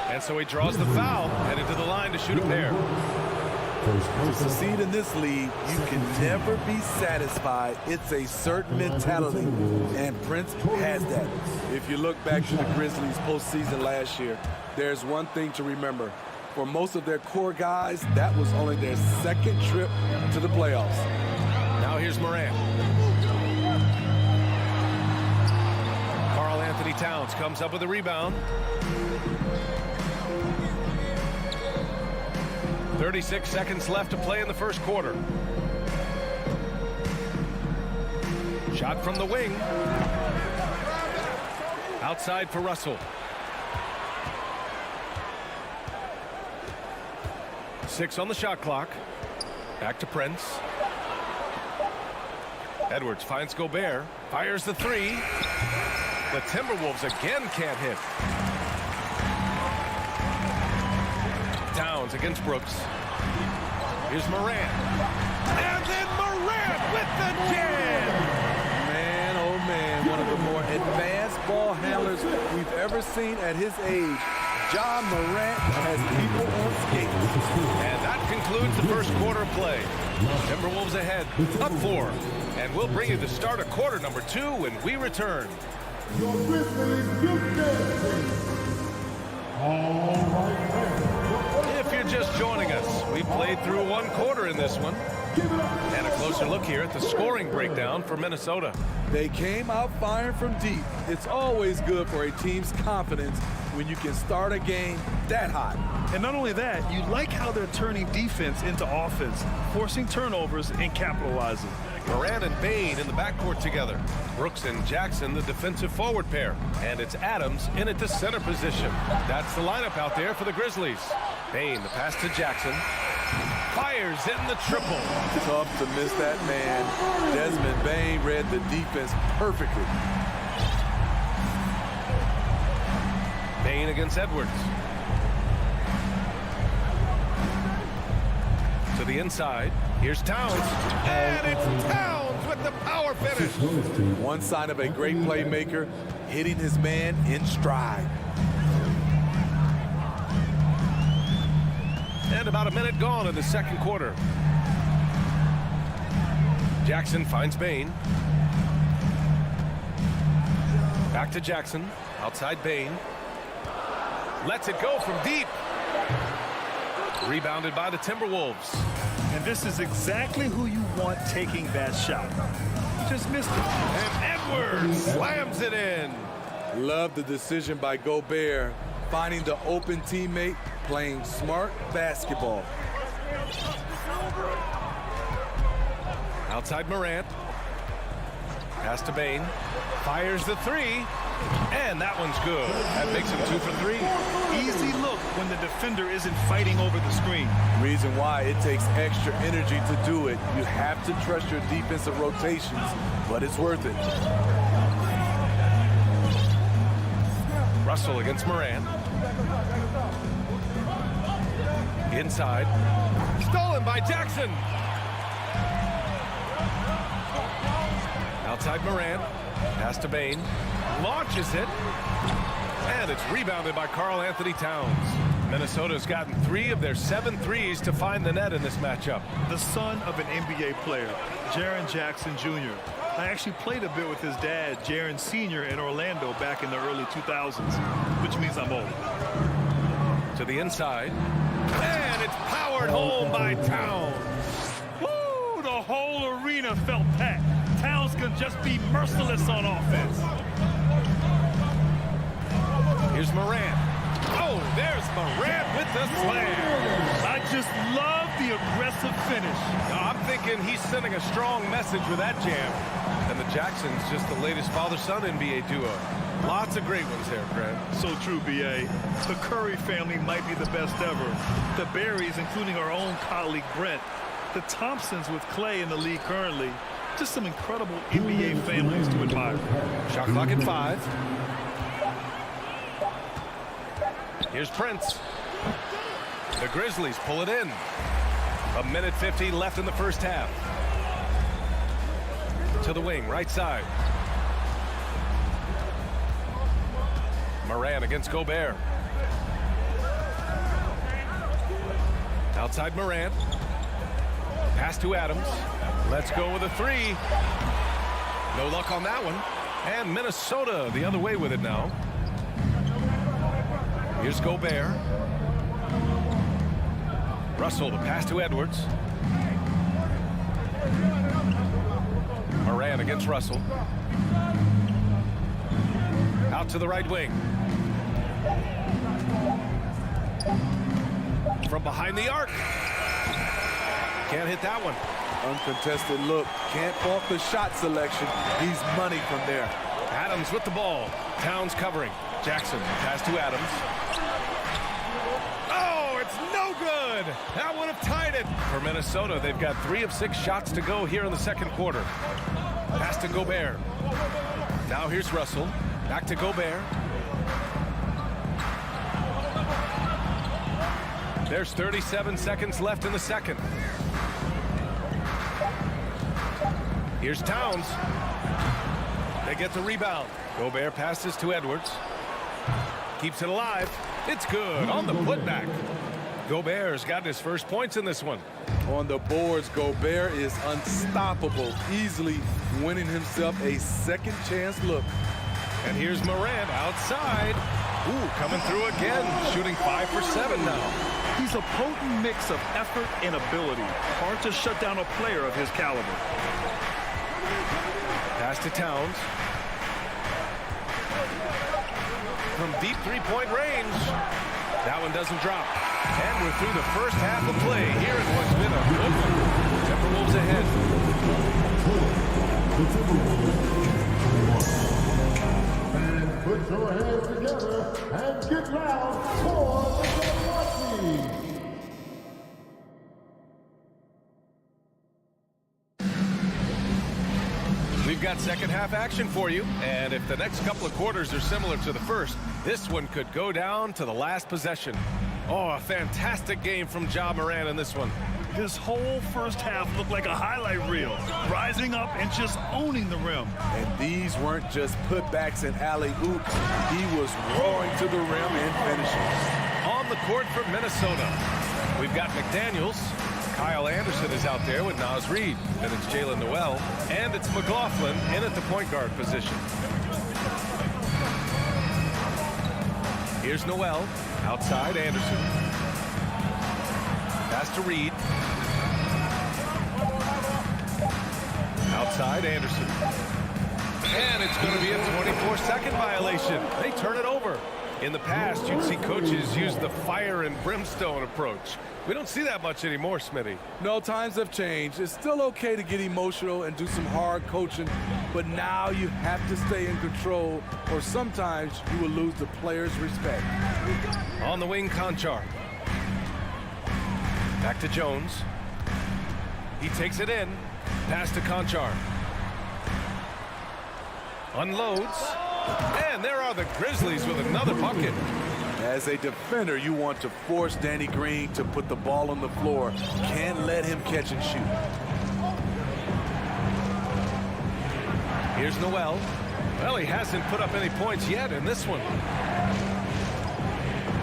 And so he draws the foul, headed to the line to shoot a pair. To succeed in this league, you can never be satisfied. It's a certain mentality, and Prince has that. If you look back to the Grizzlies postseason last year, there's one thing to remember. For most of their core guys, that was only their second trip to the playoffs. Now here's Morant. Karl Anthony Towns comes up with a rebound. 36 seconds left to play in the first quarter. Shot from the wing. Outside for Russell. 6 on the shot clock. Back to Prince. Edwards finds Gobert. Fires the 3. The Timberwolves again can't hit. Towns against Brooks. Here's Morant. And then Morant with the jam! Man, oh man, one of the more advanced ball handlers we've ever seen at his age. Ja Morant has people on skates. And that concludes the first quarter of play. Timberwolves ahead, up 4. And we'll bring you the start of quarter number 2 when we return. Your Grizzlies If you're just joining us, we played through 1 quarter in this one. And a closer look here at the scoring breakdown for Minnesota. They came out firing from deep. It's always good for a team's confidence when you can start a game that hot. And not only that, you like how they're turning defense into offense, forcing turnovers and capitalizing. Morant and Bane in the backcourt together. Brooks and Jackson, the defensive forward pair. And it's Adams in at the center position. That's the lineup out there for the Grizzlies. Bane, the pass to Jackson. Fires in the triple. Tough to miss that man. Desmond Bane read the defense perfectly. Bane against Edwards. To the inside. Here's Towns. And it's Towns with the power finish. One sign of a great playmaker, hitting his man in stride. And about a minute gone in the second quarter. Jackson finds Bane. Back to Jackson. Outside Bane. Lets it go from deep. Rebounded by the Timberwolves. And this is exactly who you want taking that shot. You just missed it. And Edwards slams it in. Love the decision by Gobert, finding the open teammate, playing smart basketball. Outside Morant. Pass to Bane. Fires the 3. And that one's good. That makes him 2 for 3. Easy look when the defender isn't fighting over the screen. Reason why it takes extra energy to do it. You have to trust your defensive rotations, but it's worth it. Russell against Morant. Inside. Stolen by Jackson. Outside Morant. Pass to Bane. Launches it. And it's rebounded by Karl Anthony Towns. Minnesota's gotten 3 of their 7 threes to find the net in this matchup. The son of an NBA player, Jaren Jackson Jr. I actually played a bit with his dad, Jaren Sr. in Orlando back in the early 2000s, which means I'm old. To the inside. And it's powered home by Towns. Woo! The whole arena felt packed. Towns can just be merciless on offense. Here's Morant. Oh, there's Morant with the slam. I just love the aggressive finish. I'm thinking he's sending a strong message with that jam. And the Jacksons just the latest father-son NBA duo. Lots of great ones there, Fred. So true, B.A. The Curry family might be the best ever. The Berries, including our own colleague Brent. The Thompsons with Clay in the league currently. Just some incredible NBA families to admire. Shot clock at 5. Here's Prince. The Grizzlies pull it in. 1:50 left in the first half. To the wing, right side. Morant against Gobert. Outside Morant. Pass to Adams. Let's go with a 3. No luck on that one. And Minnesota the other way with it now. Here's Gobert. Russell to pass to Edwards. Moran against Russell. Out to the right wing. From behind the arc. Can't hit that one. Uncontested look. Can't fault the shot selection. He's money from there. Adams with the ball. Towns covering. Jackson pass to Adams. Oh, it's no good. That would have tied it. For Minnesota, they've got 3 of 6 shots to go here in the second quarter. Pass to Gobert. Now here's Russell. Back to Gobert. There's 37 seconds left in the second. Here's Towns. They get the rebound. Gobert passes to Edwards. Keeps it alive. It's good on the putback. Gobert's gotten his first points in this one. On the boards, Gobert is unstoppable, easily winning himself a second chance look. And here's Morant outside. Ooh, coming through again, shooting 5 for 7 now. He's a potent mix of effort and ability. Hard to shut down a player of his caliber. Pass to Towns. From deep three-point range. That one doesn't drop. And we're through the first half of play here in what's been a good one. Timberwolves ahead. And put your hands together and get loud for the Milwaukee. We've got second half action for you, and if the next couple of quarters are similar to the first, this one could go down to the last possession. Oh, a fantastic game from Ja Morant in this one. His whole first half looked like a highlight reel, rising up and just owning the rim. And these weren't just putbacks and alley-oops. He was roaring to the rim and finishing. On the court for Minnesota, we've got McDaniels. Kyle Anderson is out there with Naz Reid. Then it's Jalen Noel. And it's McLaughlin in at the point guard position. Here's Noel. Outside, Anderson. Pass to Reid. Outside, Anderson. And it's going to be a 24-second violation. They turn it over. In the past, you'd see coaches use the fire and brimstone approach. We don't see that much anymore, Smitty. No, times have changed. It's still okay to get emotional and do some hard coaching, but now you have to stay in control, or sometimes you will lose the players' respect. On the wing, Conchar. Back to Jones. He takes it in. Pass to Conchar. Unloads. And there are the Grizzlies with another bucket. As a defender, you want to force Danny Green to put the ball on the floor. Can't let him catch and shoot. Here's Noel. Well, he hasn't put up any points yet in this one.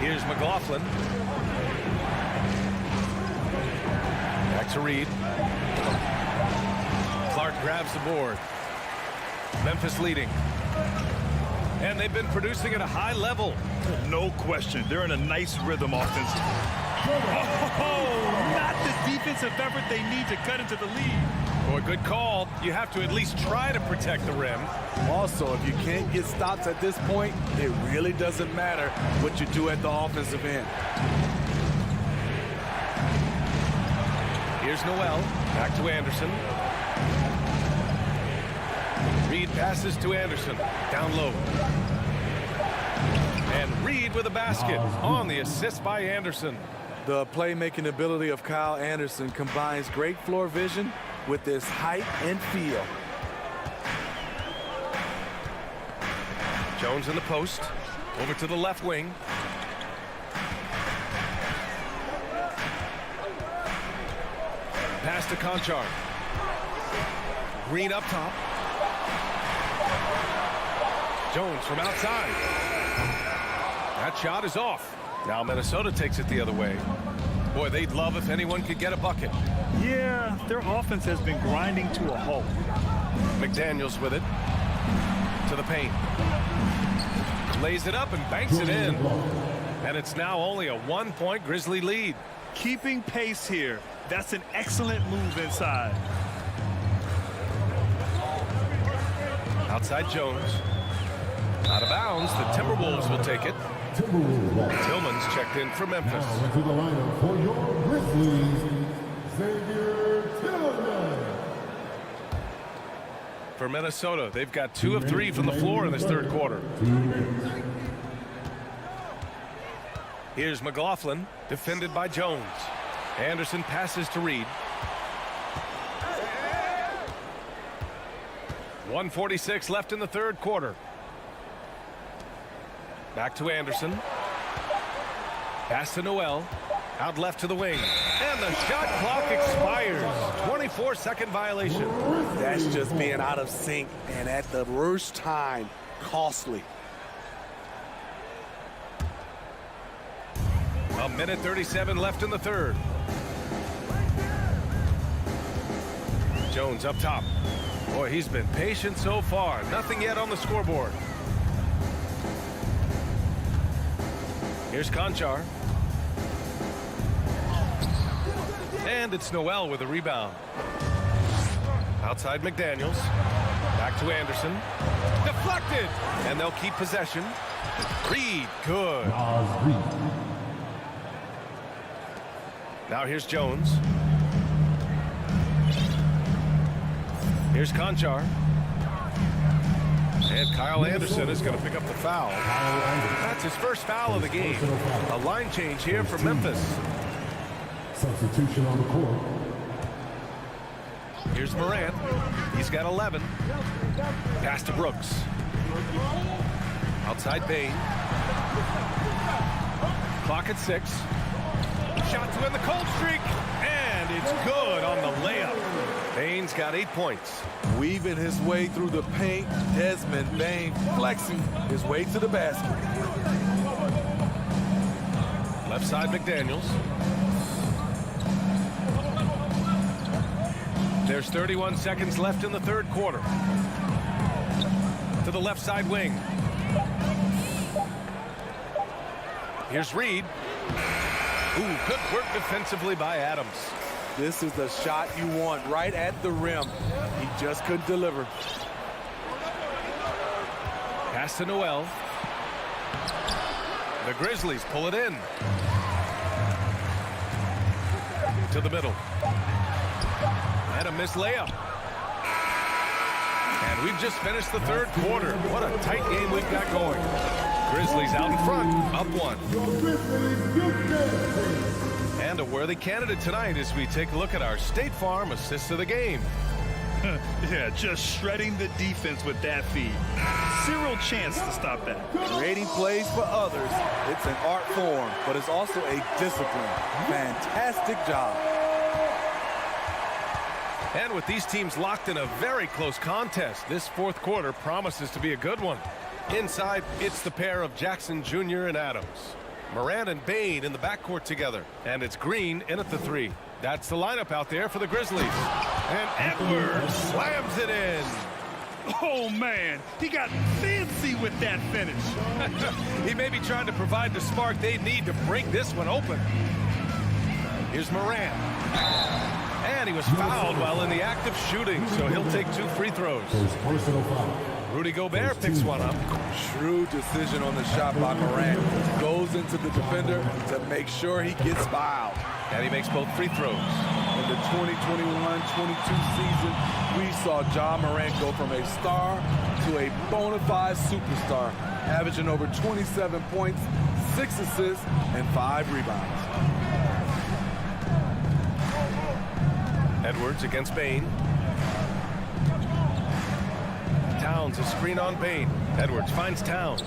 Here's McLaughlin. Back to Reid. Clark grabs the board. Memphis leading. And they've been producing at a high level. No question. They're in a nice rhythm offensively. Oh, not the defensive effort they need to cut into the lead. Boy, good call. You have to at least try to protect the rim. Also, if you can't get stops at this point, it really doesn't matter what you do at the offensive end. Here's Noel. Back to Anderson. Reid passes to Anderson. Down low. And Reid with a basket on the assist by Anderson. The playmaking ability of Kyle Anderson combines great floor vision with his height and feel. Jones in the post. Over to the left wing. Pass to Conchar. Green up top. Jones from outside. That shot is off. Now Minnesota takes it the other way. Boy, they'd love if anyone could get a bucket. Yeah, their offense has been grinding to a halt. McDaniels with it. To the paint. Lays it up and banks it in. And it's now only a 1-point Grizzly lead. Keeping pace here. That's an excellent move inside. Outside Jones. Out of bounds. The Timberwolves will take it. Tillman's checked in for Memphis. Now into the lineup for your Grizzlies, Xavier Tillman. For Minnesota, they've got 2 of 3 from the floor in this third quarter. Here's McLaughlin, defended by Jones. Anderson passes to Reed. 1:46 left in the third quarter. Back to Anderson. Pass to Noel. Out left to the wing. And the shot clock expires. 24-second violation. That's just being out of sync, and at the worst time, costly. A minute 37 left in the third. Jones up top. Boy, he's been patient so far. Nothing yet on the scoreboard. Here's Conchar. And it's Noel with a rebound. Outside McDaniels. Back to Anderson. Deflected. And they'll keep possession. Reed, good. Now here's Jones. Here's Conchar. And Kyle Anderson is going to pick up the foul. That's his first foul of the game. A line change here for Memphis. Substitution on the court. Here's Morant. He's got 11. Pass to Brooks. Outside Bain. Clock at 6. Shot to end the cold streak. And it's good on the layup. Bain's got 8 points. Weaving his way through the paint, Desmond Bain flexing his way to the basket. Left side McDaniels. There's 31 seconds left in the third quarter. To the left side wing. Here's Reed. Ooh, good work defensively by Adams. This is the shot you want right at the rim. He just couldn't deliver. Pass to Noel. The Grizzlies pull it in. To the middle. And a missed layup. And we've just finished the third quarter. What a tight game we've got going. Grizzlies out in front, up 1. And a worthy candidate tonight as we take a look at our State Farm assist of the game. Yeah, just shredding the defense with that feed. Zero chance to stop that. Creating plays for others, it's an art form, but it's also a discipline. Fantastic job. And with these teams locked in a very close contest, this fourth quarter promises to be a good one. Inside, it's the pair of Jackson Jr. and Adams. Morant and Bain in the backcourt together. And it's Green in at the 3. That's the lineup out there for the Grizzlies. And Edwards slams it in. Oh, man, he got fancy with that finish. He may be trying to provide the spark they need to break this one open. Here's Morant. And he was fouled while in the act of shooting, so he'll take 2 free throws. Personal foul. Rudy Gobert picks one up. Shrewd decision on the shot by Morant. Goes into the defender to make sure he gets fouled. And he makes both free throws. In the 2021-22 season, we saw Ja Morant go from a star to a bona fide superstar, averaging over 27 points, 6 assists, and 5 rebounds. Edwards against Bain. Towns, a screen on Bain. Edwards finds Towns.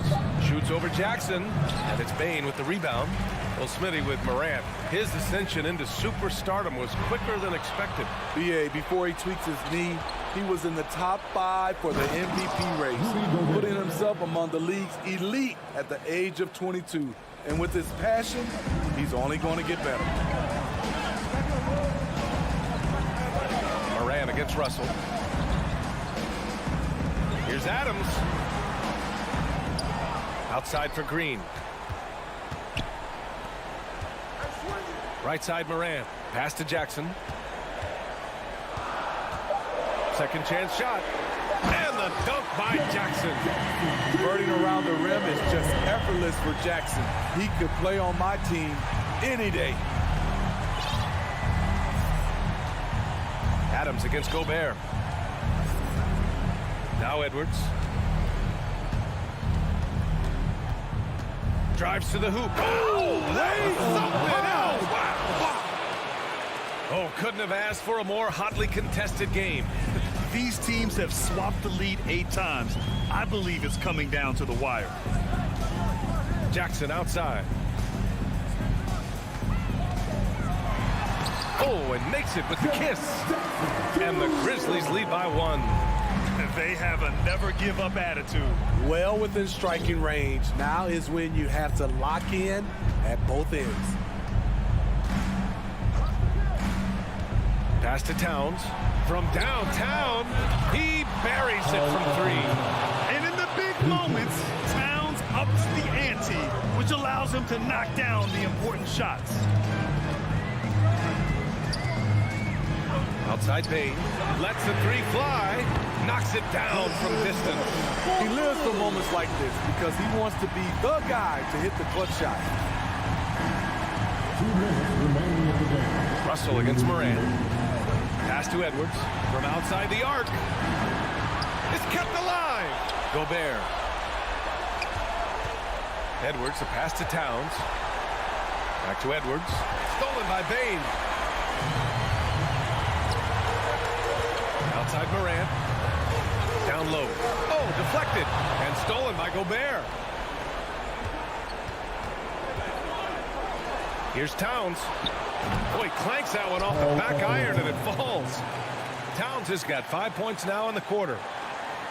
Shoots over Jackson. And it's Bain with the rebound. Well, Smitty with Morant. His ascension into superstardom was quicker than expected. BA, before he tweaks his knee, he was in the top 5 for the MVP race, putting himself among the league's elite at the age of 22. And with his passion, he's only going to get better. Morant against Russell. Here's Adams. Outside for Green. Right side Morant. Pass to Jackson. Second chance shot. And the dunk by Jackson. Birding around the rim is just effortless for Jackson. He could play on my team any day. Adams against Gobert. Now Edwards. Drives to the hoop. Oh, lays something else. Wow. Oh, couldn't have asked for a more hotly contested game. These teams have swapped the lead 8 times. I believe it's coming down to the wire. Jackson outside. Oh, and makes it with the kiss. And the Grizzlies lead by 1. They have a never-give-up attitude. Well within striking range. Now is when you have to lock in at both ends. Pass to Towns. From downtown, he buries it from 3. And in the big moments, Towns ups the ante, which allows him to knock down the important shots. Outside Payne, lets the 3 fly, knocks it down from distance. He lives for moments like this because he wants to be the guy to hit the clutch shot. 2 minutes remaining in the game. Russell against Morant. Pass to Edwards from outside the arc. It's kept alive. Gobert. Edwards, a pass to Towns. Back to Edwards. Stolen by Bane. Outside Morant. Down low. Oh, deflected. And stolen by Gobert. Here's Towns. Boy, clanks that one off the back iron and it falls. Towns has got 5 points now in the quarter.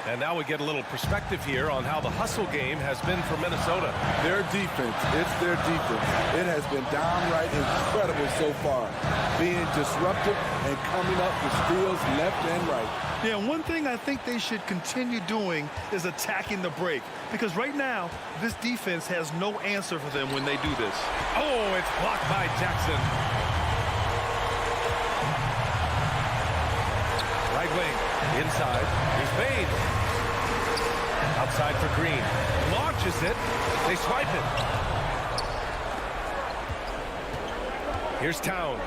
And now we get a little perspective here on how the hustle game has been for Minnesota. Their defense, it's their defense. It has been downright incredible so far. Being disruptive and coming up with steals left and right. Yeah, one thing I think they should continue doing is attacking the break. Because right now, this defense has no answer for them when they do this. Oh, it's blocked by Jackson. Right wing, inside. Here's Bane. Outside for Green. Launches it. They swipe it. Here's Towns.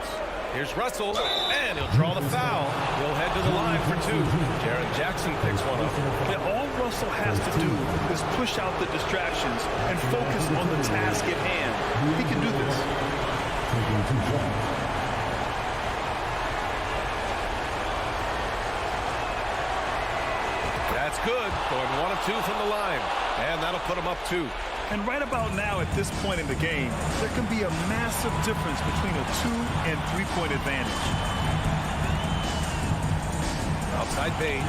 Here's Russell, and he'll draw the foul. He'll head to the line for 2. Jaren Jackson picks one up. Yeah, all Russell has to do is push out the distractions and focus on the task at hand. He can do this. Taking 2 shots. That's good. Going 1 of 2 from the line. And that'll put him up 2. And right about now, at this point in the game, there can be a massive difference between a 2- and 3-point advantage. Outside Bane.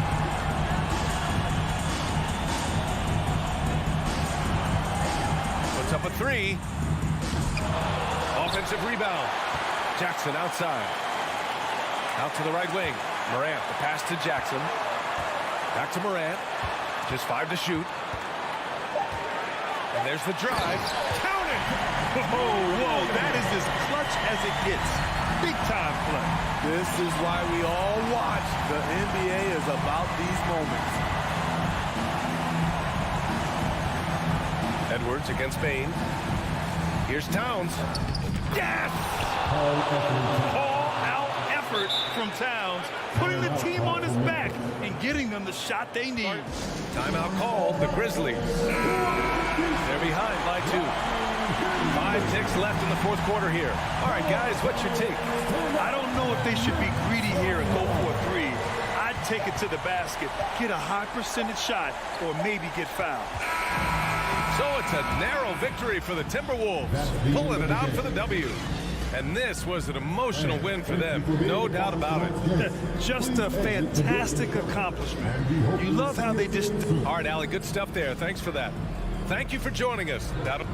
Puts up a 3. Offensive rebound. Jackson outside. Out to the right wing. Morant, the pass to Jackson. Back to Morant. Just 5 to shoot. And there's the drive. Count it! Whoa, that is as clutch as it gets. Big time clutch. This is why we all watch. The NBA is about these moments. Edwards against Bane. Here's Towns. Yes! All-out effort from Towns, putting the team on his back and getting them the shot they need. Timeout called, the Grizzlies. They're behind by 2. 5 ticks left in the 4th quarter here. All right, guys, what's your take? I don't know if they should be greedy here and go for a 3. I'd take it to the basket, get a high percentage shot, or maybe get fouled. So it's a narrow victory for the Timberwolves, pulling it out for the W. And this was an emotional win for them, no doubt about it. Just a fantastic accomplishment. You love how they just... All right, Allie, good stuff there. Thanks for that. Thank you for joining us. That'll...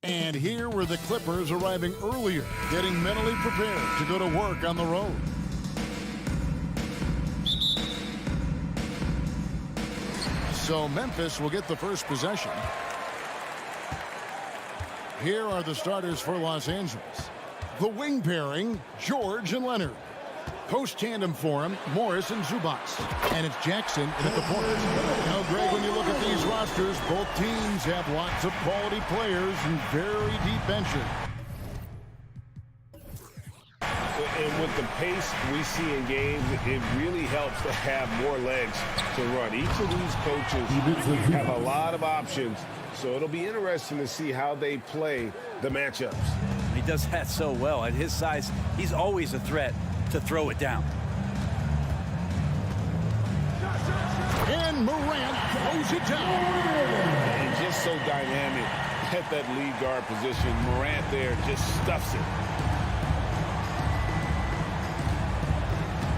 And here were the Clippers arriving earlier, getting mentally prepared to go to work on the road. So Memphis will get the first possession. Here are the starters for Los Angeles. The wing pairing, George and Leonard. Post tandem for him, Morris and Zubac. And it's Jackson at the point. Now, Greg, when you look at these rosters, both teams have lots of quality players and very deep benches. And with the pace we see in games, it really helps to have more legs to run. Each of these coaches have a lot of options, so it'll be interesting to see how they play the matchups. He does that so well. At his size, he's always a threat to throw it down. And Morant throws it down. And just so dynamic at that lead guard position. Morant there just stuffs it.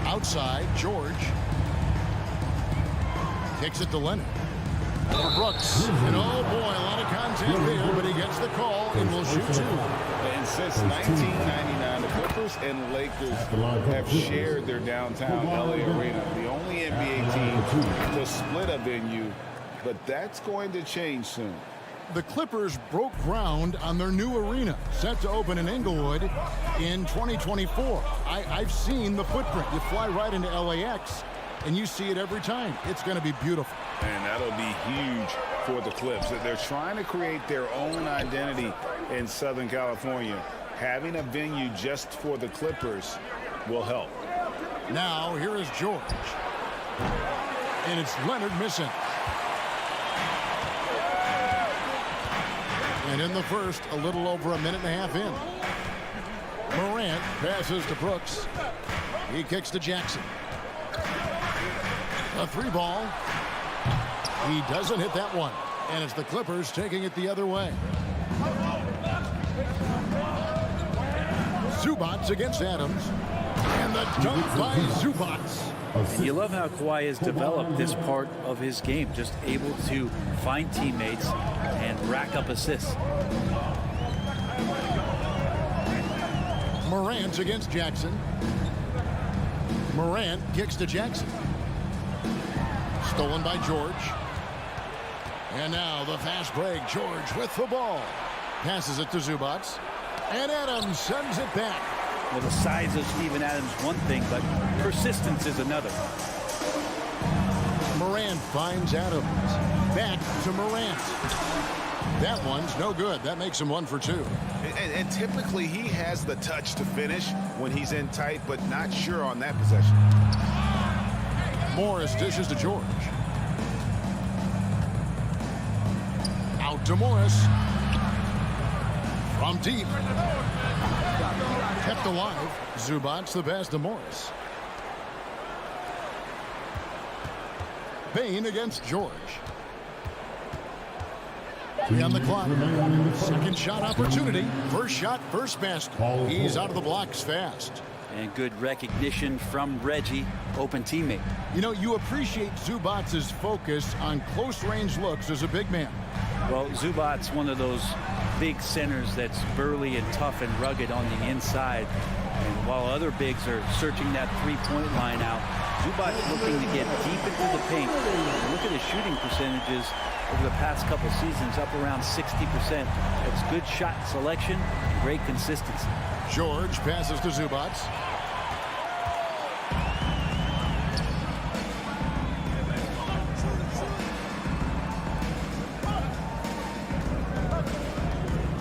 Outside, George. Kicks it to Leonard. For Brooks. And oh boy, a lot of contact there, but he gets the call and will shoot two. And since 1999, the Clippers and Lakers have shared their downtown LA arena. The only NBA team to split a venue, but that's going to change soon. The Clippers broke ground on their new arena, set to open in Inglewood in 2024. I've seen the footprint. You fly right into LAX, and you see it every time. It's going to be beautiful. And that'll be huge for the Clips. They're trying to create their own identity in Southern California. Having a venue just for the Clippers will help. Now, here is George. And it's Leonard missing. And in the first, a little over a minute and a half in. Morant passes to Brooks. He kicks to Jackson. A three ball. He doesn't hit that one. And it's the Clippers taking it the other way. Zubac against Adams. And the dunk by Zubac. You love how Kawhi has developed this part of his game, just able to find teammates and rack up assists. Morant against Jackson. Morant kicks to Jackson. Stolen by George. And now the fast break. George with the ball. Passes it to Zubac. And Adams sends it back. Well, the size of Steven Adams one thing, but persistence is another. Morant finds Adams. Back to Morant. That one's no good. That makes him 1 for 2. And typically he has the touch to finish when he's in tight, but not sure on that possession. Morris dishes to George. Out to Morris. From deep. Kept alive. Zubac the pass to Morris. Payne against George. 3 on the clock. Second shot opportunity. First shot, first basket. He's out of the blocks fast. And good recognition from Reggie, open teammate. You know, you appreciate Zubac's focus on close-range looks as a big man. Well, Zubac's one of those big centers that's burly and tough and rugged on the inside. And while other bigs are searching that three-point line out, Zubac's looking to get deep into the paint. Look at his shooting percentages over the past couple seasons, up around 60%. That's good shot selection and great consistency. George passes to Zubac.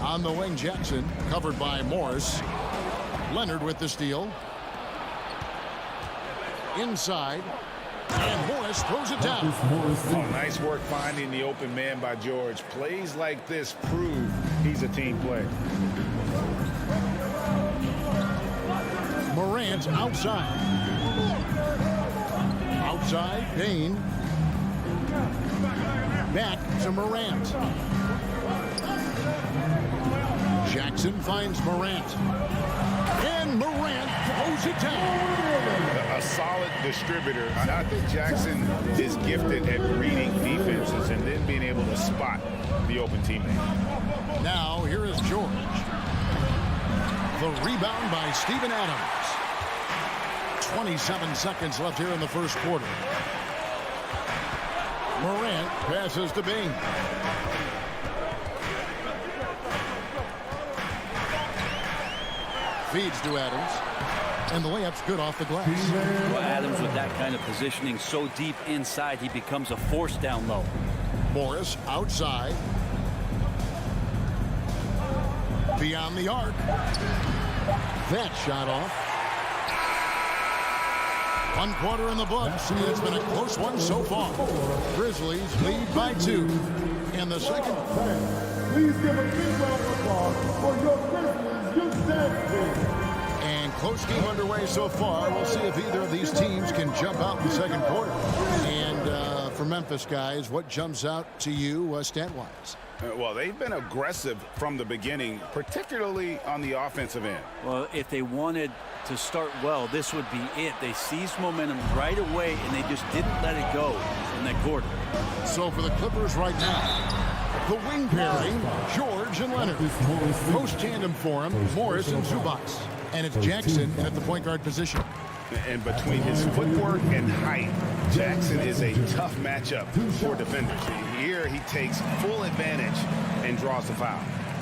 On the wing, Jackson, covered by Morris. Leonard with the steal. Inside. And Morris throws it down. Oh, nice work finding the open man by George. Plays like this prove he's a team player. Morant outside. Outside, Payne. Back to Morant. Jackson finds Morant. And Morant throws it down. A solid distributor. I think Jackson is gifted at reading defenses and then being able to spot the open teammate. Now, here is George. The rebound by Steven Adams. 27 seconds left here in the first quarter. Morant passes to Bing. Feeds to Adams. And the layup's good off the glass. Well, Adams, with that kind of positioning so deep inside, he becomes a force down low. Morris outside. Beyond the arc. That shot off. 1 quarter in the books, and it's been a close one so far. Grizzlies lead by 2 in the second. Please give a big round of applause for your Grizzlies youth dance team. And close game underway so far. We'll see if either of these teams can jump out in the second quarter. And for Memphis, guys, what jumps out to you stat-wise? Well, they've been aggressive from the beginning, particularly on the offensive end. Well, if they wanted to start well, this would be it. They seized momentum right away, and they just didn't let it go in that quarter. So for the Clippers right now, the wing pairing, George and Leonard. Post tandem for him, Morris and Zubac. And it's Jackson at the point guard position. And between his footwork and height, Jackson is a tough matchup for defenders. Here he takes full advantage and draws the foul.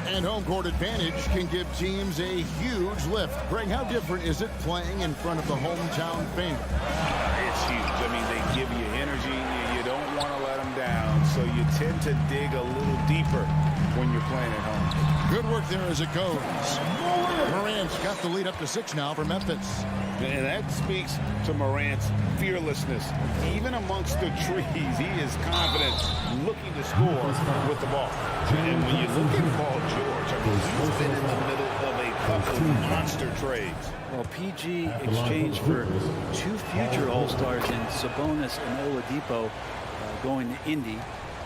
And home court advantage can give teams a huge lift. Greg, how different is it playing in front of the hometown fans? It's huge. I mean, they give you energy. You don't want to let them down, so you tend to dig a little deeper when you're playing at home. Good work there as it goes. Morant's got the lead up to 6 now for Memphis. And that speaks to Morant's fearlessness. Even amongst the trees, he is confident, looking to score with the ball. And when you look at Paul George, I mean, he's been in the middle of a couple of monster trades. Well, PG exchanged for 2 future All-Stars in Sabonis and Oladipo going to Indy.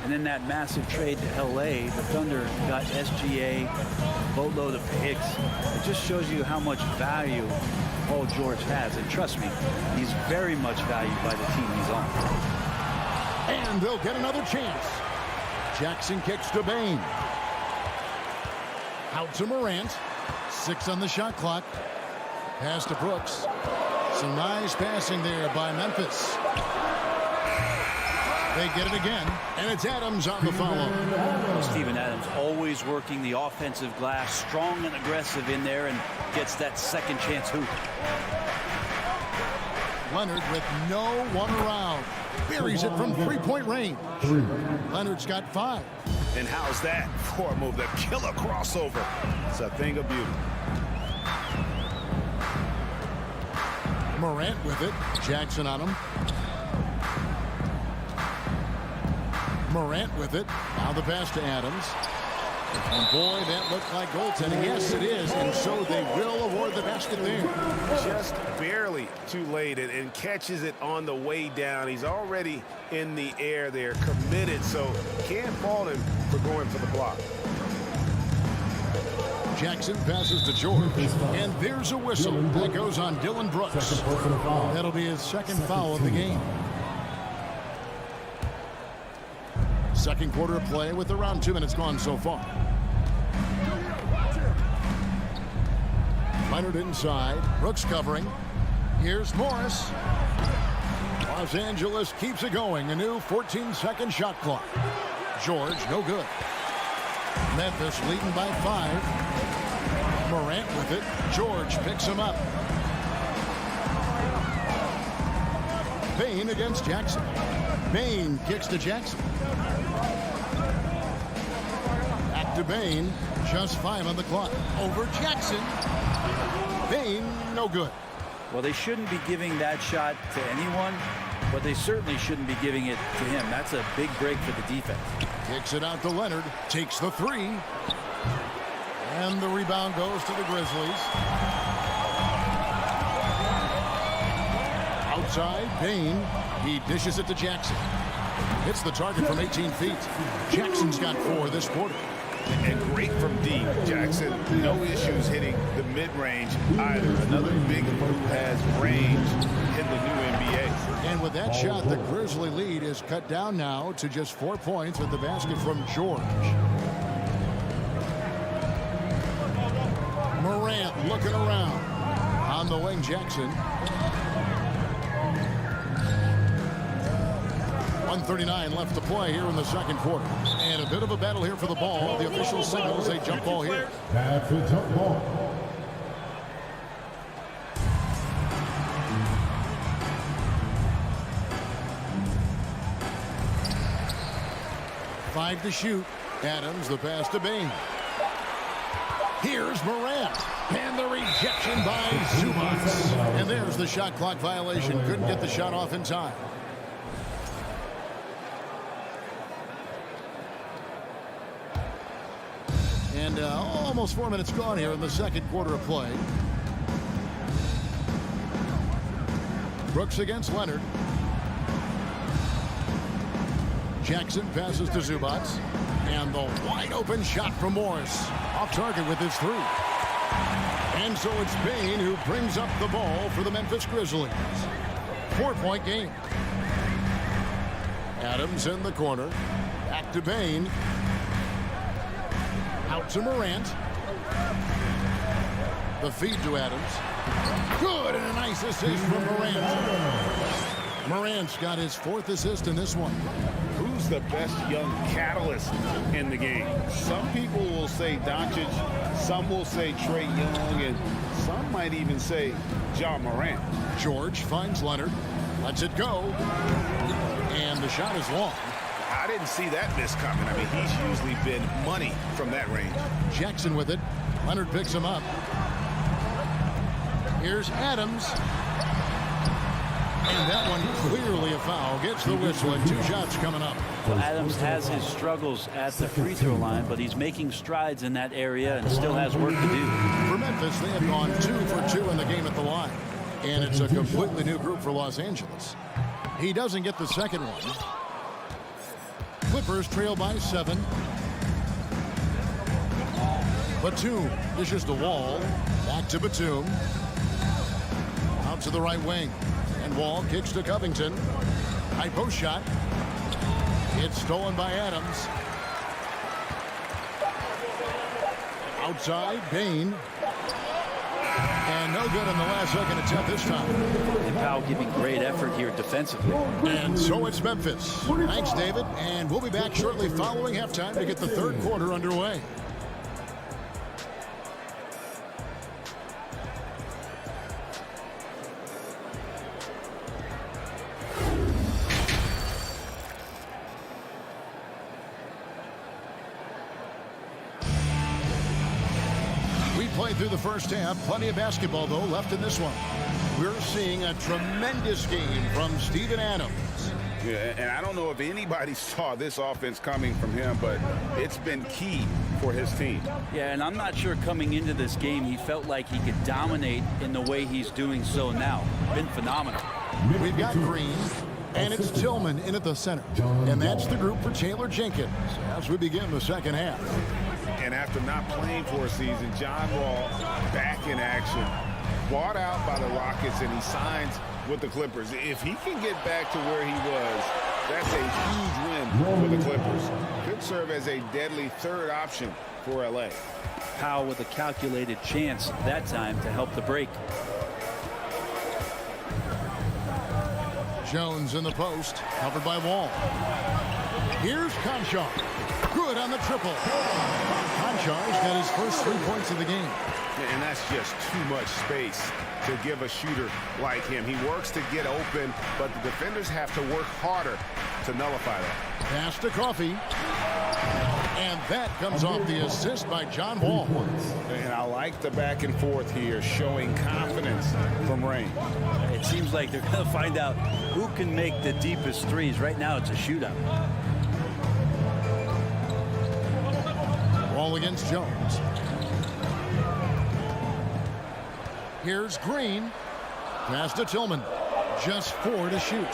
And then that massive trade to L.A., the Thunder got SGA, boatload of picks. It just shows you how much value Paul George has. And trust me, he's very much valued by the team he's on. And they'll get another chance. Jackson kicks to Bane. Out to Morant. 6 on the shot clock. Pass to Brooks. Some nice passing there by Memphis. They get it again, and it's Adams on the follow. Well, Steven Adams always working the offensive glass, strong and aggressive in there, and gets that second chance hoop. Leonard with no one around. Buries it from 3-point range. Leonard's got 5. And how's that for a move? The killer crossover. It's a thing of beauty. Morant with it. Jackson on him. Morant with it. Now the pass to Adams. And boy, that looked like goaltending. Yes, it is. And so they will award the basket there. Just barely too late and catches it on the way down. He's already in the air there, committed, so can't fault him for going for the block. Jackson passes to George. And there's a whistle that goes on Dylan Brooks. That'll be his second foul of the game. Second quarter of play with around 2 minutes gone so far. Leonard inside. Brooks covering. Here's Morris. Los Angeles keeps it going. A new 14-second shot clock. George, no good. Memphis leading by 5. Morant with it. George picks him up. Bane against Jackson. Bane kicks to Jackson. Back to Bane. Just 5 on the clock. Over Jackson. Bane, no good. Well, they shouldn't be giving that shot to anyone, but they certainly shouldn't be giving it to him. That's a big break for the defense. Kicks it out to Leonard. Takes the 3. And the rebound goes to the Grizzlies. Outside, Bane. He dishes it to Jackson. Hits the target from 18 feet. Jackson's got 4 this quarter. And great from deep, Jackson. No issues hitting the mid-range either. Another big who has range in the new NBA. with that shot, the Grizzly lead is cut down now to just 4 points with the basket from George. Morant looking around. On the wing, Jackson. 1:39 left to play here in the second quarter. And a bit of a battle here for the ball. The official signals a jump ball here. That's a jump ball. Five to shoot. Adams, the pass to Bain. Here's Morant. And the rejection by Zubac. And there's the shot clock violation. Couldn't get the shot off in time. And almost 4 minutes gone here in the second quarter of play. Brooks against Leonard. Jackson passes to Zubac. And the wide open shot from Morris. Off target with his three. And so it's Bain who brings up the ball for the Memphis Grizzlies. 4-point game. Adams in the corner. Back to Bain. Out to Morant. The feed to Adams. Good, and a nice assist from Morant. Morant's got his 4th assist in this one. Who's the best young catalyst in the game? Some people will say Doncic, some will say Trae Young, and some might even say Ja Morant. George finds Leonard, lets it go, and the shot is long. I didn't see that miss coming. I mean, he's usually been money from that range. Jackson with it. Leonard picks him up. Here's Adams. And that one clearly a foul. Gets the whistle and 2 shots coming up. Well, Adams has his struggles at the free throw line, but he's making strides in that area and still has work to do. For Memphis, they have gone 2 for 2 in the game at the line. And it's a completely new group for Los Angeles. He doesn't get the second one. Clippers trail by 7. Batum dishes the Wall. Back to Batum. Out to the right wing. And Wall kicks to Covington. High post shot. It's stolen by Adams. Outside, Bain. And no good on the last second attempt this time. And Powell giving great effort here defensively. And so it's Memphis. Thanks, David. And we'll be back shortly following halftime to get the third quarter underway. Played through the first half. Plenty of basketball, though, left in this one. We're seeing a tremendous game from Steven Adams. Yeah, and I don't know if anybody saw this offense coming from him, but it's been key for his team. Yeah, and I'm not sure coming into this game he felt like he could dominate in the way he's doing so now. Been phenomenal. We've got Green, and it's Tillman in at the center. And that's the group for Taylor Jenkins as we begin the second half. And after not playing for a season, John Wall back in action, bought out by the Rockets, and he signs with the Clippers. If he can get back to where he was, that's a huge win for the Clippers. Could serve as a deadly third option for L.A. Powell with a calculated chance that time to help the break. Jones in the post, covered by Wall. Here's Conchar. Good on the triple. Conchar's got his first 3 points of the game. And that's just too much space to give a shooter like him. He works to get open, but the defenders have to work harder to nullify that. Pass to Coffey. And that comes off the assist by John Wall. And I like the back and forth here, showing confidence from range. It seems like they're going to find out who can make the deepest threes. Right now, it's a shootout. Wall against Jones. Here's Green. Pass to Tillman. Just 4 to shoot.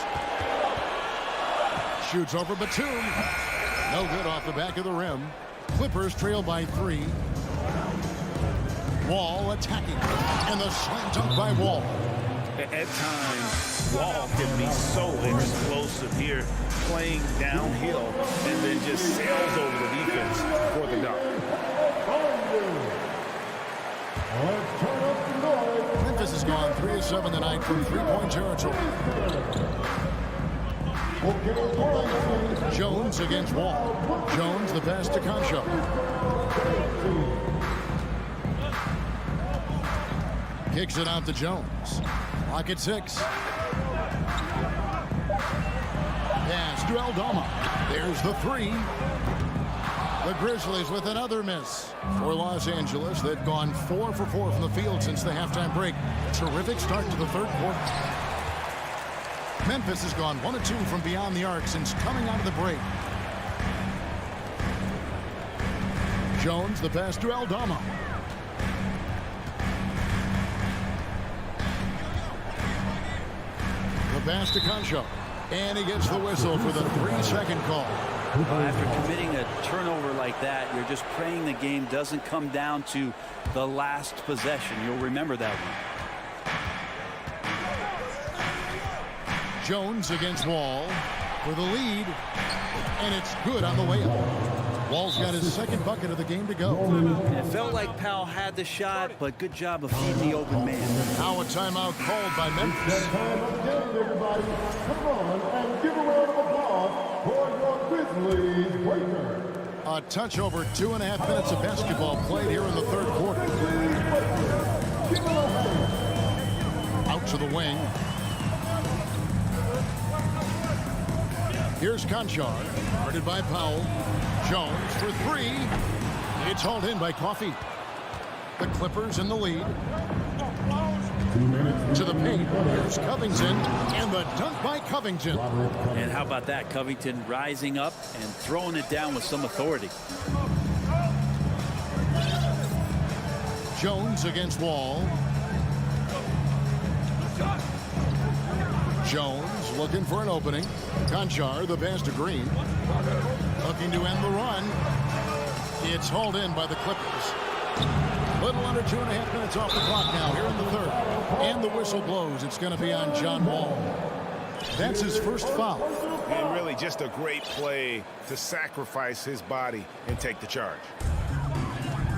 Shoots over Batum. No good off the back of the rim. Clippers trail by 3. Wall attacking. And the slam dunk by Wall. At times, Wall can be so explosive here, playing downhill, and then just sails over the defense for the dunk. Memphis has gone 3 of 7 tonight from three-point territory. Jones against Wall. Jones, the pass to Concho. Kicks it out to Jones. Lock at 6. Pass to Aldama. There's the 3. The Grizzlies with another miss. For Los Angeles, they've gone 4 for 4 from the field since the halftime break. Terrific start to the third quarter. Memphis has gone 1 of 2 from beyond the arc since coming out of the break. Jones, the pass to Aldama. The pass to Concho. And he gets the whistle for the 3-second call. After committing a turnover like that, you're just praying the game doesn't come down to the last possession. You'll remember that one. Jones against Wall for the lead, and it's good on the way up. Wall's got his second bucket of the game to go. It felt like Powell had the shot, but good job of feeding the open man. Now a timeout called by Memphis. Time of the game, everybody. Come on and give a round of applause for your Grizzlies Breaker. A touch over 2.5 minutes of basketball played here in the third quarter. Out to the wing. Here's Conchar, guarded by Powell. Jones for 3. It's hauled in by Coffey. The Clippers in the lead. To the paint. Here's Covington, and the dunk by Covington. And how about that? Covington rising up and throwing it down with some authority. Jones against Wall. Jones looking for an opening. Conchar, the pass to Green. Looking to end the run. It's hauled in by the Clippers. Little under 2.5 minutes off the clock now here in the third. And the whistle blows. It's going to be on John Wall. That's his first foul. And really just a great play to sacrifice his body and take the charge.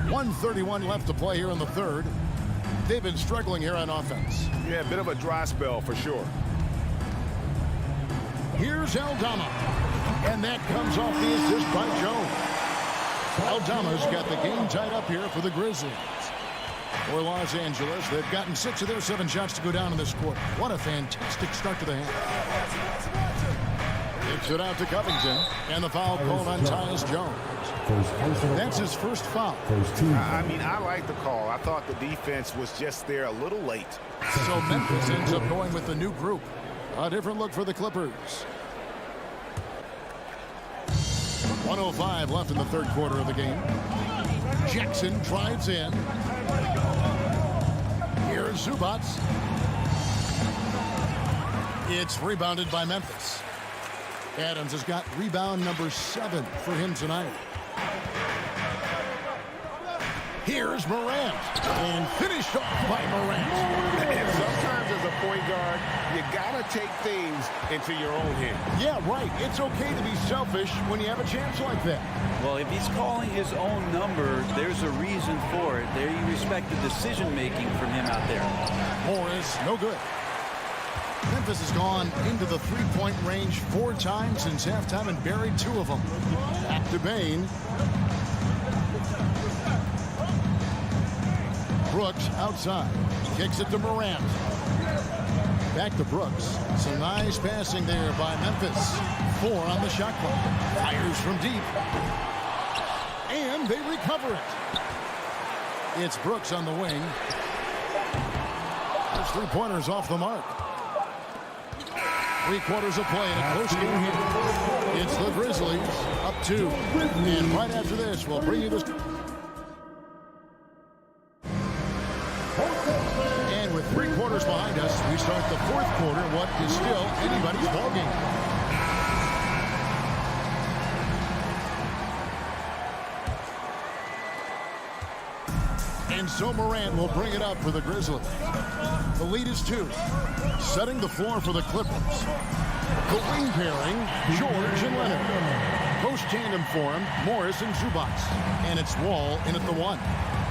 1:31 left to play here in the third. They've been struggling here on offense. Yeah, a bit of a dry spell for sure. Here's Aldama. And that comes off the assist by Jones. Aldama's got the game tied up here for the Grizzlies. For Los Angeles, they've gotten 6 of their 7 shots to go down in this quarter. What a fantastic start to the half. Kicks it out to Covington. And the foul called on Tyus Jones. That's his first foul. I mean, I like the call. I thought the defense was just there a little late. So Memphis ends up going with the new group. A different look for the Clippers. 1:05 left in the third quarter of the game. Jackson drives in. Here's Zubac. It's rebounded by Memphis. Adams has got rebound number 7 for him tonight. Here's Morant. And finished off by Morant. And sometimes as a point guard, you gotta take things into your own hands. Yeah, right. It's okay to be selfish when you have a chance like that. Well, if he's calling his own number, there's a reason for it. There you respect the decision-making from him out there. Morris, no good. Memphis has gone into the three-point range 4 times since halftime and buried 2 of them. Back to Bain. Brooks outside. Kicks it to Morant. Back to Brooks. Some nice passing there by Memphis. 4 on the shot clock. Fires from deep. And they recover it. It's Brooks on the wing. Those 3-pointers off the mark. 3 quarters of play in a close game here. It's the Grizzlies up 2. And right after this, we'll bring you this. And with 3 quarters behind us, we start the fourth quarter, what is still anybody's ballgame. And So Morant will bring it up for the Grizzlies. The lead is 2. Setting the floor for the Clippers. The wing pairing, George and Leonard. Post tandem for him, Morris and Zubac. And it's Wall in at the 1.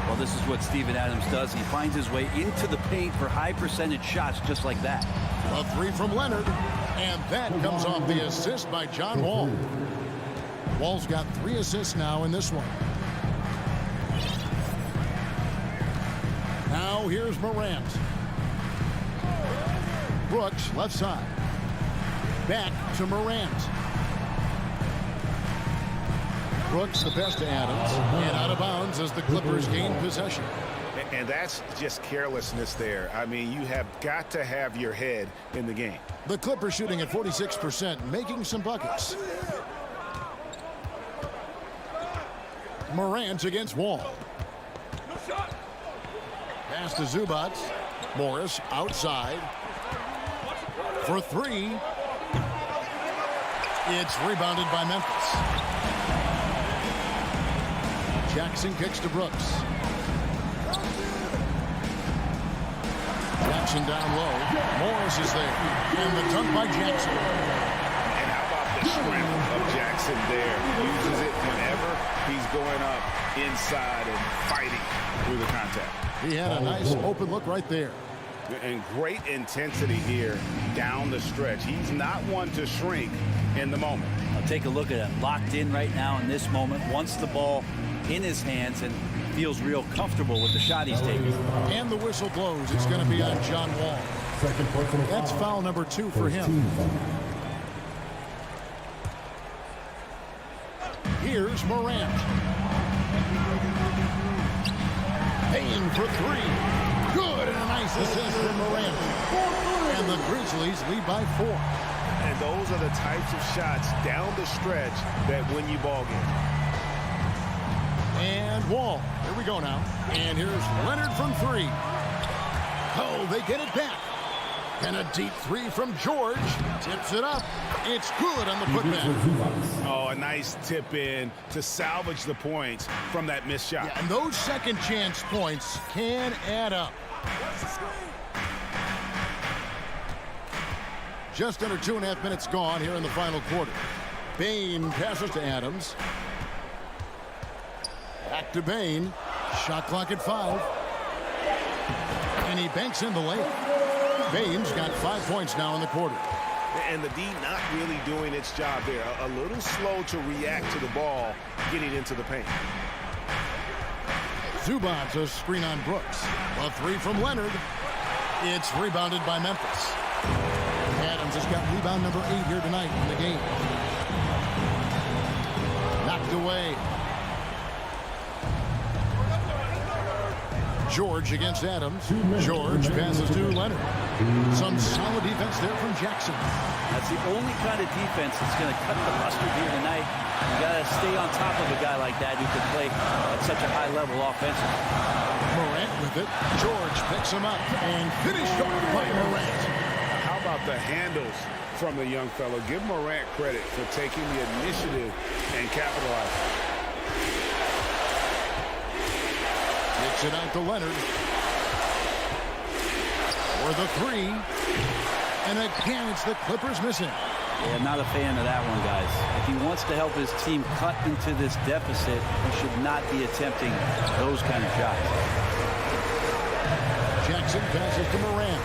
Well, this is what Steven Adams does. He finds his way into the paint for high percentage shots just like that. A 3 from Leonard. And that comes off the assist by John Wall. Wall's got 3 assists now in this one. Now here's Morant. Brooks, left side. Back to Morant. Brooks, the pass to Adams. And out of bounds as the Clippers gain possession. And that's just carelessness there. I mean, you have got to have your head in the game. The Clippers shooting at 46%, making some buckets. Morant against Wall. Pass to Zubac. Morris outside. For 3. It's rebounded by Memphis. Jackson kicks to Brooks. Jackson down low. Morris is there. And the dunk by Jackson. And how about the strength of Jackson there? He uses it whenever he's going up inside and fighting through the contact. He had a nice open look right there. And great intensity here down the stretch. He's not one to shrink in the moment. I'll take a look at it. Locked in right now in this moment. Wants the ball in his hands and feels real comfortable with the shot he's taking. And the whistle blows. It's going to be on John Wall. That's foul number 2 for him. Here's Morant. Payne for 3. Good, and a nice assist from Morant. And the Grizzlies lead by 4. And those are the types of shots down the stretch that win you ball games. And Wall. Here we go now. And here's Leonard from 3. Oh, they get it back. And a deep 3 from George. Tips it up. It's good on the putback. Oh, a nice tip in to salvage the points from that missed shot. Yeah, and those second chance points can add up. Just under 2.5 minutes gone here in the final quarter. Bane passes to Adams. Back to Bane. Shot clock at 5. And he banks in the lane. Bane's got 5 points now in the quarter. And the D not really doing its job there. A little slow to react to the ball getting into the paint. Zubac, a screen on Brooks. A 3 from Leonard. It's rebounded by Memphis. Adams has got rebound number 8 here tonight in the game. Knocked away. George against Adams. George passes to Leonard. Some solid defense there from Jackson. That's the only kind of defense that's going to cut the mustard here tonight. You got to stay on top of a guy like that who can play at such a high level offensively. Morant with it. George picks him up and finished off by Morant. How about the handles from the young fellow? Give Morant credit for taking the initiative and capitalizing. Kicks it out to Leonard. For the 3. And again, it's the Clippers missing. Yeah, I'm not a fan of that one, guys. If he wants to help his team cut into this deficit, he should not be attempting those kind of shots. Jackson passes to Morant.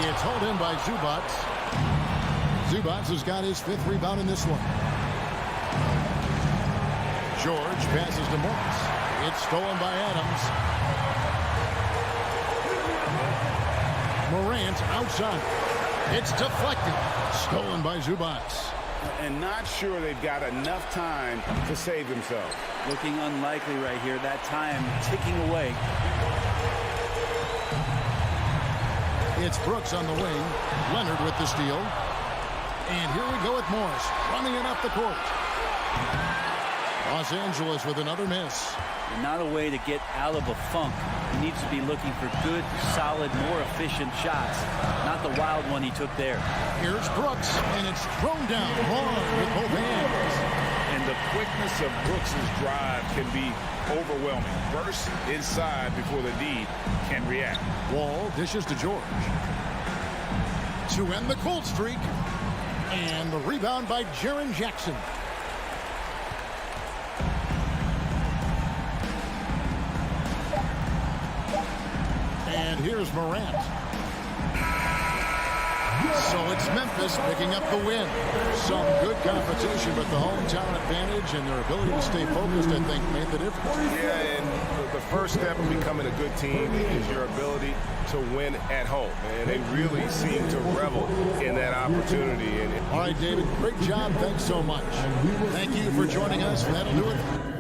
It's hauled in by Zubac. Zubac has got his 5th rebound in this one. George passes to Morris. It's stolen by Adams. Morant outside. It's deflected. Stolen by Zubac. And not sure they've got enough time to save themselves. Looking unlikely right here. That time ticking away. It's Brooks on the wing. Leonard with the steal. And here we go with Morris. Running it up the court. Los Angeles with another miss. Not a way to get out of a funk He needs to be looking for good, solid, more efficient shots, not the wild one he took there. Here's Brooks, and it's thrown down hard with both hands. And the quickness of Brooks's drive can be overwhelming. Burst inside before the D can react. Wall dishes to George. To end the cold streak. And the rebound by Jaren Jackson. And here's Morant. So it's Memphis picking up the win. Some good competition, but the hometown advantage and their ability to stay focused, I think, made the difference. Yeah, and the first step in becoming a good team is your ability to win at home. And they really seem to revel in that opportunity. All right, David, great job. Thanks so much. Thank you for joining us. That'll do it.